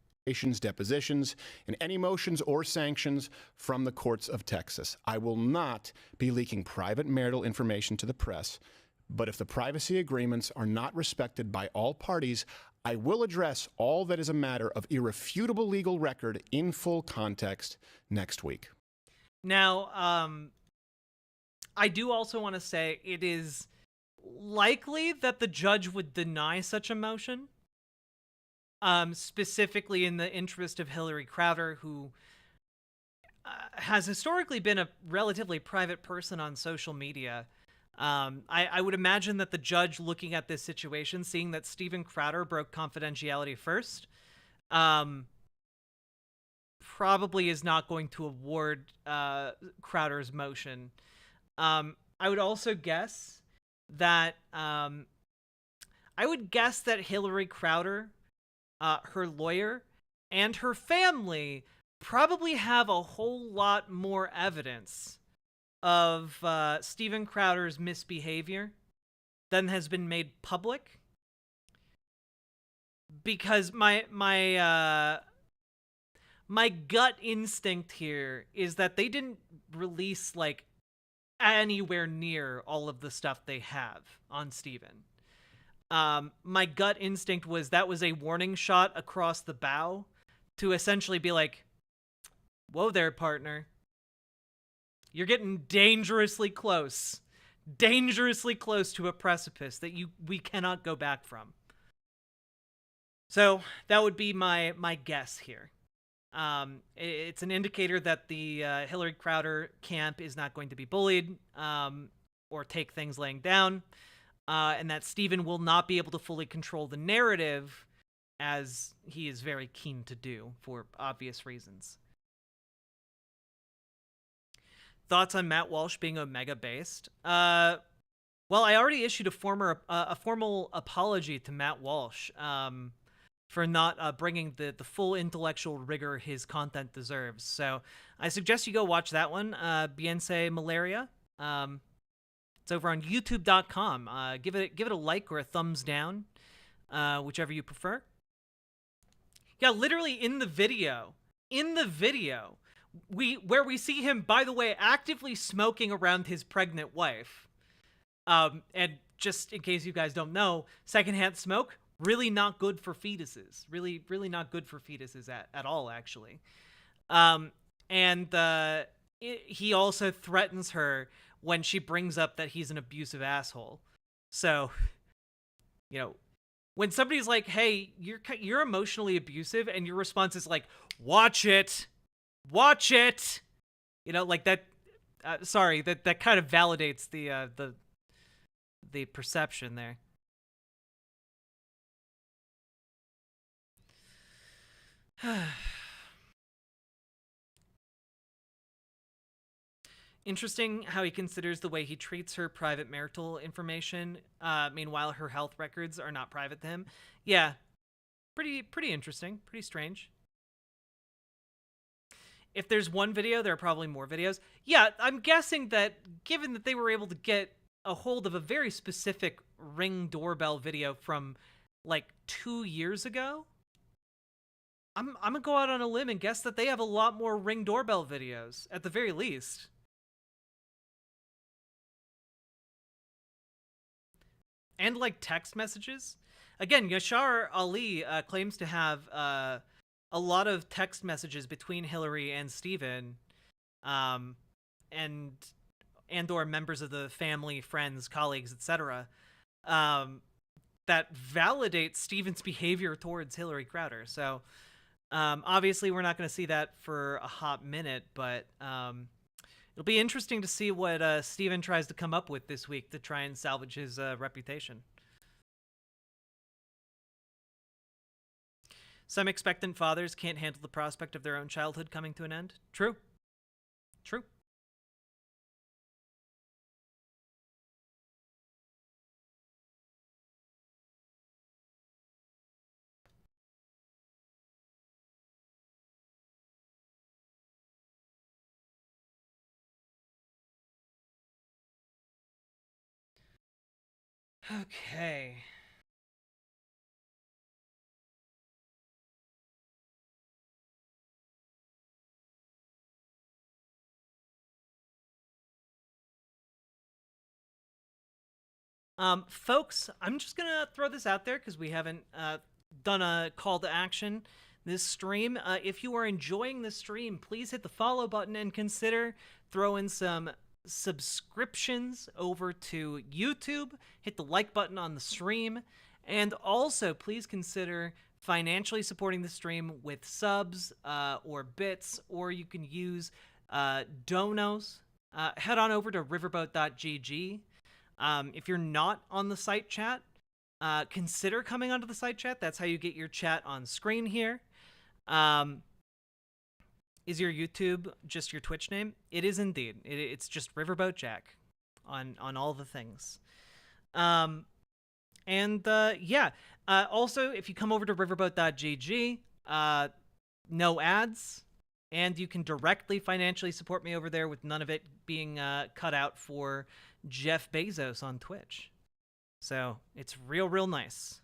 Depositions, and any motions or sanctions from the courts of Texas. I will not be leaking private marital information to the press, but if the privacy agreements are not respected by all parties, I will address all that is a matter of irrefutable legal record in full context next week. Now, I do also want to say it is likely that the judge would deny such a motion, specifically in the interest of Hillary Crowder, who has historically been a relatively private person on social media. I would imagine that the judge looking at this situation, seeing that Steven Crowder broke confidentiality first, probably is not going to award Crowder's motion. I would also guess that Hillary Crowder, her lawyer, and her family probably have a whole lot more evidence of Steven Crowder's misbehavior than has been made public, because my gut instinct here is that they didn't release like anywhere near all of the stuff they have on Steven. My gut instinct was that was a warning shot across the bow to essentially be like, whoa there, partner. You're getting dangerously close to a precipice that we cannot go back from. So that would be my guess here. It's an indicator that the Hillary Crowder camp is not going to be bullied or take things laying down, and that Steven will not be able to fully control the narrative, as he is very keen to do for obvious reasons. thoughts on Matt Walsh being Omega based? Well, I already issued a formal apology to Matt Walsh for not bringing the full intellectual rigor his content deserves. So I suggest you go watch that one, Biense Malaria. It's over on YouTube.com. Give it a like or a thumbs down, whichever you prefer. Yeah, literally in the video, where we see him, by the way, actively smoking around his pregnant wife. And just in case you guys don't know, secondhand smoke, really not good for fetuses. Really, really not good for fetuses at all, actually. He also threatens her when she brings up that he's an abusive asshole. So, you know, when somebody's like, hey, you're emotionally abusive, and your response is like, watch it. You know, like that, sorry, that kind of validates the perception there. Interesting how he considers the way he treats her private marital information. Meanwhile, her health records are not private to him. Yeah, pretty interesting, pretty strange. If there's one video, there are probably more videos. Yeah, I'm guessing that given that they were able to get a hold of a very specific Ring doorbell video from like 2 years ago, I'm gonna go out on a limb and guess that they have a lot more Ring doorbell videos at the very least. And like text messages. Again, Yashar Ali claims to have a lot of text messages between Hillary and Stephen, and or members of the family, friends, colleagues, etc., that validate Stephen's behavior towards Hillary Crowder. So obviously we're not going to see that for a hot minute, but it'll be interesting to see what Stephen tries to come up with this week to try and salvage his reputation. Some expectant fathers can't handle the prospect of their own childhood coming to an end. True. True. Okay. Folks, I'm just gonna throw this out there because we haven't done a call to action this stream. If you are enjoying the stream, please hit the follow button and consider throwing some subscriptions over to YouTube. Hit the like button on the stream, and also please consider financially supporting the stream with subs or bits, or you can use donos. Head on over to riverboat.gg. If you're not on the site chat, consider coming onto the site chat. That's how you get your chat on screen here. Is your YouTube just your Twitch name? It is indeed. It's just Riverboat Jack on all the things. Yeah. Also, if you come over to riverboat.gg, no ads, and you can directly financially support me over there with none of it being cut out for Jeff Bezos on Twitch. So it's real nice.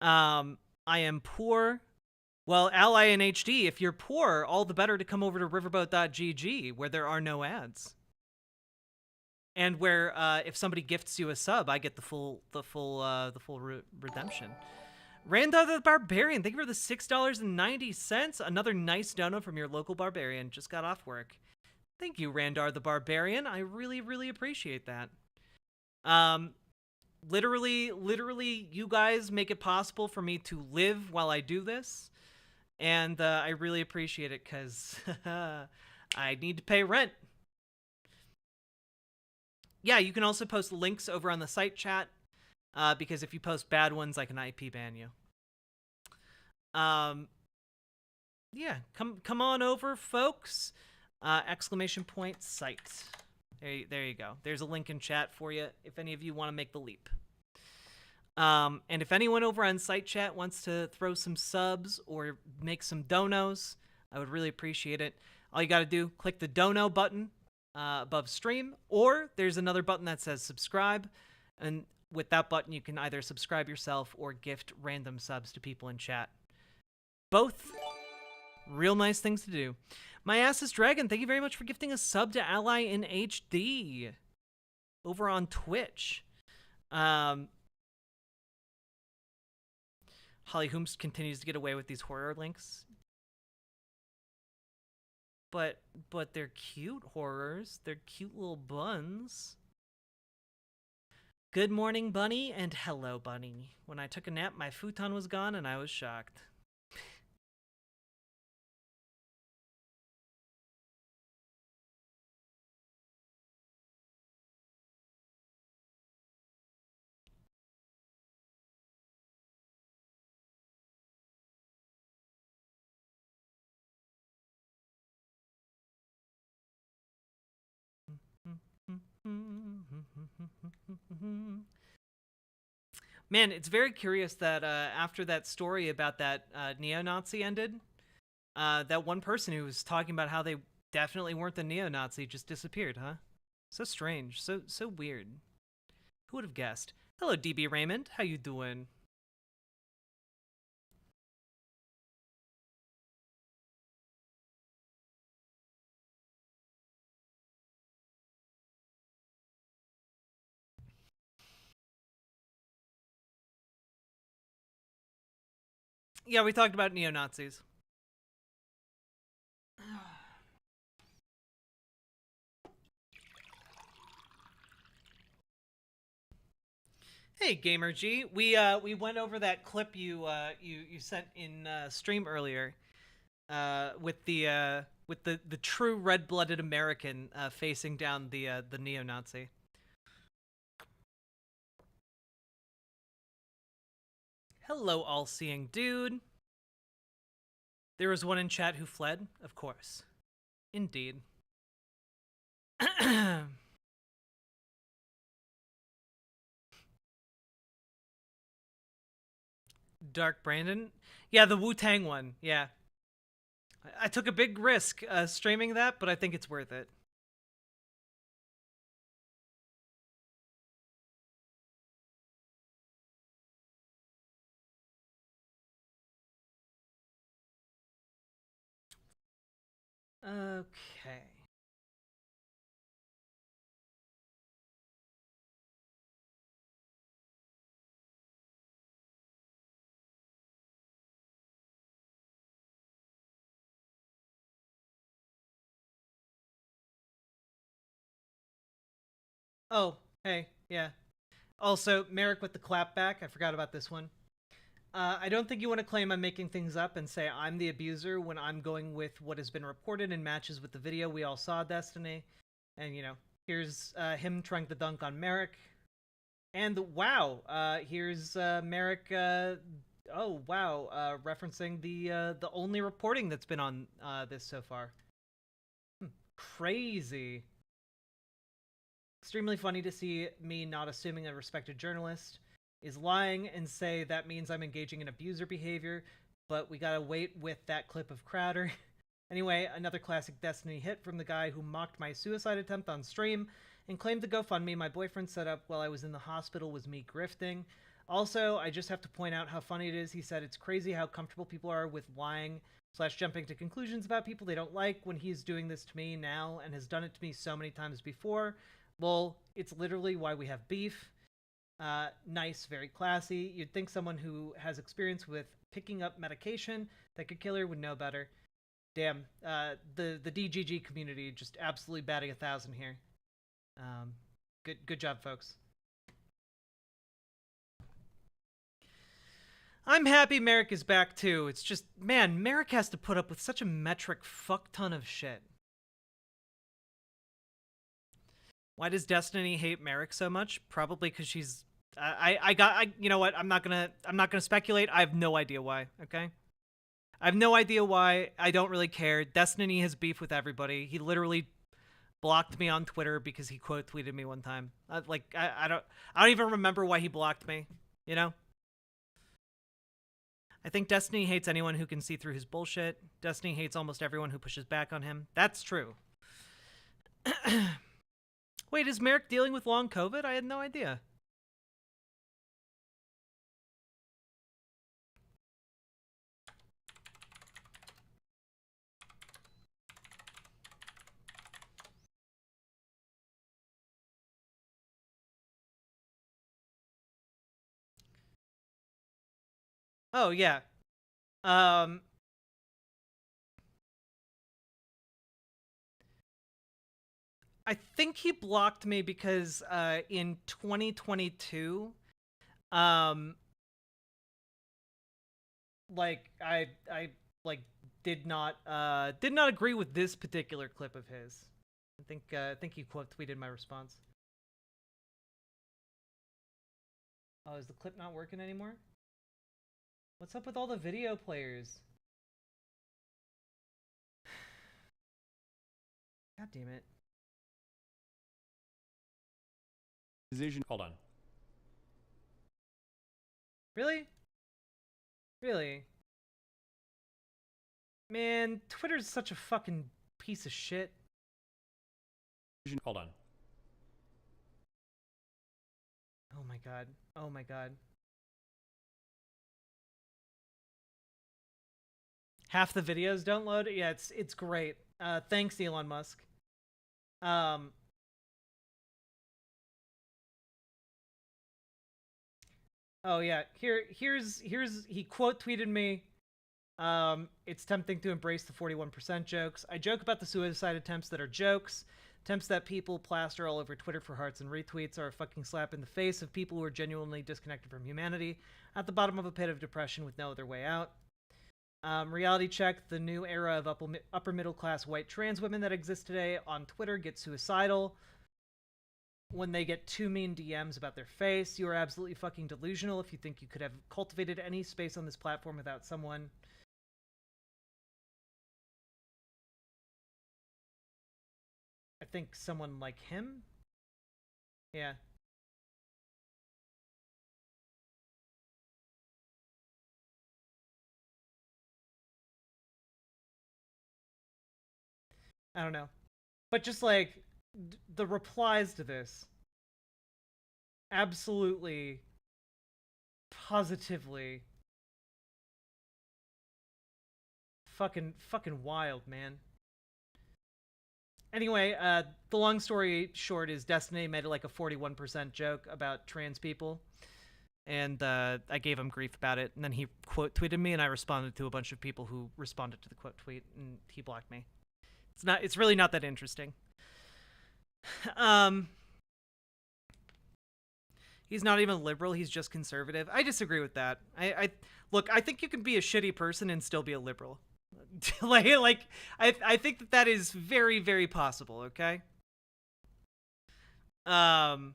I am poor. Well, Ally in HD, if you're poor, all the better to come over to riverboat.gg where there are no ads. And where if somebody gifts you a sub, I get the full redemption. Randall the Barbarian, thank you for the $6.90. Another nice dono from your local barbarian. Just got off work. Thank you, Randar the Barbarian. I really appreciate that. Literally, you guys make it possible for me to live while I do this. And I really appreciate it because I need to pay rent. Yeah, you can also post links over on the site chat because if you post bad ones, I can IP ban you. Yeah, come on over, folks. exclamation point site. There you go. There's a link in chat for you if any of you want to make the leap. And if anyone over on site chat wants to throw some subs or make some donos, I would really appreciate it. All you got to do, click the dono button above stream, or there's another button that says subscribe. And with that button, you can either subscribe yourself or gift random subs to people in chat. Both real nice things to do. My ass is Dragon, thank you very much for gifting a sub to Ally in HD over on Twitch. Holly Hooms continues to get away with these horror links. But they're cute horrors. They're cute little buns. Good morning, Bunny, and hello, Bunny. When I took a nap, my futon was gone, and I was shocked. Man, it's very curious that after that story about that neo-Nazi ended, that one person who was talking about how they definitely weren't the neo-Nazi just disappeared, huh? So strange, so weird. Who would have guessed? Hello, DB Raymond. How you doing? Yeah, we talked about neo-Nazis. Hey, Gamer G. We went over that clip you sent in stream earlier, with the true red-blooded American facing down the neo-Nazi. Hello, all-seeing dude. There was one in chat who fled, of course. Indeed. Dark Brandon? Yeah, the Wu-Tang one, yeah. I took a big risk streaming that, but I think it's worth it. Okay. Oh, hey, yeah. Also, Merrick with the clapback. I forgot about this one. I don't think you want to claim I'm making things up and say I'm the abuser when I'm going with what has been reported and matches with the video we all saw, Destiny. And, you know, here's him trying to dunk on Merrick. And wow, here's Merrick, oh wow, referencing the only reporting that's been on this so far. Crazy. Extremely funny to see me not assuming a respected journalist is lying and say that means I'm engaging in abuser behavior, but we gotta wait with that clip of Crowder. Anyway, another classic Destiny hit from the guy who mocked my suicide attempt on stream and claimed the GoFundMe my boyfriend set up while I was in the hospital was me grifting. Also, I just have to point out how funny it is. He said it's crazy how comfortable people are with lying / jumping to conclusions about people they don't like when he's doing this to me now and has done it to me so many times before. Lol, it's literally why we have beef. Nice, very classy. You'd think someone who has experience with picking up medication that could kill her would know better. Damn, the DGG community just absolutely batting 1,000 here. Good job, folks. I'm happy Merrick is back too. It's just, man, Merrick has to put up with such a metric fuck ton of shit. Why does Destiny hate Merrick so much? Probably because she's. You know what? I'm not gonna speculate. I have no idea why. Okay. I have no idea why. I don't really care. Destiny has beef with everybody. He literally blocked me on Twitter because he quote tweeted me one time. I don't even remember why he blocked me, you know? I think Destiny hates anyone who can see through his bullshit. Destiny hates almost everyone who pushes back on him. That's true. Wait, is Merrick dealing with long COVID? I had no idea. Oh, yeah. I think he blocked me because in 2022, like I like did not agree with this particular clip of his. I think he quote tweeted my response. Oh, is the clip not working anymore? What's up with all the video players? God damn it. Decision. Hold on. Really? Really? Man, Twitter's such a fucking piece of shit. Hold on. Oh my god. Oh my god. Half the videos don't load? Yeah, it's great. Thanks, Elon Musk. Oh yeah, here's he quote tweeted me. It's tempting to embrace the 41% jokes. I joke about the suicide attempts that are jokes. Attempts that people plaster all over Twitter for hearts and retweets are a fucking slap in the face of people who are genuinely disconnected from humanity, at the bottom of a pit of depression with no other way out. Reality check, the new era of upper middle class white trans women that exist today on Twitter get suicidal when they get too mean DMs about their face. You are absolutely fucking delusional if you think you could have cultivated any space on this platform without someone. I think someone like him? Yeah. I don't know. But just like the replies to this, absolutely, positively, fucking wild, man. Anyway, the long story short is Destiny made like a 41% joke about trans people. And I gave him grief about it. And then he quote tweeted me, and I responded to a bunch of people who responded to the quote tweet, and he blocked me. It's really not that interesting. He's not even liberal, he's just conservative. I disagree with that. Look, I think you can be a shitty person and still be a liberal. I think that is very, very possible, okay? And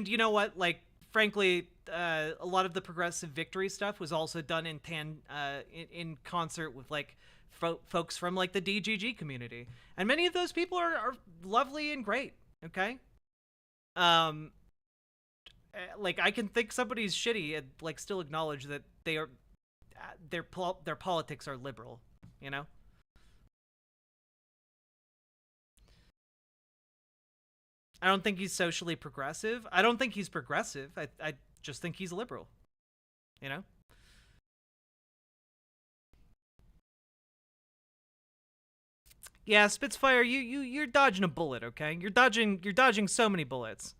you know what? Like, frankly, a lot of the progressive victory stuff was also done in concert with like folks from like the DGG community, and many of those people are lovely and great. Okay, like I can think somebody's shitty and like still acknowledge that they are their politics are liberal. You know. I don't think he's socially progressive. I don't think he's progressive. I just think he's liberal. You know? Yeah, Spitfire, you're dodging a bullet, okay? You're dodging so many bullets.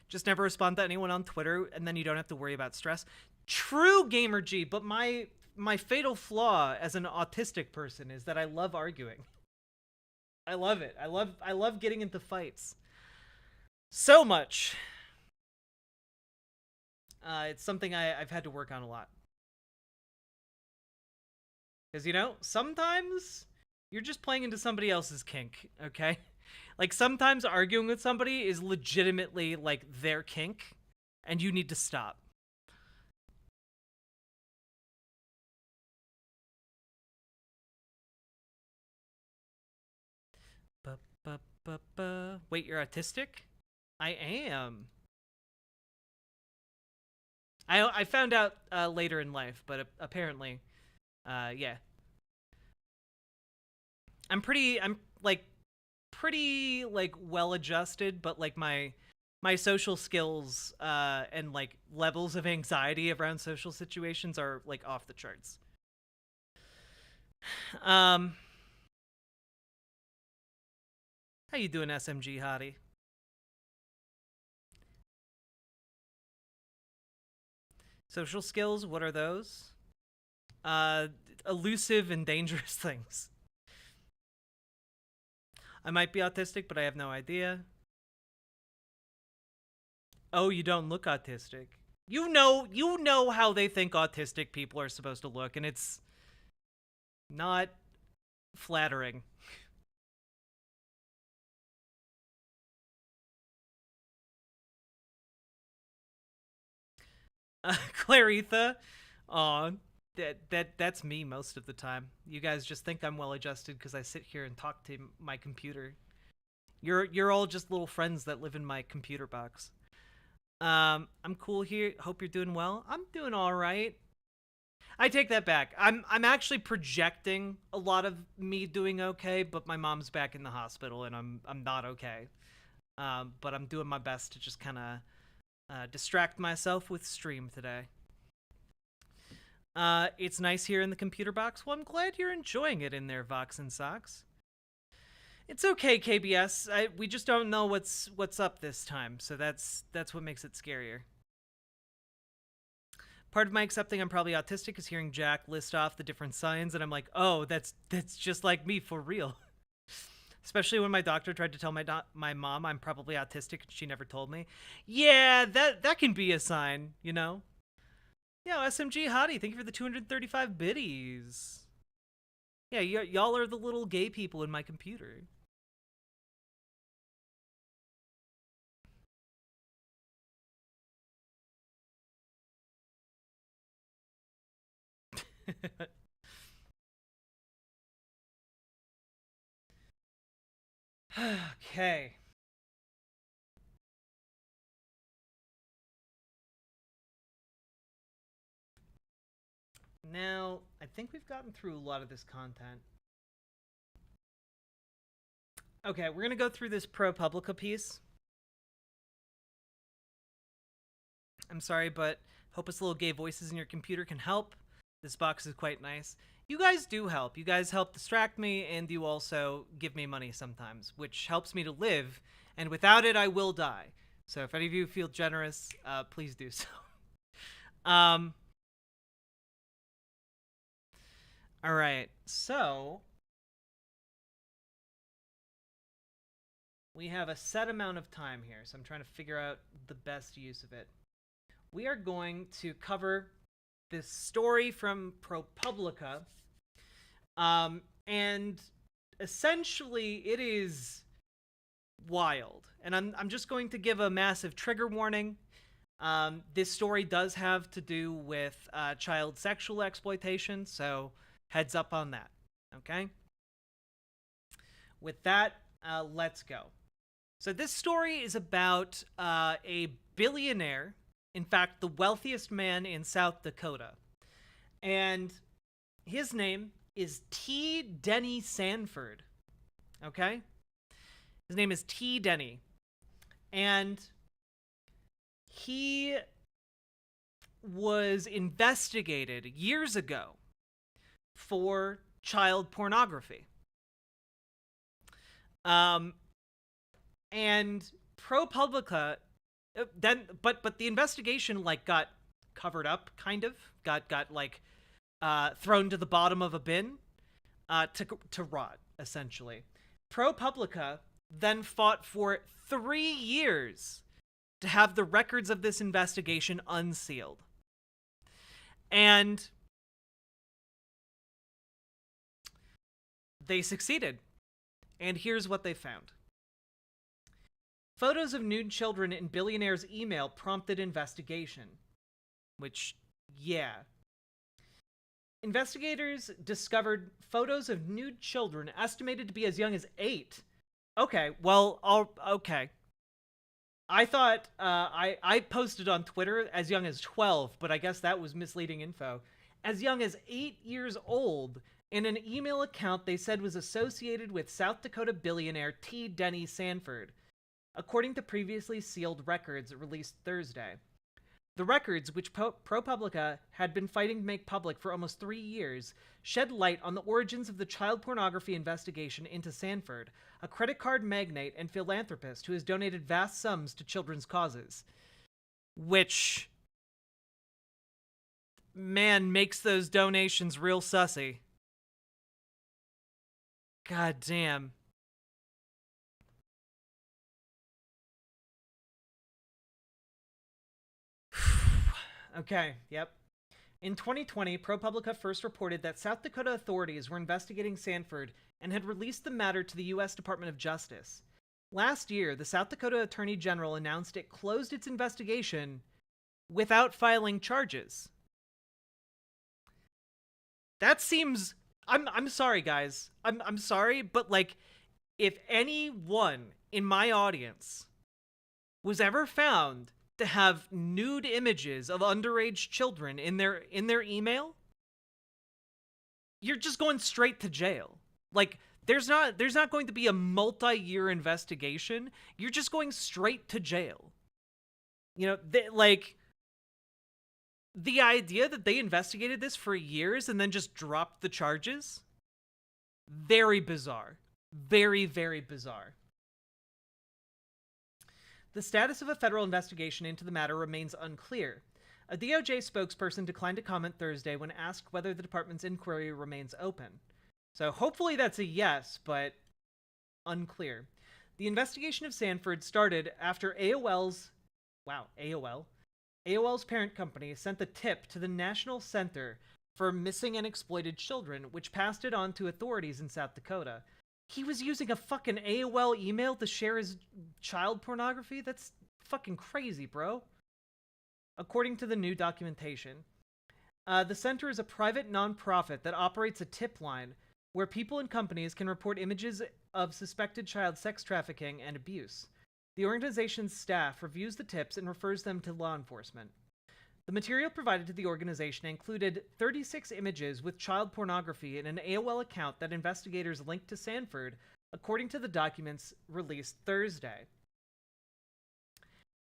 Just never respond to anyone on Twitter, and then you don't have to worry about stress. True, Gamer G, but my fatal flaw as an autistic person is that I love arguing. I love it. I love getting into fights. So much. It's something I've had to work on a lot. Because, you know, sometimes you're just playing into somebody else's kink, okay? Like, sometimes arguing with somebody is legitimately, like, their kink, and you need to stop. Wait, you're autistic? I am. I found out later in life, but apparently, yeah. I'm pretty well adjusted, but like my social skills and like levels of anxiety around social situations are like off the charts. How you doing, SMG hottie? Social skills, what are those? Elusive and dangerous things. I might be autistic, but I have no idea. Oh, you don't look autistic. You know how they think autistic people are supposed to look, and it's not flattering. Claritha, that's me most of the time. You guys just think I'm well adjusted because I sit here and talk to my computer. You're all just little friends that live in my computer box. I'm cool here. Hope you're doing well. I'm doing all right. I take that back. I'm actually projecting a lot of me doing okay, but my mom's back in the hospital and I'm not okay. But I'm doing my best to just kind of distract myself with stream today. It's nice here in the computer box. Well, I'm glad you're enjoying it in there, Vox and Socks. It's okay, KBS. We just don't know what's up this time, so that's what makes it scarier. Part of my accepting I'm probably autistic is hearing Jack list off the different signs, and I'm like, oh, that's just like me for real. Especially when my doctor tried to tell my mom I'm probably autistic and she never told me. Yeah, that can be a sign, you know? Yo, SMG Hottie, thank you for the 235 biddies. Yeah, y'all are the little gay people in my computer. Okay. Now, I think we've gotten through a lot of this content. Okay, we're going to go through this ProPublica piece. I'm sorry, but Hopeless Little Gay Voices in your computer can help. This box is quite nice. You guys do help. You guys help distract me, and you also give me money sometimes, which helps me to live, and without it, I will die. So if any of you feel generous, please do so. All right, so we have a set amount of time here, so I'm trying to figure out the best use of it. We are going to cover this story from ProPublica, and essentially it is wild. And I'm just going to give a massive trigger warning. This story does have to do with child sexual exploitation, so heads up on that, okay? With that, let's go. So this story is about a billionaire, in fact, the wealthiest man in South Dakota. And his name is T. Denny Sanford, okay? His name is T. Denny. And he was investigated years ago for child pornography. And ProPublica but the investigation like got covered up, kind of got like thrown to the bottom of a bin to rot, essentially. ProPublica then fought for 3 years to have the records of this investigation unsealed. And they succeeded. And here's what they found. photos of nude children in billionaire's email prompted investigation. Which, yeah. Investigators discovered photos of nude children estimated to be as young as 8. Okay, well, okay. I thought, I posted on Twitter as young as 12, but I guess that was misleading info. As young as 8 years old, in an email account they said was associated with South Dakota billionaire T. Denny Sanford, according to previously sealed records released Thursday. The records, which ProPublica had been fighting to make public for almost 3 years, shed light on the origins of the child pornography investigation into Sanford, a credit card magnate and philanthropist who has donated vast sums to children's causes. Which, man, makes those donations real sussy. God damn. Okay, yep. In 2020, ProPublica first reported that South Dakota authorities were investigating Sanford and had released the matter to the U.S. Department of Justice. Last year, the South Dakota Attorney General announced it closed its investigation without filing charges. That seems... I'm sorry, guys. I'm sorry, but, like, if anyone in my audience was ever found to have nude images of underage children in their email, you're just going straight to jail. Like, there's not going to be a multi-year investigation. You're just going straight to jail. You know, the idea that they investigated this for years and then just dropped the charges, very bizarre. Very, very bizarre. The status of a federal investigation into the matter remains unclear. A DOJ spokesperson declined to comment Thursday when asked whether the department's inquiry remains open. So hopefully that's a yes, but unclear. The investigation of Sanford started after AOL's parent company sent the tip to the National Center for Missing and Exploited Children, which passed it on to authorities in South Dakota. He was using a fucking AOL email to share his child pornography? That's fucking crazy, bro. According to the new documentation, the center is a private nonprofit that operates a tip line where people and companies can report images of suspected child sex trafficking and abuse. The organization's staff reviews the tips and refers them to law enforcement. The material provided to the organization included 36 images with child pornography in an AOL account that investigators linked to Sanford, according to the documents released Thursday.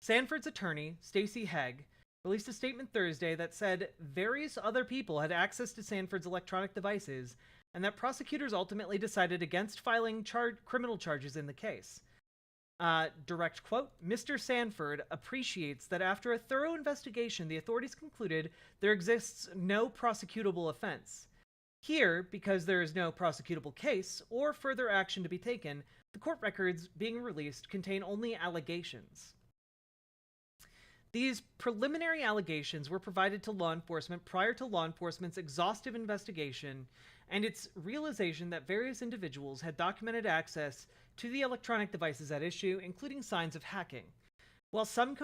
Sanford's attorney, Stacey Hegg, released a statement Thursday that said various other people had access to Sanford's electronic devices and that prosecutors ultimately decided against filing criminal charges in the case. Direct quote, Mr. Sanford appreciates that after a thorough investigation, the authorities concluded there exists no prosecutable offense. Here, because there is no prosecutable case or further action to be taken, the court records being released contain only allegations. These preliminary allegations were provided to law enforcement prior to law enforcement's exhaustive investigation and its realization that various individuals had documented access to the electronic devices at issue, including signs of hacking. While some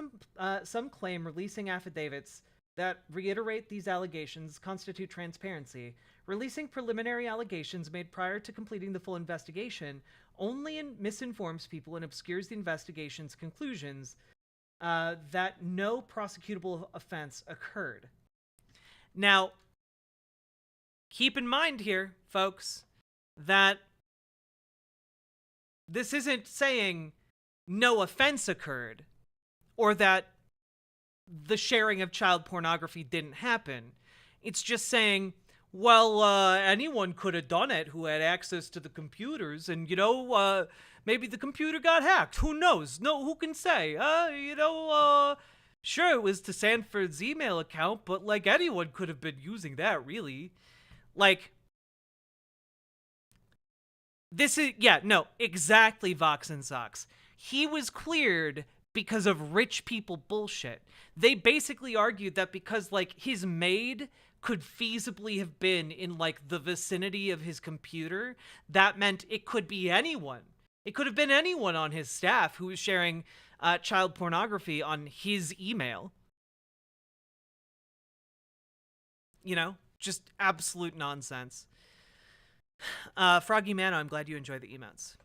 claim releasing affidavits that reiterate these allegations constitute transparency, releasing preliminary allegations made prior to completing the full investigation only misinforms people and obscures the investigation's conclusions that no prosecutable offense occurred. Now, keep in mind here, folks, that this isn't saying no offense occurred or that the sharing of child pornography didn't happen. It's just saying, well, anyone could have done it who had access to the computers, and, maybe the computer got hacked. Who knows? No, who can say? Sure, it was to Sanford's email account, but, like, anyone could have been using that, really. Like, this is, exactly, Vox and Socks. He was cleared because of rich people bullshit. They basically argued that because, like, his maid could feasibly have been in, like, the vicinity of his computer, that meant it could be anyone. It could have been anyone on his staff who was sharing child pornography on his email. You know, just absolute nonsense. Froggy Mano, I'm glad you enjoyed the emotes.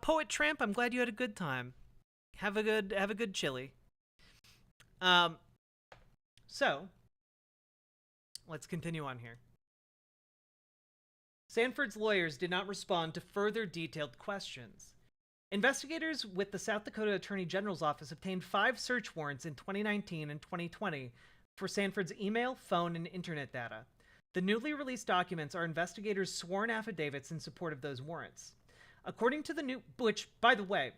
Poet Tramp, I'm glad you had a good time. Have a good chili. So let's continue on here. Sanford's lawyers did not respond to further detailed questions. Investigators with the South Dakota Attorney General's office obtained 5 search warrants in 2019 and 2020 for Sanford's email, phone, and internet data. The newly released documents are investigators' sworn affidavits in support of those warrants. According to the new, which, by the way,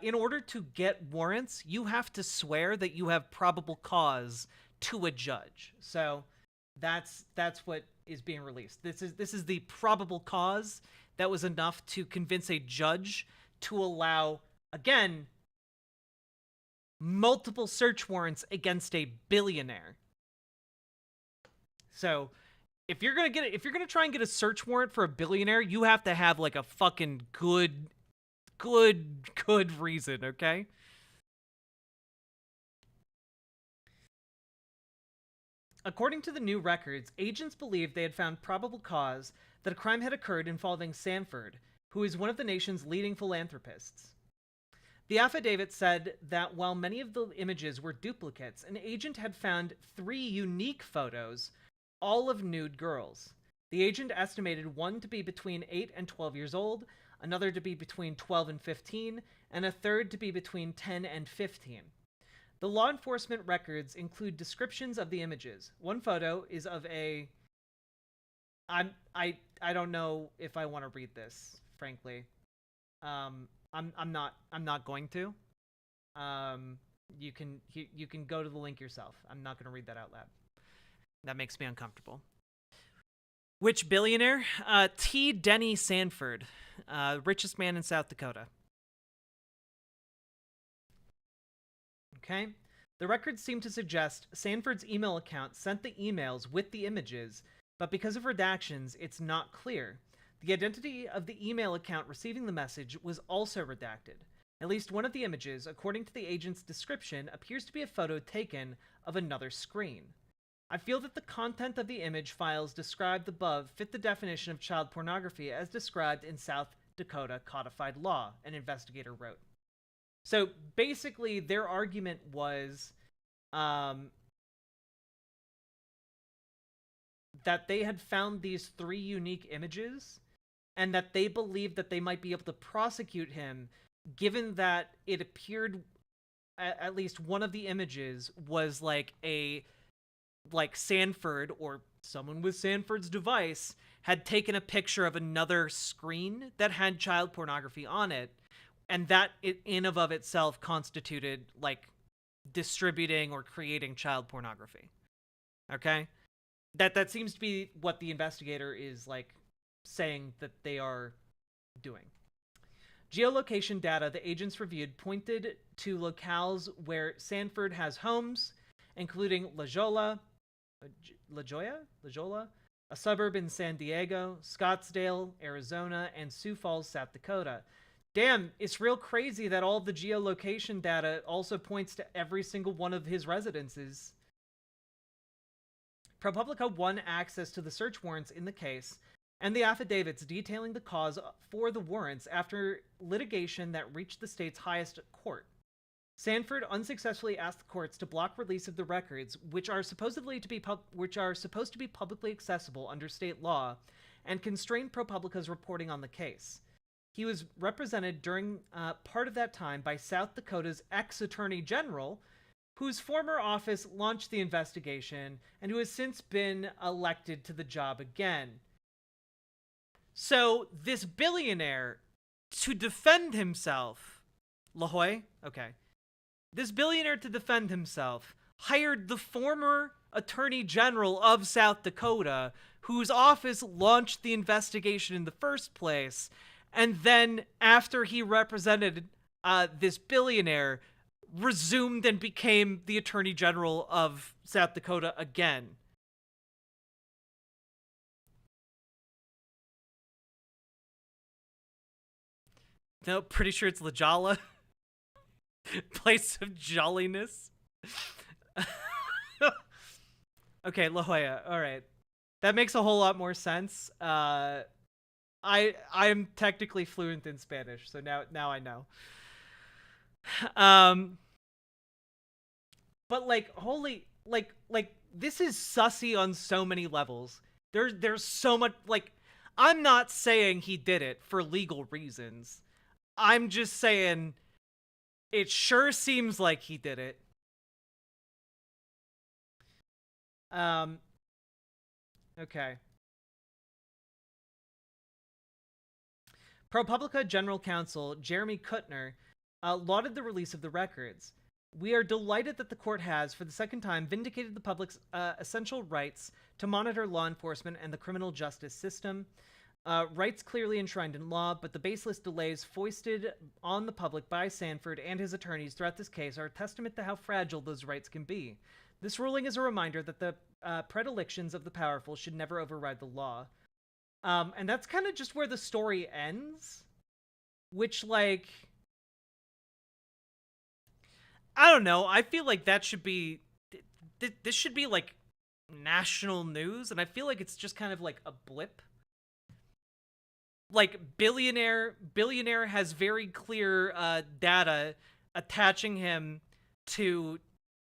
in order to get warrants, you have to swear that you have probable cause to a judge. So that's what is being released. This is the probable cause that was enough to convince a judge to allow, again, multiple search warrants against a billionaire. So if you're gonna try and get a search warrant for a billionaire, you have to have like a fucking good reason, okay? According to the new records, agents believed they had found probable cause that a crime had occurred involving Sanford, who is one of the nation's leading philanthropists. The affidavit said that while many of the images were duplicates, an agent had found 3 unique photos, all of nude girls. The agent estimated one to be between 8 and 12 years old, another to be between 12 and 15, and a third to be between 10 and 15. The law enforcement records include descriptions of the images. One photo is of a... I don't know if I want to read this, frankly. I'm not going to. You can go to the link yourself. I'm not going to read that out loud. That makes me uncomfortable. Which billionaire? T. Denny Sanford, richest man in South Dakota. Okay. The records seem to suggest Sanford's email account sent the emails with the images, but because of redactions, it's not clear. The identity of the email account receiving the message was also redacted. At least one of the images, according to the agent's description, appears to be a photo taken of another screen. I feel that the content of the image files described above fit the definition of child pornography as described in South Dakota codified law, an investigator wrote. So basically, their argument was that they had found these 3 unique images and that they believed that they might be able to prosecute him given that it appeared at least one of the images was like Sanford or someone with Sanford's device had taken a picture of another screen that had child pornography on it. And that in of itself constituted, like, distributing or creating child pornography. Okay? That seems to be what the investigator is, like, saying that they are doing. Geolocation data the agents reviewed pointed to locales where Sanford has homes, including La Jolla, a suburb in San Diego, Scottsdale, Arizona, and Sioux Falls, South Dakota. Damn, it's real crazy that all the geolocation data also points to every single one of his residences. ProPublica won access to the search warrants in the case and the affidavits detailing the cause for the warrants after litigation that reached the state's highest court. Sanford unsuccessfully asked the courts to block release of the records, which are supposed to be publicly accessible under state law, and constrained ProPublica's reporting on the case. He was represented during part of that time by South Dakota's ex-attorney general, whose former office launched the investigation and who has since been elected to the job again. So this billionaire, to defend himself, La Jolla? Okay. This billionaire, to defend himself, hired the former attorney general of South Dakota, whose office launched the investigation in the first place. And then, after he represented this billionaire, resumed and became the Attorney General of South Dakota again. No, pretty sure it's La Jolla. Place of jolliness. Okay, La Jolla. All right. That makes a whole lot more sense. I'm technically fluent in Spanish, so now I know. But like holy like this is sussy on so many levels. There's so much like I'm not saying he did it for legal reasons. I'm just saying it sure seems like he did it. Okay. ProPublica General Counsel Jeremy Kuttner lauded the release of the records. We are delighted that the court has, for the second time, vindicated the public's essential rights to monitor law enforcement and the criminal justice system. Rights clearly enshrined in law, but the baseless delays foisted on the public by Sanford and his attorneys throughout this case are a testament to how fragile those rights can be. This ruling is a reminder that the predilections of the powerful should never override the law. And that's kind of just where the story ends, which, like, I don't know. I feel like that should be, this should be, like, national news, and I feel like it's just kind of like a blip. Like, billionaire has very clear data attaching him to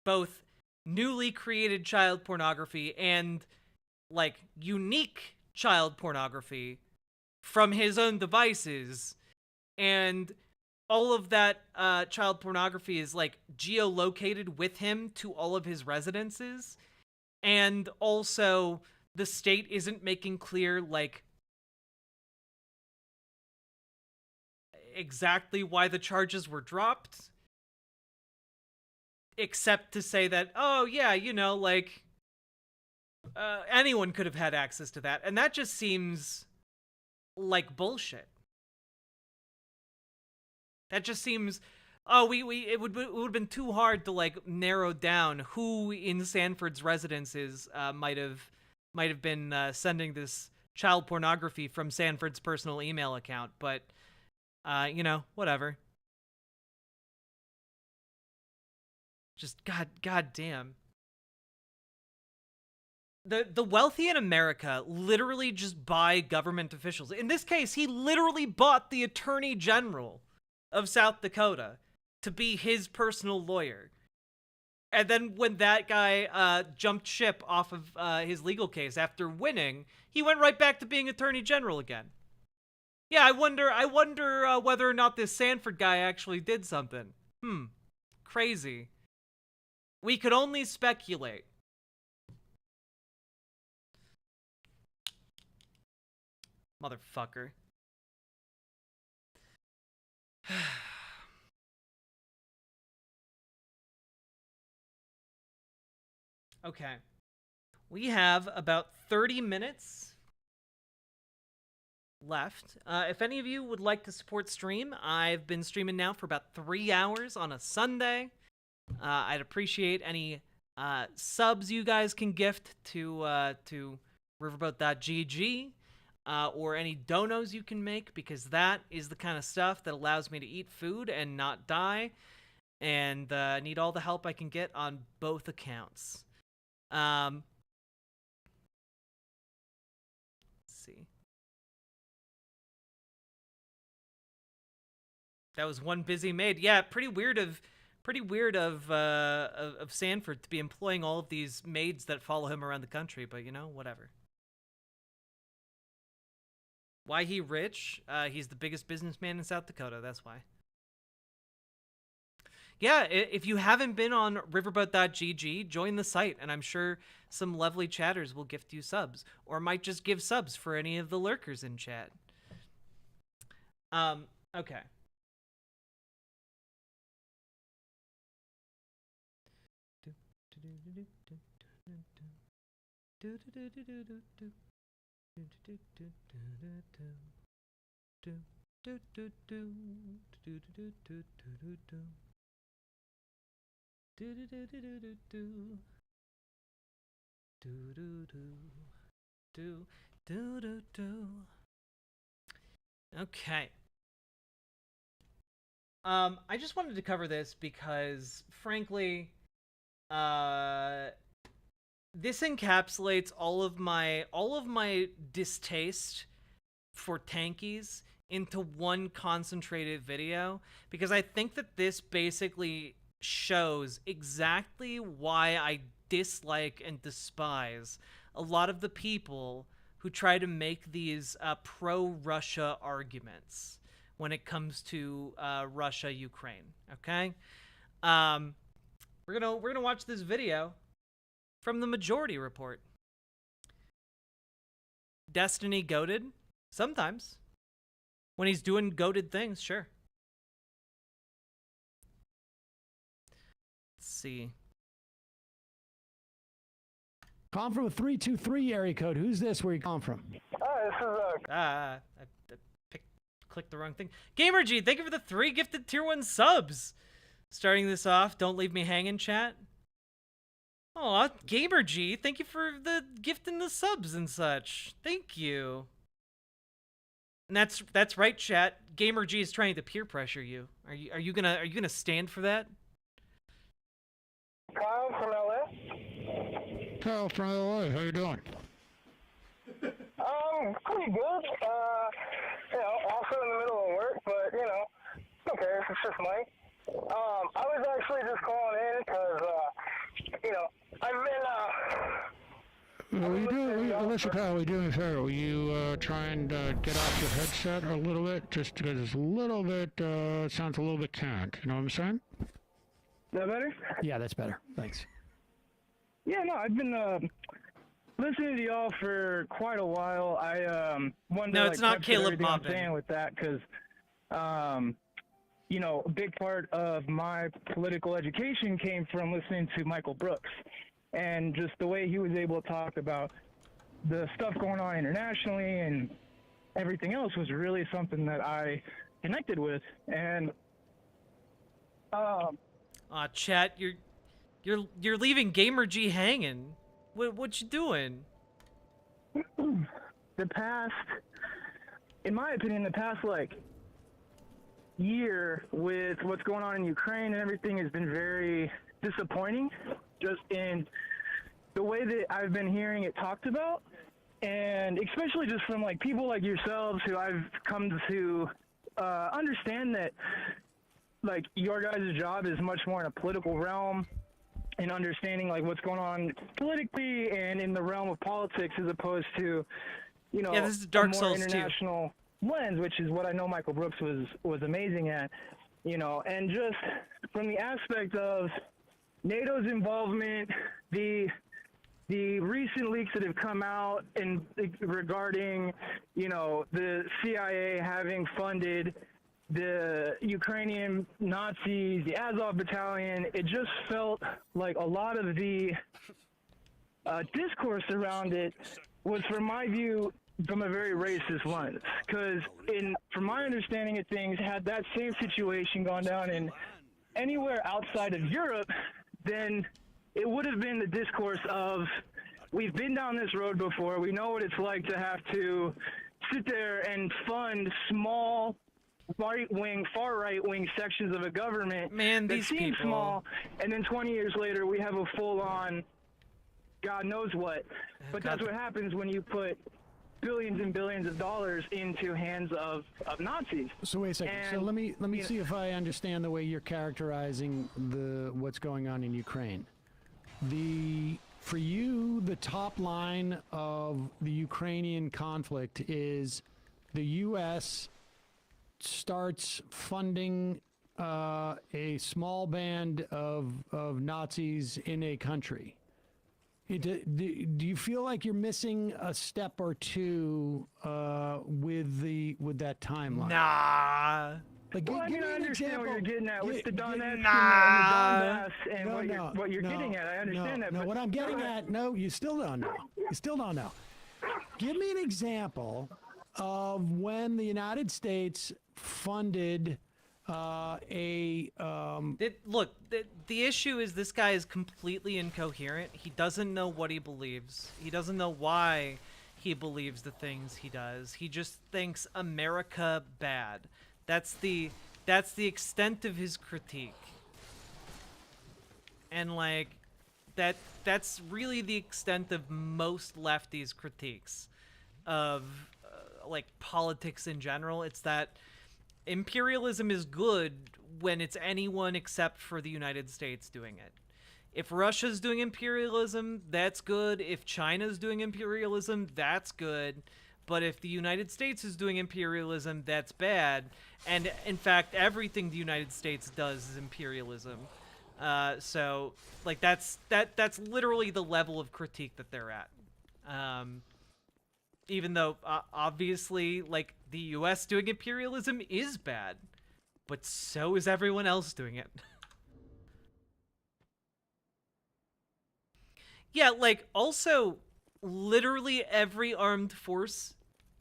both newly created child pornography and, like, unique child pornography from his own devices, and all of that child pornography is like geolocated with him to all of his residences, and also the state isn't making clear like exactly why the charges were dropped, except to say that, oh yeah, you know, like anyone could have had access to that. And that just seems like bullshit. That just seems, oh, it would have been too hard to like narrow down who in Sanford's residences might have been sending this child pornography from Sanford's personal email account. But you know, whatever. Just god damn. The wealthy in America literally just buy government officials. In this case, he literally bought the Attorney General of South Dakota to be his personal lawyer. And then when that guy jumped ship off of his legal case after winning, he went right back to being Attorney General again. Yeah, I wonder whether or not this Sanford guy actually did something. Crazy. We could only speculate. Motherfucker. Okay. We have about 30 minutes left. If any of you would like to support stream, I've been streaming now for about 3 hours on a Sunday. I'd appreciate any subs you guys can gift to riverboat.gg. Or any donos you can make, because that is the kind of stuff that allows me to eat food and not die, and I need all the help I can get on both accounts. Let's see. That was one busy maid. Yeah, pretty weird of Sanford to be employing all of these maids that follow him around the country, but you know, whatever. Why he rich? He's the biggest businessman in South Dakota, that's why. Yeah, if you haven't been on riverboat.gg, join the site, and I'm sure some lovely chatters will gift you subs, or might just give subs for any of the lurkers in chat. Okay. Okay. I just wanted to cover this because, frankly, this encapsulates all of my distaste for tankies into one concentrated video, because I think that this basically shows exactly why I dislike and despise a lot of the people who try to make these pro-Russia arguments when it comes to Russia-Ukraine. Okay, we're gonna watch this video from the Majority Report. Destiny goated? Sometimes. When he's doing goated things, sure. Let's see. Calling from a 323 area code. Who's this? Where you calling from? I clicked the wrong thing. GamerG, thank you for the 3 gifted tier 1 subs. Starting this off, don't leave me hanging, chat. Aw, GamerG, thank you for the gift and the subs and such. Thank you. And that's right, chat. GamerG is trying to peer pressure you. Are you gonna stand for that? Kyle from LA. Kyle from LA. How you doing? Pretty good. Also in the middle of work, but who cares? It's just money. I was actually just calling in because I've been What are you doing? Listen, Kyle, we doing fair. Will you try and get off your headset a little bit? Just because it's a little bit, sounds a little bit canned. You know what I'm saying? Is that better? Yeah, that's better. Thanks. Yeah, no, I've been listening to y'all for quite a while. I wanted to it's not Caleb everything I'm Maupin. saying with that because a big part of my political education came from listening to Michael Brooks, and just the way he was able to talk about the stuff going on internationally and everything else was really something that I connected with. And chat, you're leaving GamerG hanging. What you doing? In my opinion, the past year with what's going on in Ukraine and everything has been very disappointing, just in the way that I've been hearing it talked about, and especially just from people like yourselves who I've come to understand that your guys' job is much more in a political realm and understanding what's going on politically and in the realm of politics, as opposed to this is Dark a more Souls international lens, which is what I know Michael Brooks was amazing at, and just from the aspect of NATO's involvement, the recent leaks that have come out regarding the CIA having funded the Ukrainian Nazis, the Azov Battalion, it just felt like a lot of the discourse around it was, from my view, from a very racist lens. Because from my understanding of things, had that same situation gone down in anywhere outside of Europe, then it would have been the discourse of, we've been down this road before, we know what it's like to have to sit there and fund small far right-wing sections of a government that these seem people. small, and then 20 years later we have a full-on God knows what. But that's what happens when you put billions and billions of dollars into hands of Nazis. So wait a second. And, so let me see if I understand the way you're characterizing what's going on in Ukraine. For you, the top line of the Ukrainian conflict is the U.S. starts funding a small band of Nazis in a country. Do you feel like you're missing a step or two with that timeline? Nah. Well, I understand what you're getting at with the Donetsk and the Nah. Donbass and what you're getting at. I understand that. No, but what I'm getting at, you still don't know. You still don't know. Give me an example of when the United States funded Look, the issue is this guy is completely incoherent. He doesn't know what he believes. He doesn't know why he believes the things he does. He just thinks America bad. That's the that's the extent of his critique. And like that's really the extent of most lefties' critiques of like politics in general. It's that imperialism is good when it's anyone except for the United States doing it. If Russia's doing imperialism, that's good. If China's doing imperialism, that's good. But if the United States is doing imperialism, that's bad. And in fact, everything the United States does is imperialism. So like that's literally the level of critique that they're at. Even though obviously like the US doing imperialism is bad, but so is everyone else doing it. Yeah, like also literally every armed force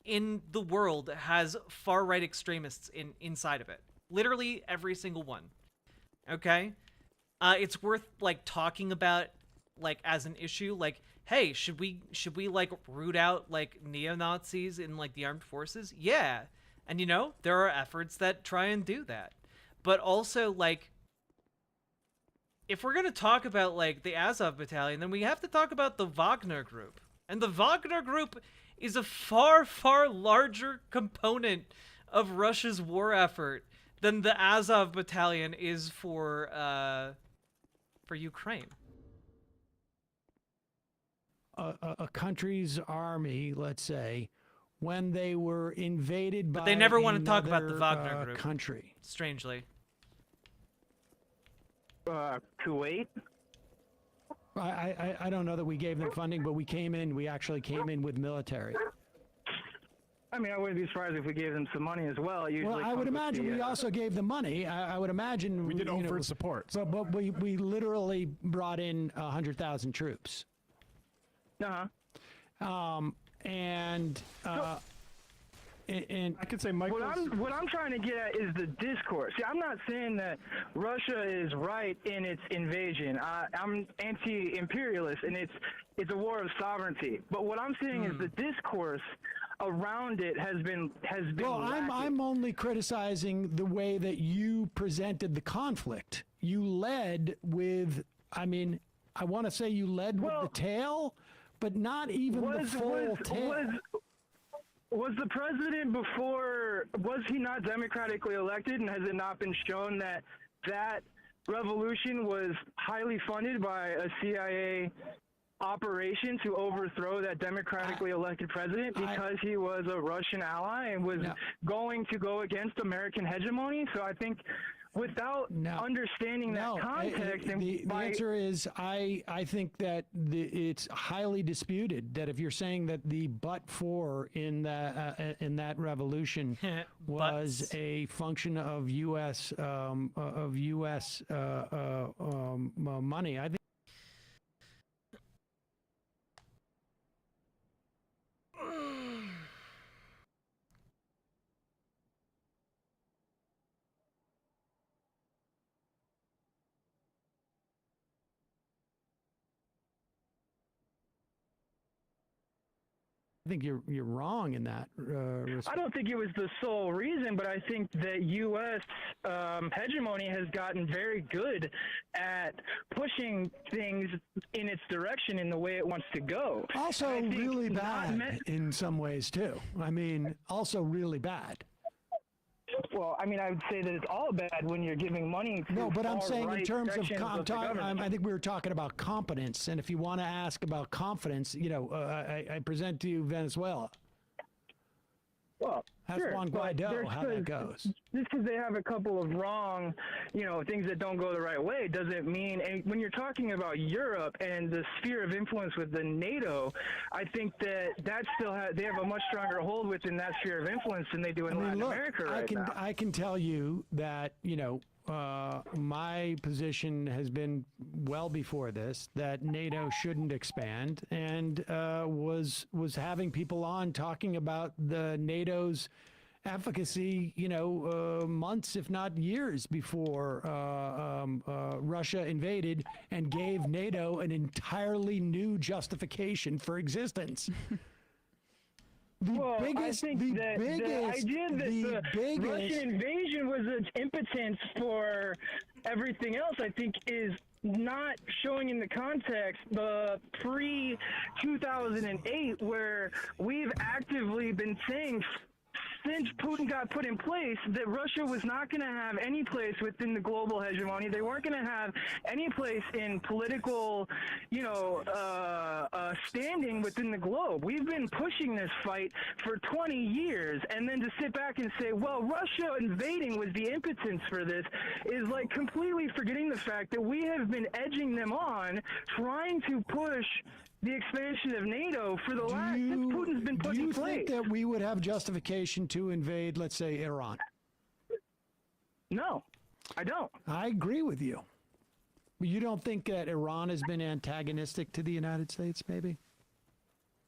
in the world has far-right extremists inside of it. Literally every single one. Okay? It's worth like talking about like as an issue, like, hey, should we like root out like neo-Nazis in like the armed forces? Yeah. And you know, there are efforts that try and do that. But also like if we're going to talk about like the Azov battalion, then we have to talk about the Wagner group. And the Wagner group is a far, far larger component of Russia's war effort than the Azov battalion is for Ukraine. A country's army, let's say, when they were invaded but by they never want to talk about the Wagner group. Country. Strangely. Kuwait? I don't know that we gave them funding, but we actually came in with military. I mean, I wouldn't be surprised if we gave them some money as well. Well, I would imagine we also gave them money. I would imagine we did overt support. But we literally brought in 100,000 troops. And I could say Mike. What I'm trying to get at is the discourse. See, I'm not saying that Russia is right in its invasion. I'm anti-imperialist, and it's a war of sovereignty. But what I'm saying is the discourse around it has been. Well, I'm only criticizing the way that you presented the conflict. You led with, I mean, I want to say you led with the tail, but not even the full tail. Was the president before, was he not democratically elected, and has it not been shown that that revolution was highly funded by a CIA operation to overthrow that democratically elected president because he was a Russian ally and was going to go against American hegemony? So I think without understanding that context, the answer is I think that it's highly disputed that if you're saying that the but-for in that revolution was a function of U.S. Money, I think. I think you're wrong in that respect. I don't think it was the sole reason, but I think that U.S. Hegemony has gotten very good at pushing things in its direction in the way it wants to go. Also really bad in some ways, too. I mean, also really bad. Well, I mean, I would say that it's all bad when you're giving money to no, but I'm saying in terms of, I think we were talking about competence, and if you want to ask about confidence, you know, I present to you Venezuela. Well, that's Juan Guaido, how that goes. Just because they have a couple of wrong, you know, things that don't go the right way doesn't mean, and when you're talking about Europe and the sphere of influence with the NATO, I think that still they have a much stronger hold within that sphere of influence than they do in Latin America right now. I can tell you that, you know, my position has been well before this that NATO shouldn't expand, and was having people on talking about the NATO's efficacy, you know, months if not years before Russia invaded, and gave NATO an entirely new justification for existence. Well, I think that the idea that the Russian invasion was its impotence for everything else, I think, is not showing in the context the pre-2008, where we've actively been saying since Putin got put in place that Russia was not going to have any place within the global hegemony. They weren't going to have any place in political, standing within the globe. We've been pushing this fight for 20 years, and then to sit back and say, well, Russia invading was the impotence for this is like completely forgetting the fact that we have been edging them on, trying to push the expansion of NATO for the last, since Putin's been put in place. Do you think that we would have justification to invade, let's say, Iran? No, I don't. I agree with you. You don't think that Iran has been antagonistic to the United States, maybe?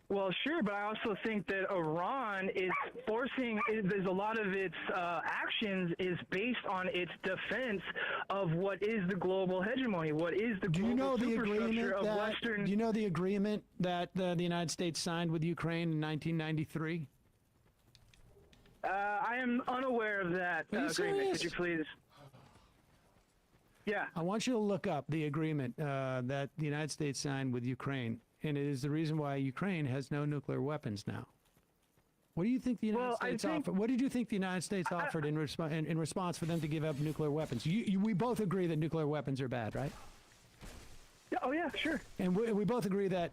Well, sure, but I also think that Iran is forcing, there's a lot of its actions is based on its defense of what is the global hegemony, what is the global superstructure of Western... Do you know the agreement that the United States signed with Ukraine in 1993? I am unaware of that agreement. Could you please... Yeah. I want you to look up the agreement that the United States signed with Ukraine, and it is the reason why Ukraine has no nuclear weapons now. What do you think the United States offered? What did you think the United States offered in response for them to give up nuclear weapons? We both agree that nuclear weapons are bad, right? Oh yeah, sure. And we both agree that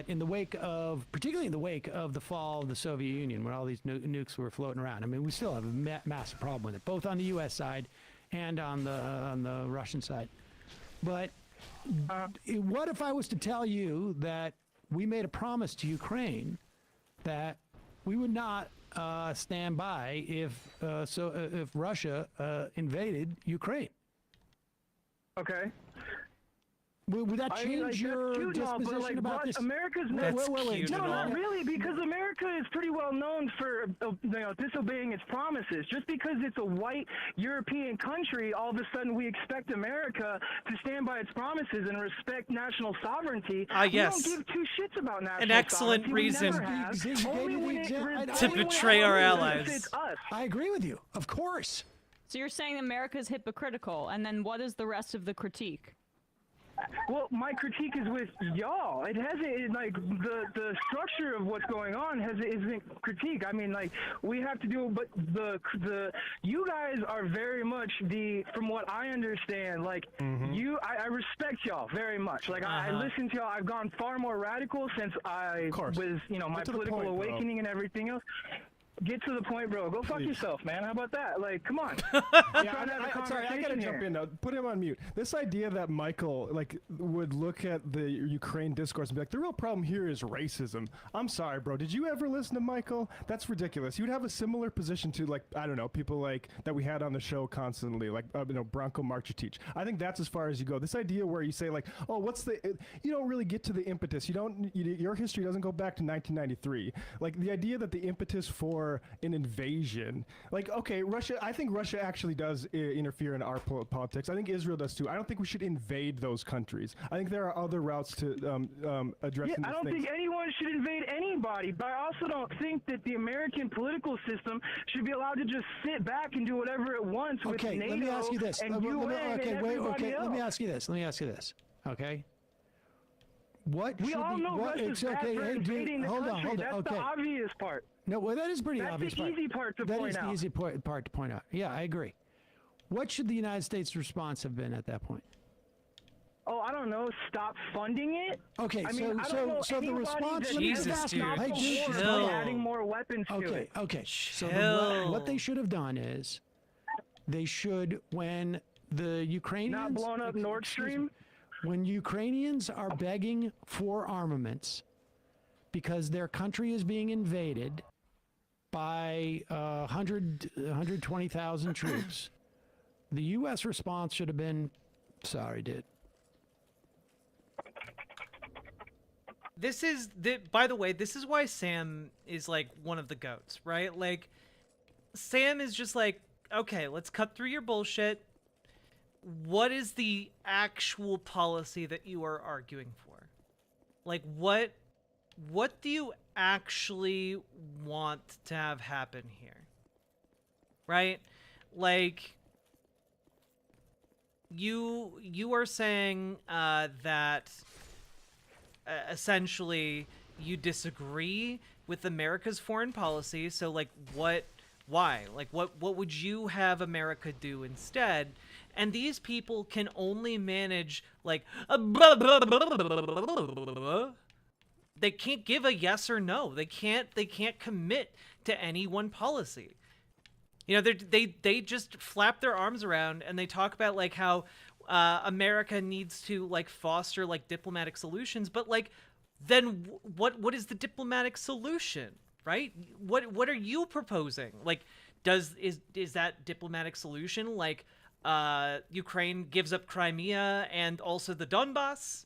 in the wake of, particularly in the wake of the fall of the Soviet Union, when all these nukes were floating around, I mean, we still have a massive problem with it, both on the U.S. side and on the Russian side. But what if I was to tell you that we made a promise to Ukraine that we would not stand by if Russia invaded Ukraine? Okay. Would that change your disposition about this? America's no, not really, because America is pretty well known for disobeying its promises. Just because it's a white European country, all of a sudden we expect America to stand by its promises and respect national sovereignty. Yes. We don't give two shits about national An excellent sovereignty. reason to betray our allies. I agree with you, of course. So you're saying America's hypocritical, and then what is the rest of the critique? Well, my critique is with y'all. It hasn't, like, the structure of what's going on isn't critique. I mean, like, we have to do, but you guys are very much from what I understand, like, I respect y'all very much. Like, I listen to y'all. I've gone far more radical since I was, my political awakening and everything else. Get to the point, bro. Go fuck yourself, man. How about that? Like, come on. Sorry, I gotta jump in now. Put him on mute. This idea that Michael would look at the Ukraine discourse and be like, the real problem here is racism. I'm sorry, bro. Did you ever listen to Michael? That's ridiculous. You'd have a similar position to, like, I don't know, people like that we had on the show constantly, like Branko Marcetic. I think that's as far as you go. This idea where you say, like, oh, you don't really get to the impetus. Your history doesn't go back to 1993. Like, the idea that the impetus for an invasion, like, okay, I think Russia actually does interfere in our politics. I think Israel does too. I don't think we should invade those countries. I think there are other routes to address. I don't think anyone should invade anybody, but I also don't think that the American political system should be allowed to just sit back and do whatever it wants with NATO. Let me ask you this. And UN and everybody else. Let me ask you this. Okay. We all know Russia's bad for invading the country. That's the obvious part. No, well, that is pretty obvious. That's the easy part to point out. That is the easy part to point out. Yeah, I agree. What should the United States' response have been at that point? Oh, I don't know. Stop funding it. Okay, so the response. Jesus, dude. Adding more weapons to it. Okay. So what they should have done is, they should, when the Ukrainians not blown up Nord Stream. When Ukrainians are begging for armaments because their country is being invaded by 120,000 troops, the U.S. response should have been, sorry, dude. By the way, this is why Sam is, like, one of the GOATs, right? Like, Sam is just like, okay, let's cut through your bullshit. What is the actual policy that you are arguing for? Like, what what do you actually want to have happen here? Right? Like, you are saying that essentially you disagree with America's foreign policy. So, like, why? Like, what would you have America do instead? And these people can only manage, like, they can't give a yes or no. They can't commit to any one policy. You know, they just flap their arms around and they talk about, like, how America needs to, like, foster, like, diplomatic solutions. But, like, then what is the diplomatic solution, right? What are you proposing? Like, is that diplomatic solution, like, Ukraine gives up Crimea and also the Donbass?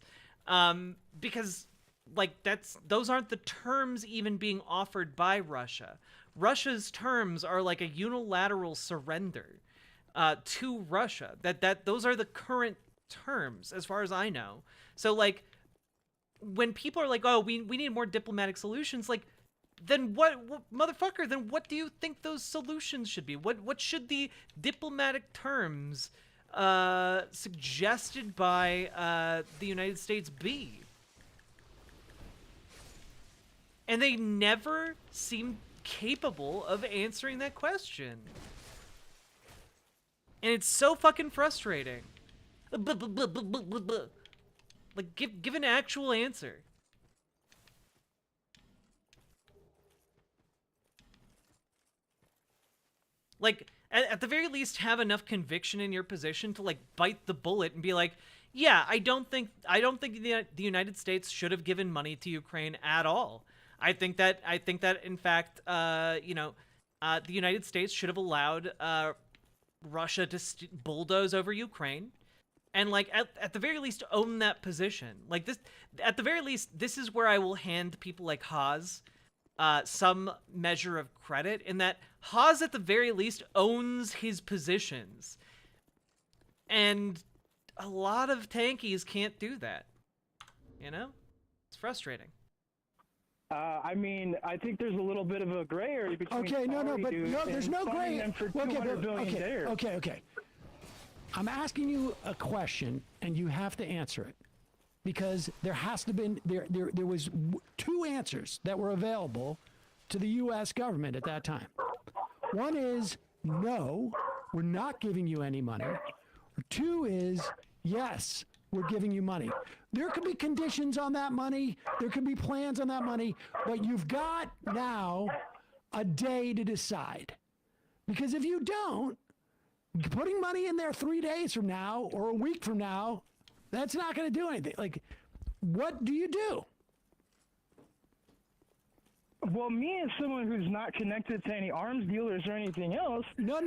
Because, like, those aren't the terms even being offered by Russia. Russia's terms are like a unilateral surrender to Russia. Those are the current terms, as far as I know. So, like, when people are like, oh, we need more diplomatic solutions, like, then what motherfucker, then what do you think those solutions should be? What should the diplomatic terms suggested by the United States be? And they never seem capable of answering that question. And it's so fucking frustrating. Like, give an actual answer. Like, at the very least, have enough conviction in your position to, like, bite the bullet and be like, yeah, I don't think the United States should have given money to Ukraine at all. I think that in fact, the United States should have allowed Russia to bulldoze over Ukraine, and, like, at the very least, own that position. Like, this, at the very least, this is where I will hand people like Haas some measure of credit, in that Haas at the very least owns his positions, and a lot of tankies can't do that. You know, it's frustrating. I mean, I think there's a little bit of a gray area between. Okay, there's no gray. Okay. I'm asking you a question, and you have to answer it, because there has to been there was two answers that were available to the U.S. government at that time. One is no, we're not giving you any money. Or two is yes, we're giving you money. There could be conditions on that money. There could be plans on that money. But you've got now a day to decide. Because if you don't, putting money in there 3 days from now or a week from now, that's not going to do anything. Like, what do you do? Well, me as someone who's not connected to any arms dealers or anything else. No.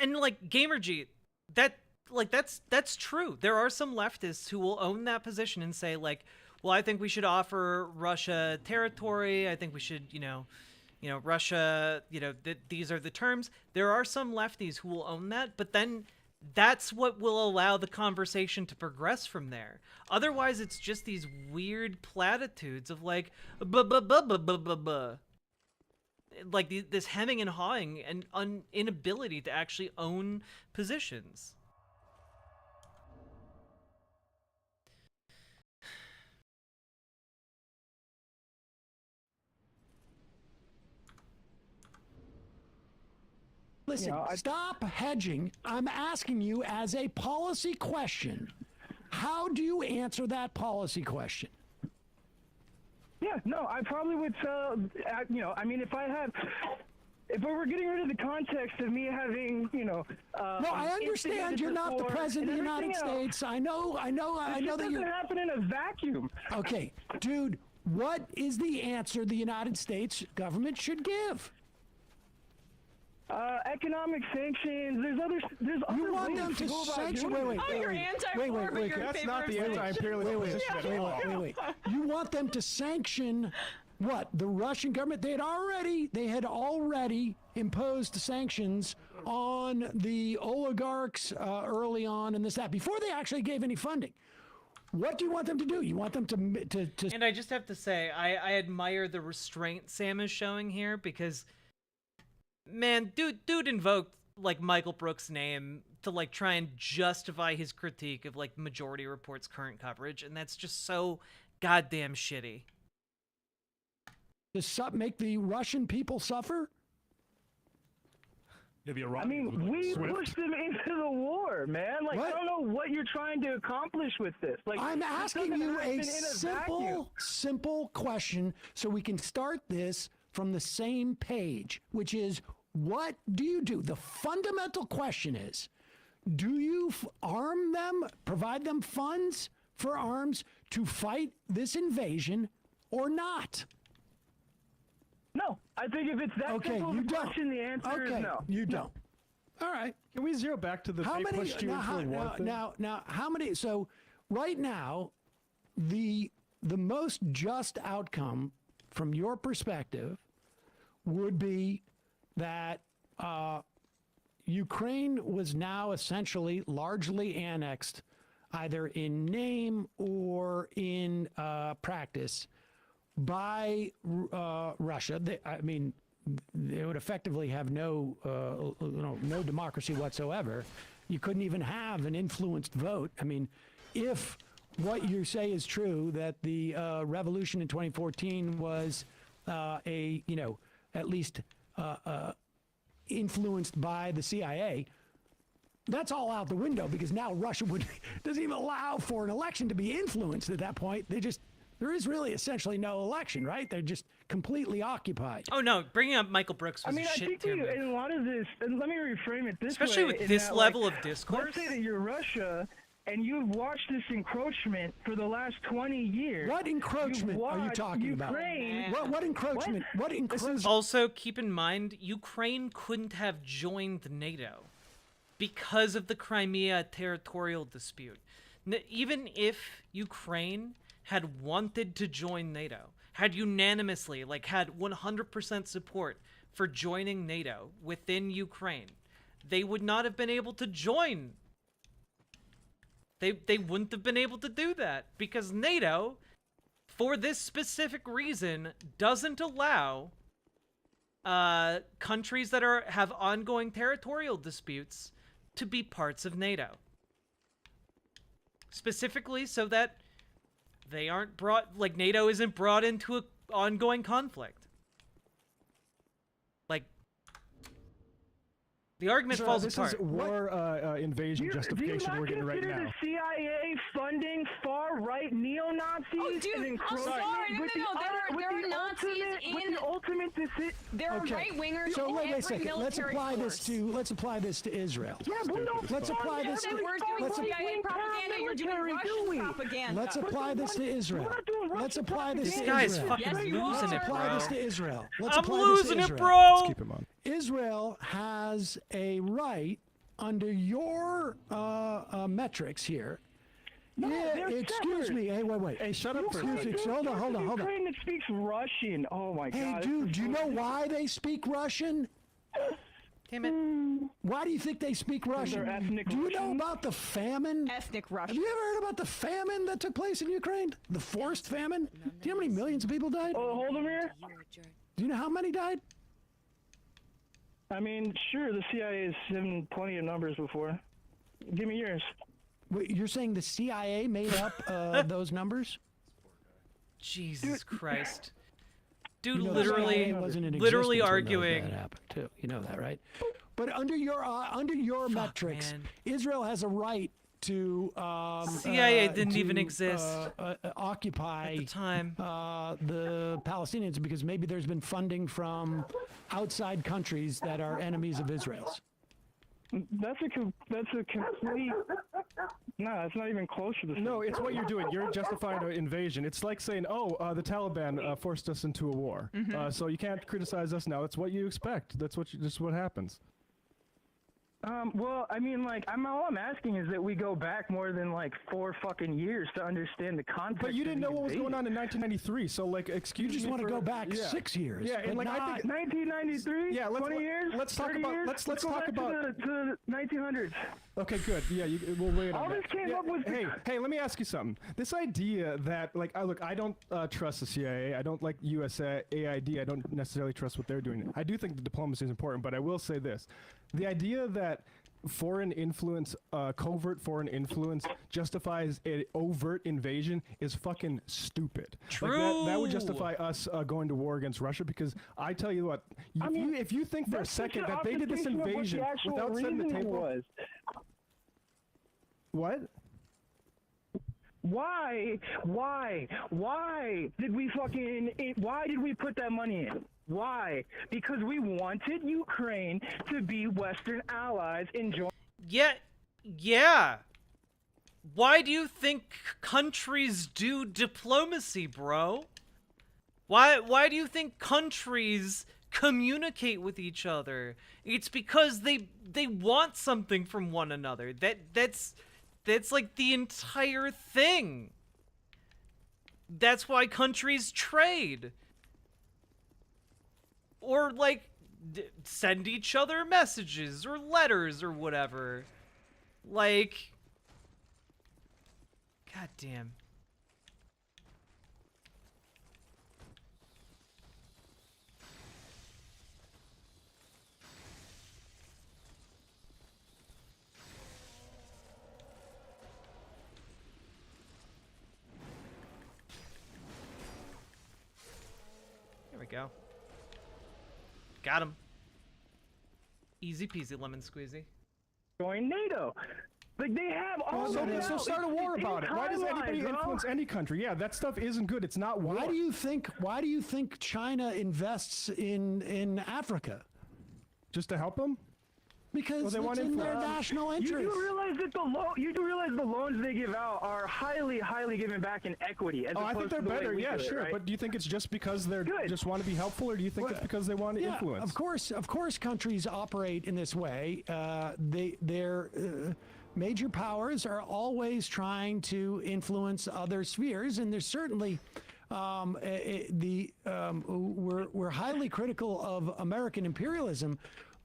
And like, Gamerjeet, that's true. There are some leftists who will own that position and say, like, well, I think we should offer Russia territory. I think we should, Russia, these are the terms. There are some lefties who will own that, but then that's what will allow the conversation to progress from there. Otherwise, it's just these weird platitudes of, like, like this hemming and hawing and inability to actually own positions. Listen, stop hedging. I'm asking you as a policy question. How do you answer that policy question? Yeah, no, I probably would I mean, if we were getting rid of the context of me having, no, I understand you're not the president of the United States. I know that doesn't happen in a vacuum. Okay, dude, what is the answer the United States government should give? Economic sanctions. There's other you want them to sanction? Wait. That's not the anti-imperialist position. Wait. You want them to sanction what? The Russian government? They had already imposed sanctions on the oligarchs early on in that before they actually gave any funding. What do you want them to do? You want them to And I just have to say, I admire the restraint Sam is showing here because, man, dude invoked like Michael Brooks' name to like try and justify his critique of like Majority Report's current coverage, and that's just so goddamn shitty. to make the Russian people suffer? I mean, we pushed them into the war, man. Like, I don't know what you're trying to accomplish with this. Like, I'm asking you a vacuum. simple question so we can start this from the same page, which is, what do you do? The fundamental question is, do you arm them, provide them funds for arms to fight this invasion or not? No, I think if it's that simple of a question, the answer is no. You don't. All right. Can we zero back to the How many? pushed you for war thing? Now, how many? So, right now, the most just outcome from your perspective would be that Ukraine was now essentially largely annexed, either in name or in practice, by Russia. They would effectively have no democracy whatsoever. You couldn't even have an influenced vote. I mean, if what you say is true, that the revolution in 2014 was at least influenced by the CIA, that's all out the window, because now Russia doesn't even allow for an election to be influenced at that point. There is really essentially no election, right? They're just completely occupied. Oh no, bringing up Michael Brooks was I think too. in a lot of this, and let me reframe it this Especially way. with this level of discourse. Let's say that you're Russia and you've watched this encroachment for the last 20 years. What encroachment are you talking Ukraine, about? What encroachment? What encroachment? Also, keep in mind, Ukraine couldn't have joined NATO because of the Crimea territorial dispute. Even if Ukraine had wanted to join NATO, had unanimously, had 100% support for joining NATO within Ukraine, they would not have been able to join. They wouldn't have been able to do that because NATO, for this specific reason, doesn't allow countries that have ongoing territorial disputes to be parts of NATO. Specifically so that they aren't NATO isn't brought into an ongoing conflict. The argument falls apart. This is war invasion justification we're getting right now. Do you not consider the CIA funding far-right neo-Nazis? Oh, dude, and I'm sorry. No. There are Nazis in the ultimate decision. There are right-wingers so in wait a every second. military Let's apply this to Israel. Yeah, but no. Let's apply this. We're doing CIA propaganda. You're doing Russian propaganda. Let's apply this to Israel. Let's apply this to Israel. This guy's fucking losing it, bro. Apply this to Israel. I'm losing it, bro. Let's keep him on. Israel has a right under your metrics here. Excuse me. Hey, wait. Hey, shut up for a second. Hold on. Ukraine that speaks Russian. Oh my God. Hey, dude, do you know why they speak Russian? Damn it. Why do you think they speak Russian? Do you know about the famine? Ethnic Russian. Have you ever heard about the famine that took place in Ukraine? The forced famine? Do you know how many millions of people died? Oh, hold them here. Do you know how many died? I mean, sure, the CIA has given plenty of numbers before. Give me yours. Wait, you're saying the CIA made up those numbers? Jesus Christ. Dude, You know, literally arguing. That happened too. You know that, right? But under your metrics, man. Israel has a right to CIA didn't even exist occupy at the time. The Palestinians, because maybe there's been funding from outside countries that are enemies of Israel's. That's a complete. No, it's not even close to the. No, it's what you're doing. You're justifying an invasion. It's like saying, the Taliban forced us into a war. So you can't criticize us now. It's what you expect. That's what happens. Well, I mean, all I'm asking is that we go back more than 4 fucking years to understand the context. But you didn't know what was going on in 1993, so excuse me. You just want to go back 6 years. Yeah, and I think 1993. Yeah, 20 years. Let's talk about. Let's go talk back about to the 1900s. Okay, good. Yeah, we'll wait on All that. this came Yeah, up with. Hey, let me ask you something. This idea that, like, look, I don't trust the CIA. I don't like USAID. I don't necessarily trust what they're doing. I do think the diplomacy is important, but I will say this: the idea that foreign influence, covert foreign influence, justifies an overt invasion is fucking stupid. True. Like that would justify us going to war against Russia, because I tell you what, if you think for a second that they did this invasion without setting the table. What? Why did we why did we put that money in? Why? Because we wanted Ukraine to be Western allies and join. Yeah. Why do you think countries do diplomacy, bro? Why do you think countries communicate with each other? It's because they want something from one another. That's like the entire thing. That's why countries trade. Or, like, send each other messages or letters or whatever. Like, god damn. There we go. Got him. Easy peasy lemon squeezy. Join NATO. Like, they have all of it. So start a war about it. Why does anybody influence any country? Yeah, that stuff isn't good. It's not war. Why do you think China invests in Africa? Just to help them? Because it's in their national interest. You do realize that the loans they give out are highly given back in equity. As I think they're better. Yeah, sure. Right? But do you think it's just because they're just want to be helpful, or do you think it's because they want to influence? Of course, countries operate in this way. Their major powers are always trying to influence other spheres, and there's certainly. We're highly critical of American imperialism.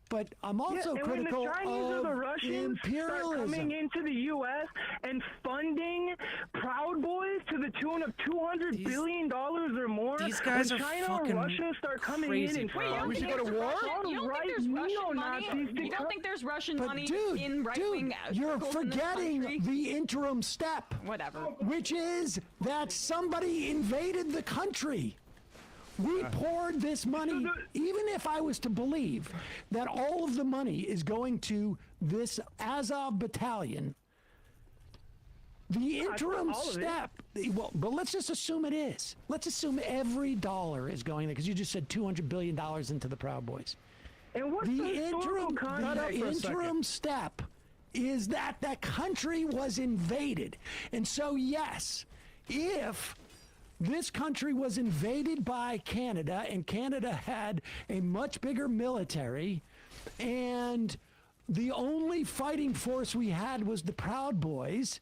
But I'm also critical when the Chinese of or the Russians imperialism. start coming into the U.S. and funding Proud Boys to the tune of $200 billion or more. These guys when are China fucking or Russia start coming crazy, in and bro. we should go to war. You don't think there's Russian money? You don't think there's Russian money in right-wing? You're forgetting the interim step. Whatever. Which is that somebody invaded the country. We poured this money, even if I was to believe that all of the money is going to this Azov battalion, the interim step, but let's just assume it is. Let's assume every dollar is going there, because you just said $200 billion into the Proud Boys. And what's the interim step is that that country was invaded. And so, yes, if this country was invaded by Canada, and Canada had a much bigger military, and the only fighting force we had was the Proud Boys.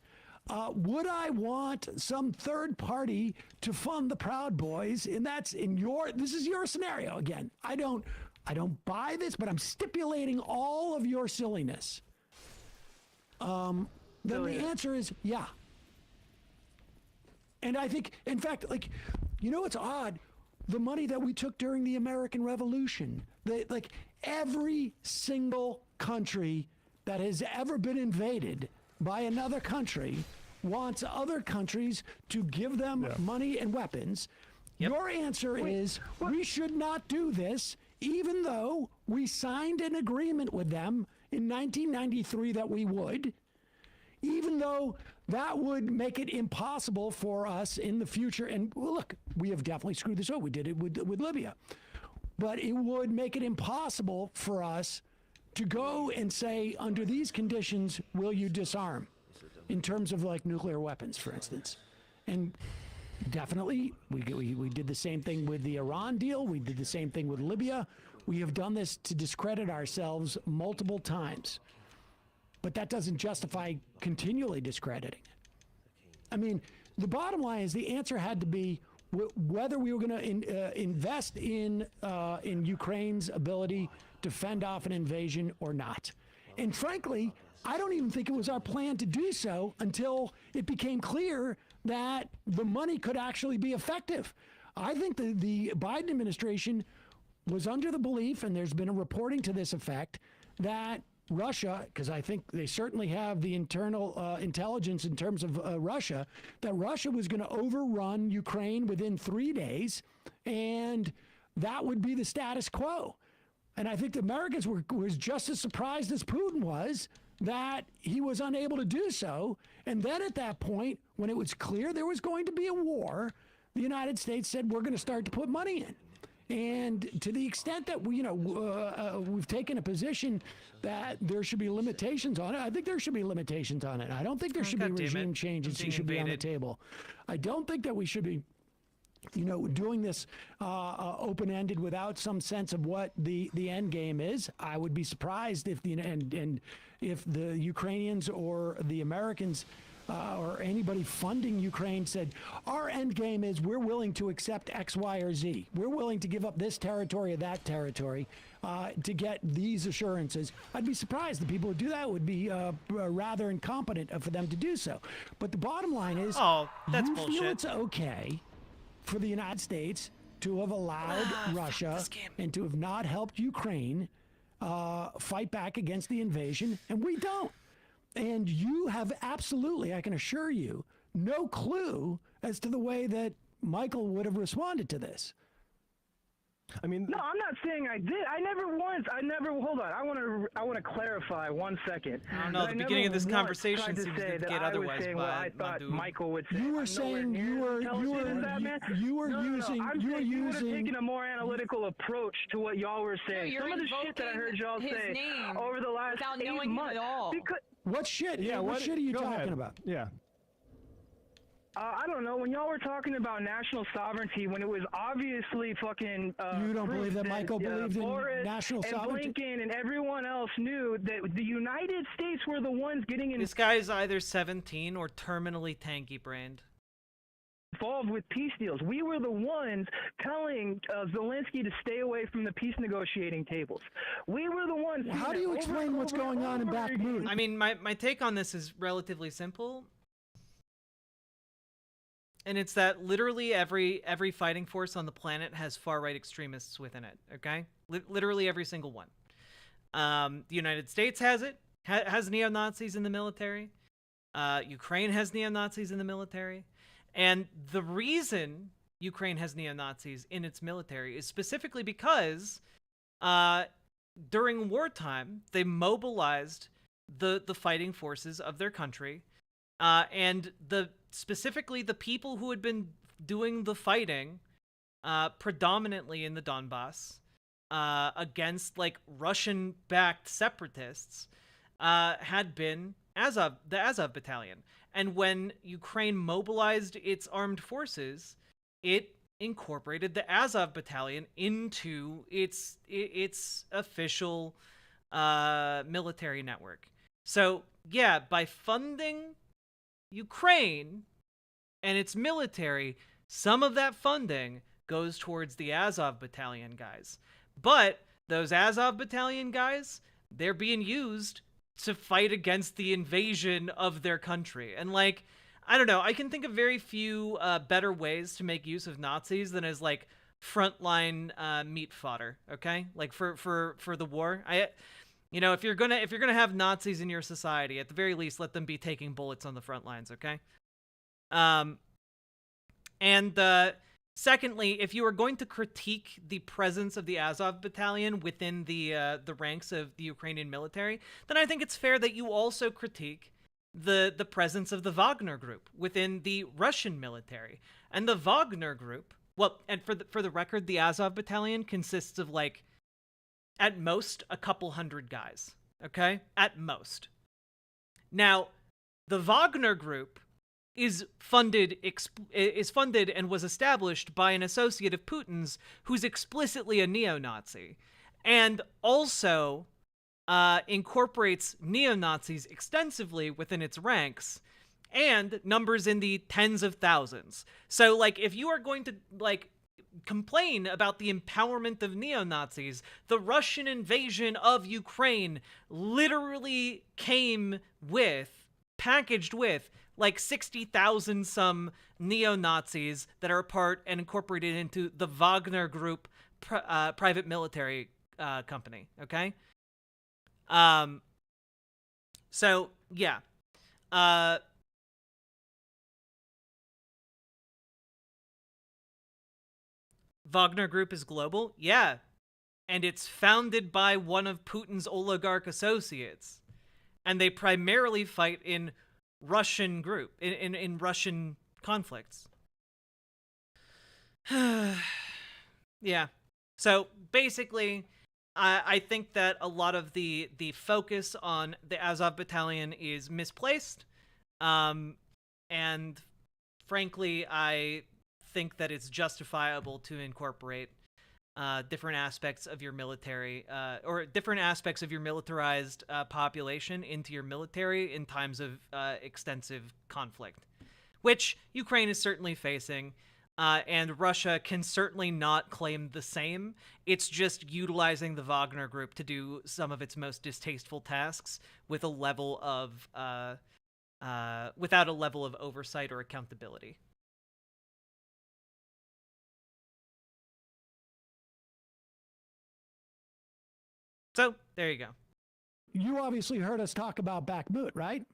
Would I want some third party to fund the Proud Boys? And this is your scenario again. I don't buy this, but I'm stipulating all of your silliness. Then the answer is yeah. And I think, in fact, like, you know what's odd? The money that we took during the American Revolution, like every single country that has ever been invaded by another country wants other countries to give them money and weapons. Your answer is we should not do this, even though we signed an agreement with them in 1993 that we would, even though that would make it impossible for us in the future. And look, we have definitely screwed this up. We did it with Libya. But it would make it impossible for us to go and say, under these conditions, will you disarm? In terms of like nuclear weapons, for instance. And definitely, we did the same thing with the Iran deal. We did the same thing with Libya. We have done this to discredit ourselves multiple times. But that doesn't justify continually discrediting it. I mean, the bottom line is the answer had to be whether we were going to invest in Ukraine's ability to fend off an invasion or not. And frankly, I don't even think it was our plan to do so until it became clear that the money could actually be effective. I think the Biden administration was under the belief, and there's been a reporting to this effect, that Russia, because I think they certainly have the internal intelligence in terms of Russia, that Russia was going to overrun Ukraine within 3 days, and that would be the status quo. And I think the Americans was just as surprised as Putin was that he was unable to do so. And then at that point, when it was clear there was going to be a war, the United States said, we're going to start to put money in. And to the extent that we've taken a position that there should be limitations on it, I think there should be limitations on it. I don't think there should be regime changes that should be on the table. I don't think that we should be, doing this open-ended without some sense of what the end game is. I would be surprised if if the Ukrainians or the Americans or anybody funding Ukraine said, our end game is we're willing to accept X, Y, or Z. We're willing to give up this territory or that territory to get these assurances. I'd be surprised the people who do that would be rather incompetent for them to do so. But the bottom line is, that's you bullshit. feel it's okay for the United States to have allowed Russia and to have not helped Ukraine fight back against the invasion, and we don't. And you have absolutely, I can assure you, no clue as to the way that Michael would have responded to this. I mean, no, I'm not saying I did. Hold on. I want to clarify 1 second. I don't know. The beginning of this conversation seems to indicate otherwise. I what I thought Michael would say. You were saying you were using. I'm saying you would have taken a more analytical approach to what y'all were saying. Some of the shit that I heard y'all say over the last 8 months. What shit? Yeah, what shit are you talking about? Yeah. I don't know. When y'all were talking about national sovereignty, when it was obviously fucking. You don't believe that Michael believed in national sovereignty? And Blinken and everyone else knew that the United States were the ones getting in. This guy is either 17 or terminally tanky brained. Involved with peace deals. We were the ones telling Zelensky to stay away from the peace negotiating tables. We were the ones. How do you explain what's going on in Bakhmut? I mean, my take on this is relatively simple. And it's that literally every fighting force on the planet has far-right extremists within it, okay? Literally every single one. The United States has it, has neo-Nazis in the military. Ukraine has neo-Nazis in the military. And the reason Ukraine has neo-Nazis in its military is specifically because during wartime, they mobilized the fighting forces of their country. And specifically the people who had been doing the fighting predominantly in the Donbass against like Russian-backed separatists had been the Azov battalion. And when Ukraine mobilized its armed forces, it incorporated the Azov battalion into its official military network. So yeah, by funding Ukraine and its military, some of that funding goes towards the Azov battalion guys. But those Azov battalion guys, they're being used to fight against the invasion of their country. And like, I don't know, I can think of very few better ways to make use of Nazis than as like frontline meat fodder, okay? Like for the war. If you're gonna have Nazis in your society, at the very least, let them be taking bullets on the front lines, okay? Secondly, if you are going to critique the presence of the Azov battalion within the ranks of the Ukrainian military, then I think it's fair that you also critique the presence of the Wagner group within the Russian military. And the Wagner group, well, and for the record, the Azov battalion consists of like, at most, a couple hundred guys, okay? At most. Now, the Wagner group is funded and was established by an associate of Putin's who's explicitly a neo-Nazi, and also incorporates neo-Nazis extensively within its ranks, and numbers in the tens of thousands. So, like, if you are going to, like, complain about the empowerment of neo-Nazis. The Russian invasion of Ukraine literally came with, packaged with, like 60,000 some neo-Nazis that are a part and incorporated into the Wagner Group private military company, okay? So, yeah. Wagner Group is global? Yeah. And it's founded by one of Putin's oligarch associates. And they primarily fight in Russian in Russian conflicts. Yeah. So basically, I think that a lot of the focus on the Azov battalion is misplaced. And frankly, I think that it's justifiable to incorporate different aspects of your military or different aspects of your militarized population into your military in times of extensive conflict, which Ukraine is certainly facing. And Russia can certainly not claim the same. It's just utilizing the Wagner Group to do some of its most distasteful tasks with a level of without a level of oversight or accountability. So, there you go. You obviously heard us talk about Bakhmut, right?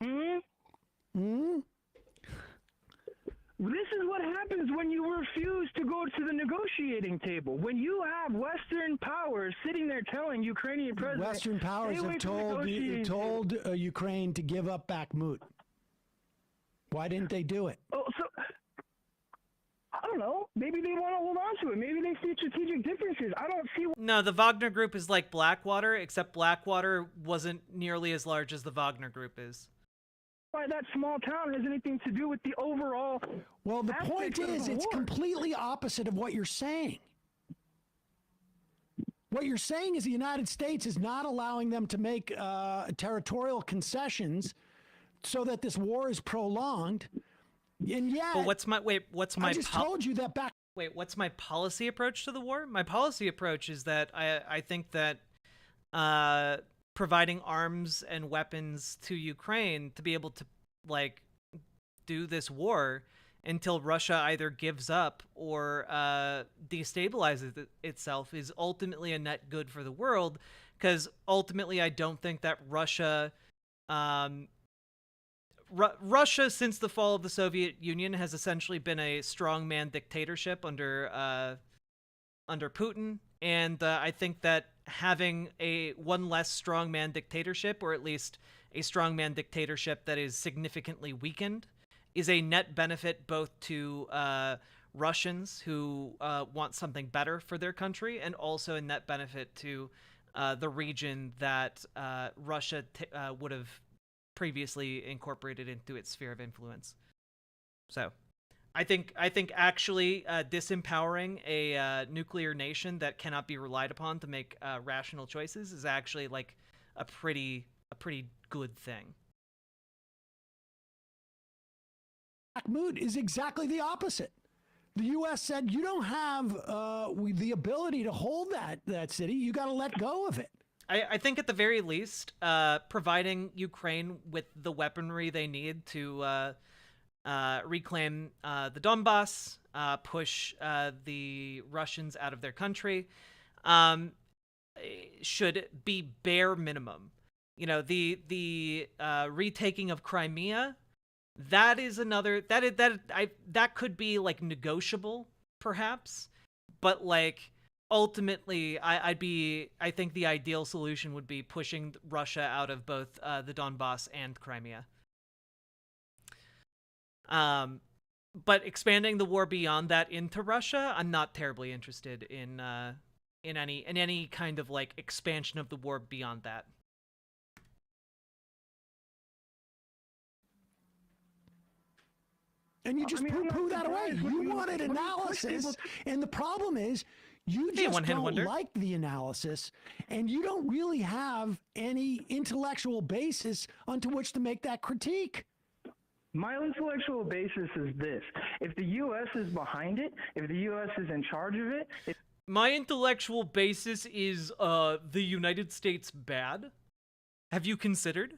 This is what happens when you refuse to go to the negotiating table. When you have Western powers sitting there telling Ukrainian president... Western powers have told Ukraine to give up Bakhmut. Why didn't they do it? Oh, so... I don't know. Maybe they want to hold on to it. Maybe they see strategic differences. I don't see... No, the Wagner Group is like Blackwater, except Blackwater wasn't nearly as large as the Wagner Group is. Why that small town has anything to do with the overall... Well, the point is, it's completely opposite of what you're saying. What you're saying is the United States is not allowing them to make territorial concessions so that this war is prolonged. And yet... But what's my... Wait, what's my... I just told you that back... Wait, what's my policy approach to the war? My policy approach is that I think that providing arms and weapons to Ukraine to be able to, like, do this war until Russia either gives up or destabilizes itself is ultimately a net good for the world, because ultimately I don't think that Russia... Russia, since the fall of the Soviet Union, has essentially been a strongman dictatorship under Putin, and I think that having one less strongman dictatorship, or at least a strongman dictatorship that is significantly weakened, is a net benefit both to Russians who want something better for their country, and also a net benefit to the region that Russia would have previously incorporated into its sphere of influence. So I think actually disempowering a nuclear nation that cannot be relied upon to make rational choices is actually like a pretty good thing. Bakhmut is exactly the opposite. The U.S. said, you don't have the ability to hold that city. You got to let go of it. I think at the very least, providing Ukraine with the weaponry they need to reclaim the Donbass, push the Russians out of their country, should be bare minimum. You know, the retaking of Crimea, that is another that could be like negotiable perhaps, but like ultimately I think the ideal solution would be pushing Russia out of both the Donbass and Crimea. But expanding the war beyond that into Russia, I'm not terribly interested in any kind of like expansion of the war beyond that. And you just poo-poo that away. You wanted analysis, and the problem is you just don't like the analysis, and you don't really have any intellectual basis onto which to make that critique. My intellectual basis is this. If the U.S. is behind it, if the U.S. is in charge of it... My intellectual basis is the United States bad? Have you considered?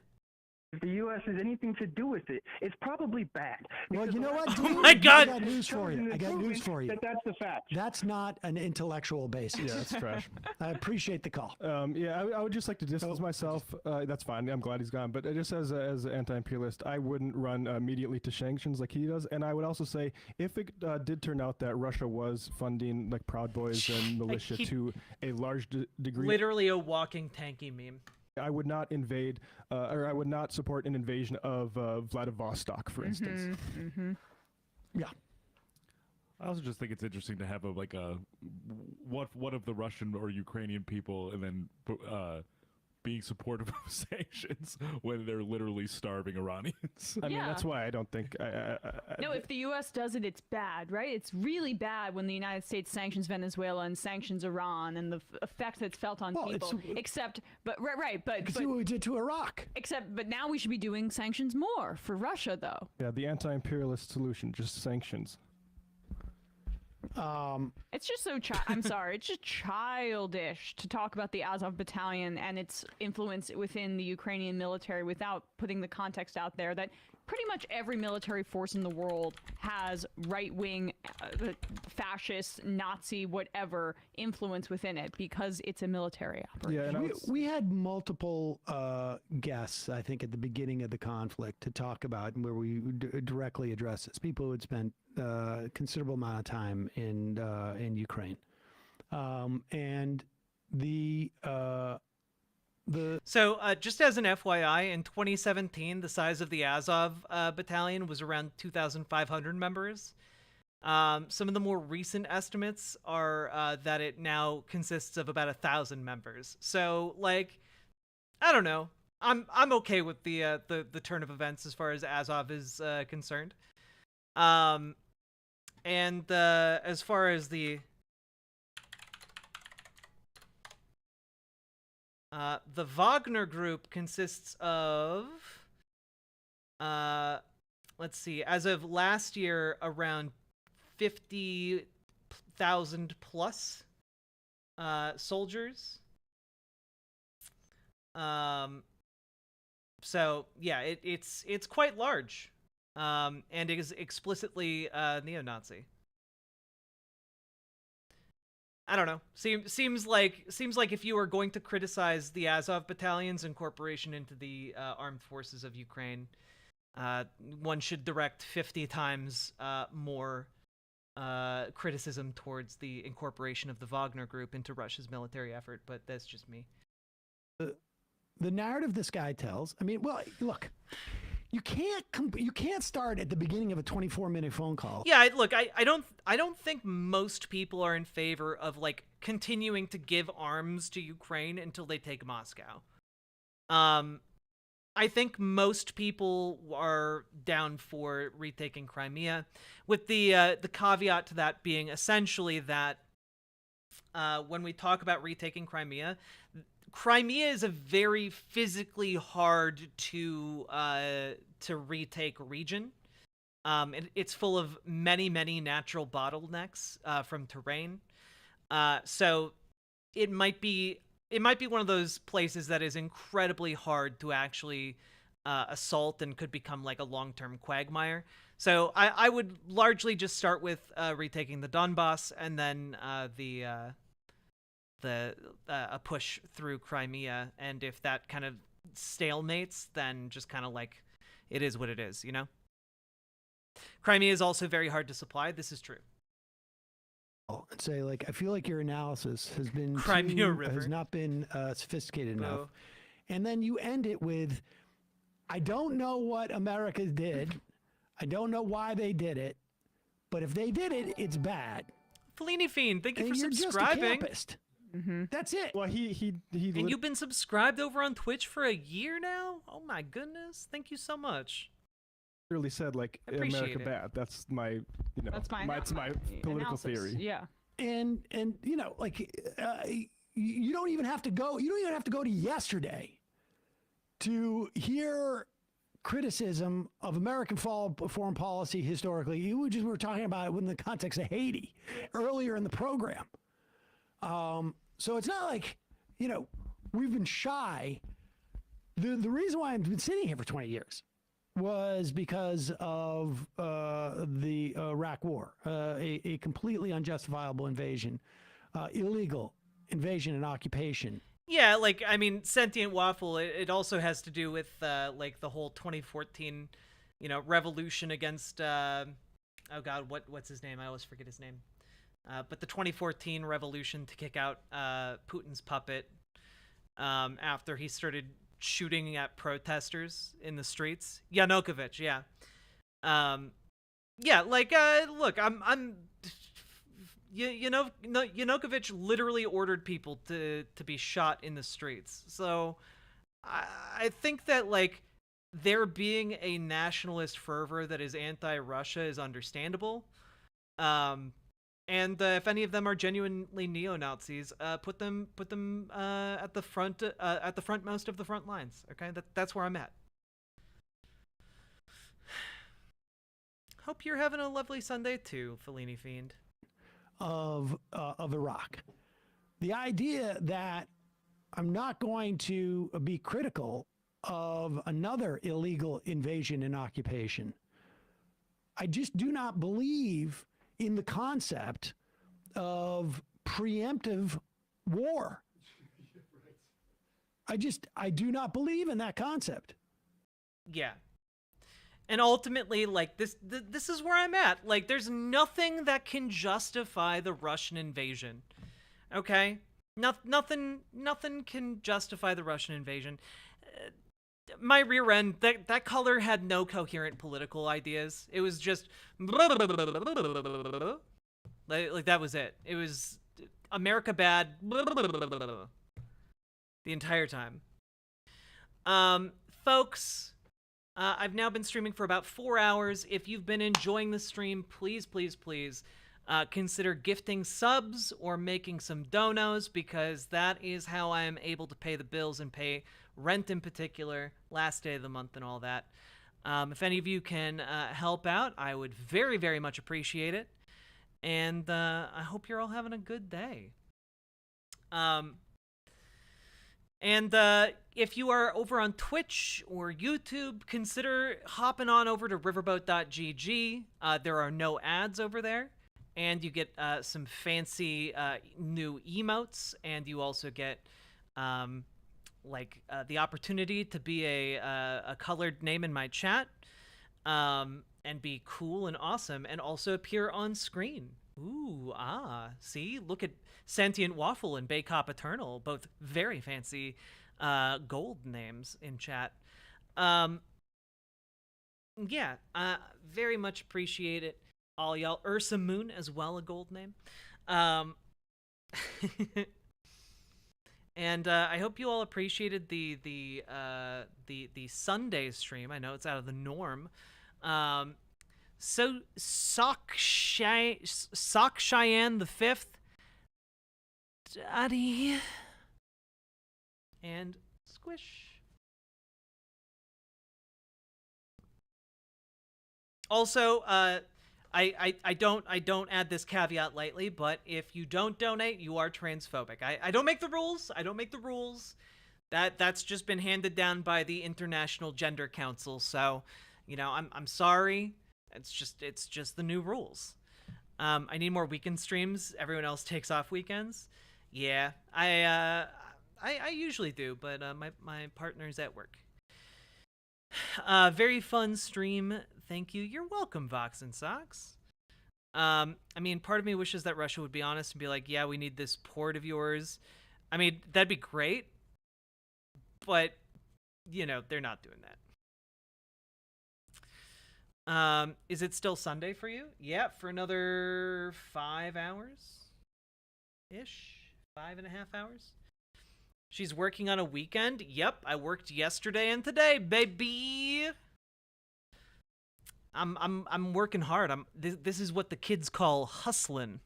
If the U.S. has anything to do with it, it's probably bad. Well, you know what, Oh dude? my God! I got news for you. I got news for you. That's the fact. That's not an intellectual basis. Yeah, that's trash. I appreciate the call. Yeah, I would just like to distance myself. That's fine. I'm glad he's gone. But just as an anti-imperialist, I wouldn't run immediately to sanctions like he does. And I would also say, if it did turn out that Russia was funding like Proud Boys and militia to a large degree, Literally a walking tanky meme. I would not invade, or I would not support an invasion of Vladivostok, for instance. Yeah. I also just think it's interesting to have what of the Russian or Ukrainian people, and then being supportive of sanctions when they're literally starving Iranians. I mean, that's why I don't think. No, if the U.S. does it, it's bad, right? It's really bad when the United States sanctions Venezuela and sanctions Iran and the effect that's felt on people. But see what we did to Iraq. But now we should be doing sanctions more for Russia, though. Yeah, the anti-imperialist solution, just sanctions. It's just so I'm sorry, it's just childish to talk about the Azov battalion and its influence within the Ukrainian military without putting the context out there that pretty much every military force in the world has right-wing, fascist, Nazi, whatever influence within it because it's a military operation. Yeah, we had multiple guests, I think, at the beginning of the conflict to talk about and where we directly address this. People who had spent considerable amount of time in Ukraine, and So just as an FYI, in 2017, the size of the Azov battalion was around 2,500 members. Some of the more recent estimates are that it now consists of about 1,000 members. So, like, I don't know. I'm okay with the turn of events as far as Azov is concerned. And as far as the Wagner group consists of, let's see, as of last year, around 50,000 plus soldiers. So yeah, it's quite large. And it is explicitly neo-Nazi. I don't know. Seems like if you are going to criticize the Azov battalion's incorporation into the armed forces of Ukraine, one should direct 50 times more criticism towards the incorporation of the Wagner group into Russia's military effort. But that's just me. The narrative this guy tells. I mean, well, look. You can't start at the beginning of a 24-minute phone call. Yeah, look, I don't think most people are in favor of like continuing to give arms to Ukraine until they take Moscow. I think most people are down for retaking Crimea, with the caveat to that being essentially that when we talk about retaking Crimea is a very physically hard to retake region. It's full of many natural bottlenecks from terrain. So it might be one of those places that is incredibly hard to actually assault and could become like a long-term quagmire. So I would largely just start with retaking the Donbass and then a push through Crimea, and if that kind of stalemates, then just kind of like it is what it is, you know? Crimea is also very hard to supply. This is true. I'd say, like, I feel like your analysis has been Crimea River has not been sophisticated enough. And then you end it with, I don't know what America did. I don't know why they did it. But if they did it, it's bad. Fellini Fiend, thank you for you're subscribing. Just a campist. That's it. Well, he and you've been subscribed over on Twitch for a year now? Oh my goodness. Thank you so much. Really said like America bad. That's my, that's my political theory. Yeah. And like you don't even have to go. You don't even have to go to yesterday to hear criticism of American foreign policy historically. You just were talking about it within the context of Haiti earlier in the program. So it's not like, we've been shy. The reason why I've been sitting here for 20 years was because of the Iraq War, a completely unjustifiable invasion, illegal invasion and occupation. Yeah, Sentient Waffle, it also has to do with, the whole 2014, revolution against, oh God, what's his name? I always forget his name. But the 2014 revolution to kick out Putin's puppet after he started shooting at protesters in the streets. Yanukovych, yeah. Look, Yanukovych literally ordered people to be shot in the streets. So I think that, there being a nationalist fervor that is anti-Russia is understandable. And if any of them are genuinely neo-Nazis, put them at the frontmost of the front lines. Okay, that's where I'm at. Hope you're having a lovely Sunday too, Fellini Fiend. Of Iraq, the idea that I'm not going to be critical of another illegal invasion and occupation. I just do not believe in the concept of preemptive war. I do not believe in that concept. Yeah. And ultimately, this is where I'm at. There's nothing that can justify the Russian invasion. Okay? Nothing can justify the Russian invasion. My rear end, that color had no coherent political ideas. It was just that was it. It was America bad the entire time. Folks, I've now been streaming for about 4 hours. If you've been enjoying the stream, please consider gifting subs or making some donos, because that is how I am able to pay the bills and pay rent in particular, last day of the month and all that. If any of you can help out, I would very, very much appreciate it. And I hope you're all having a good day. And if you are over on Twitch or YouTube, consider hopping on over to riverboat.gg. There are no ads over there. And you get some fancy new emotes. And you also get the opportunity to be a colored name in my chat. And be cool and awesome. And also appear on screen. Ooh, see? Look at Sentient Waffle and Baycop Eternal, both very fancy gold names in chat. Very much appreciate it, all y'all. Ursa Moon as well, a gold name. And I hope you all appreciated the Sunday stream. I know it's out of the norm. So Sock Cheyenne the 5th, Daddy, and Squish. Also, I don't add this caveat lightly, but if you don't donate, you are transphobic. I don't make the rules. I don't make the rules. That's just been handed down by the International Gender Council. So, I'm sorry. It's just the new rules. I need more weekend streams. Everyone else takes off weekends. Yeah, I usually do, but my partner's at work. Very fun stream. Thank you. You're welcome, Vox and Socks. Part of me wishes that Russia would be honest and be like, yeah, we need this port of yours. That'd be great. But, they're not doing that. Is it still Sunday for you? Yeah, for another 5 hours-ish. 5.5 hours. She's working on a weekend. Yep, I worked yesterday and today, baby. I'm working hard. This is what the kids call hustling.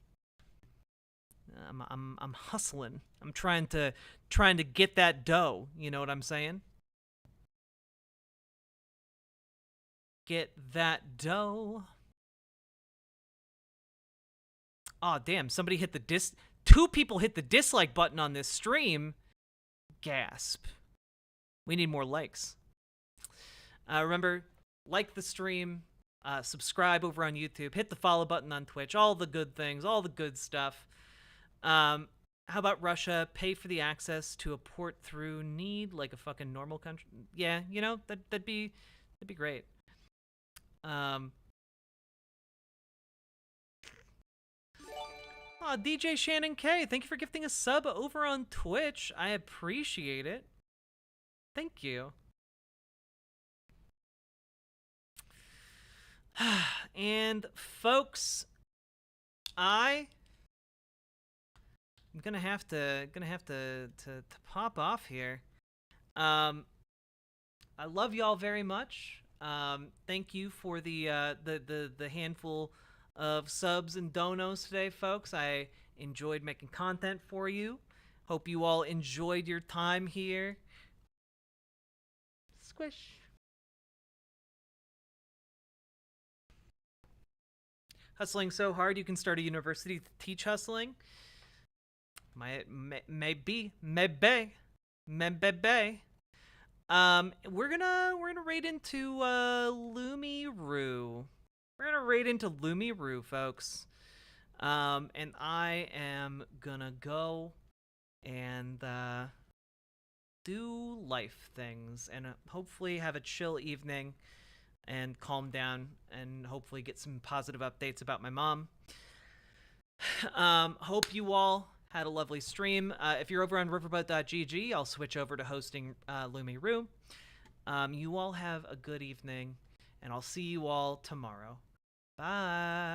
I'm hustling. I'm trying to get that dough. You know what I'm saying? get that dough. Aw, damn, somebody hit the two people hit the dislike button on this stream. Gasp. We need more likes. Remember, like the stream, subscribe over on YouTube, hit the follow button on Twitch, all the good things, all the good stuff. How about Russia pay for the access to a port through need like a fucking normal country? Yeah, you know, that'd be great. DJ Shannon K, thank you for gifting a sub over on Twitch. I appreciate it. Thank you. And folks, I'm gonna have to pop off here. I love y'all very much. Thank you for the handful of subs and donos today, folks. I enjoyed making content for you. Hope you all enjoyed your time here. Squish. Hustling so hard you can start a university to teach hustling. Maybe. We're gonna raid into Lumiru. We're gonna raid into Lumiru, folks. And I am gonna go and do life things and hopefully have a chill evening and calm down and hopefully get some positive updates about my mom. Hope you all had a lovely stream. If you're over on riverboat.gg, I'll switch over to hosting Lumiru. You all have a good evening, and I'll see you all tomorrow. Bye.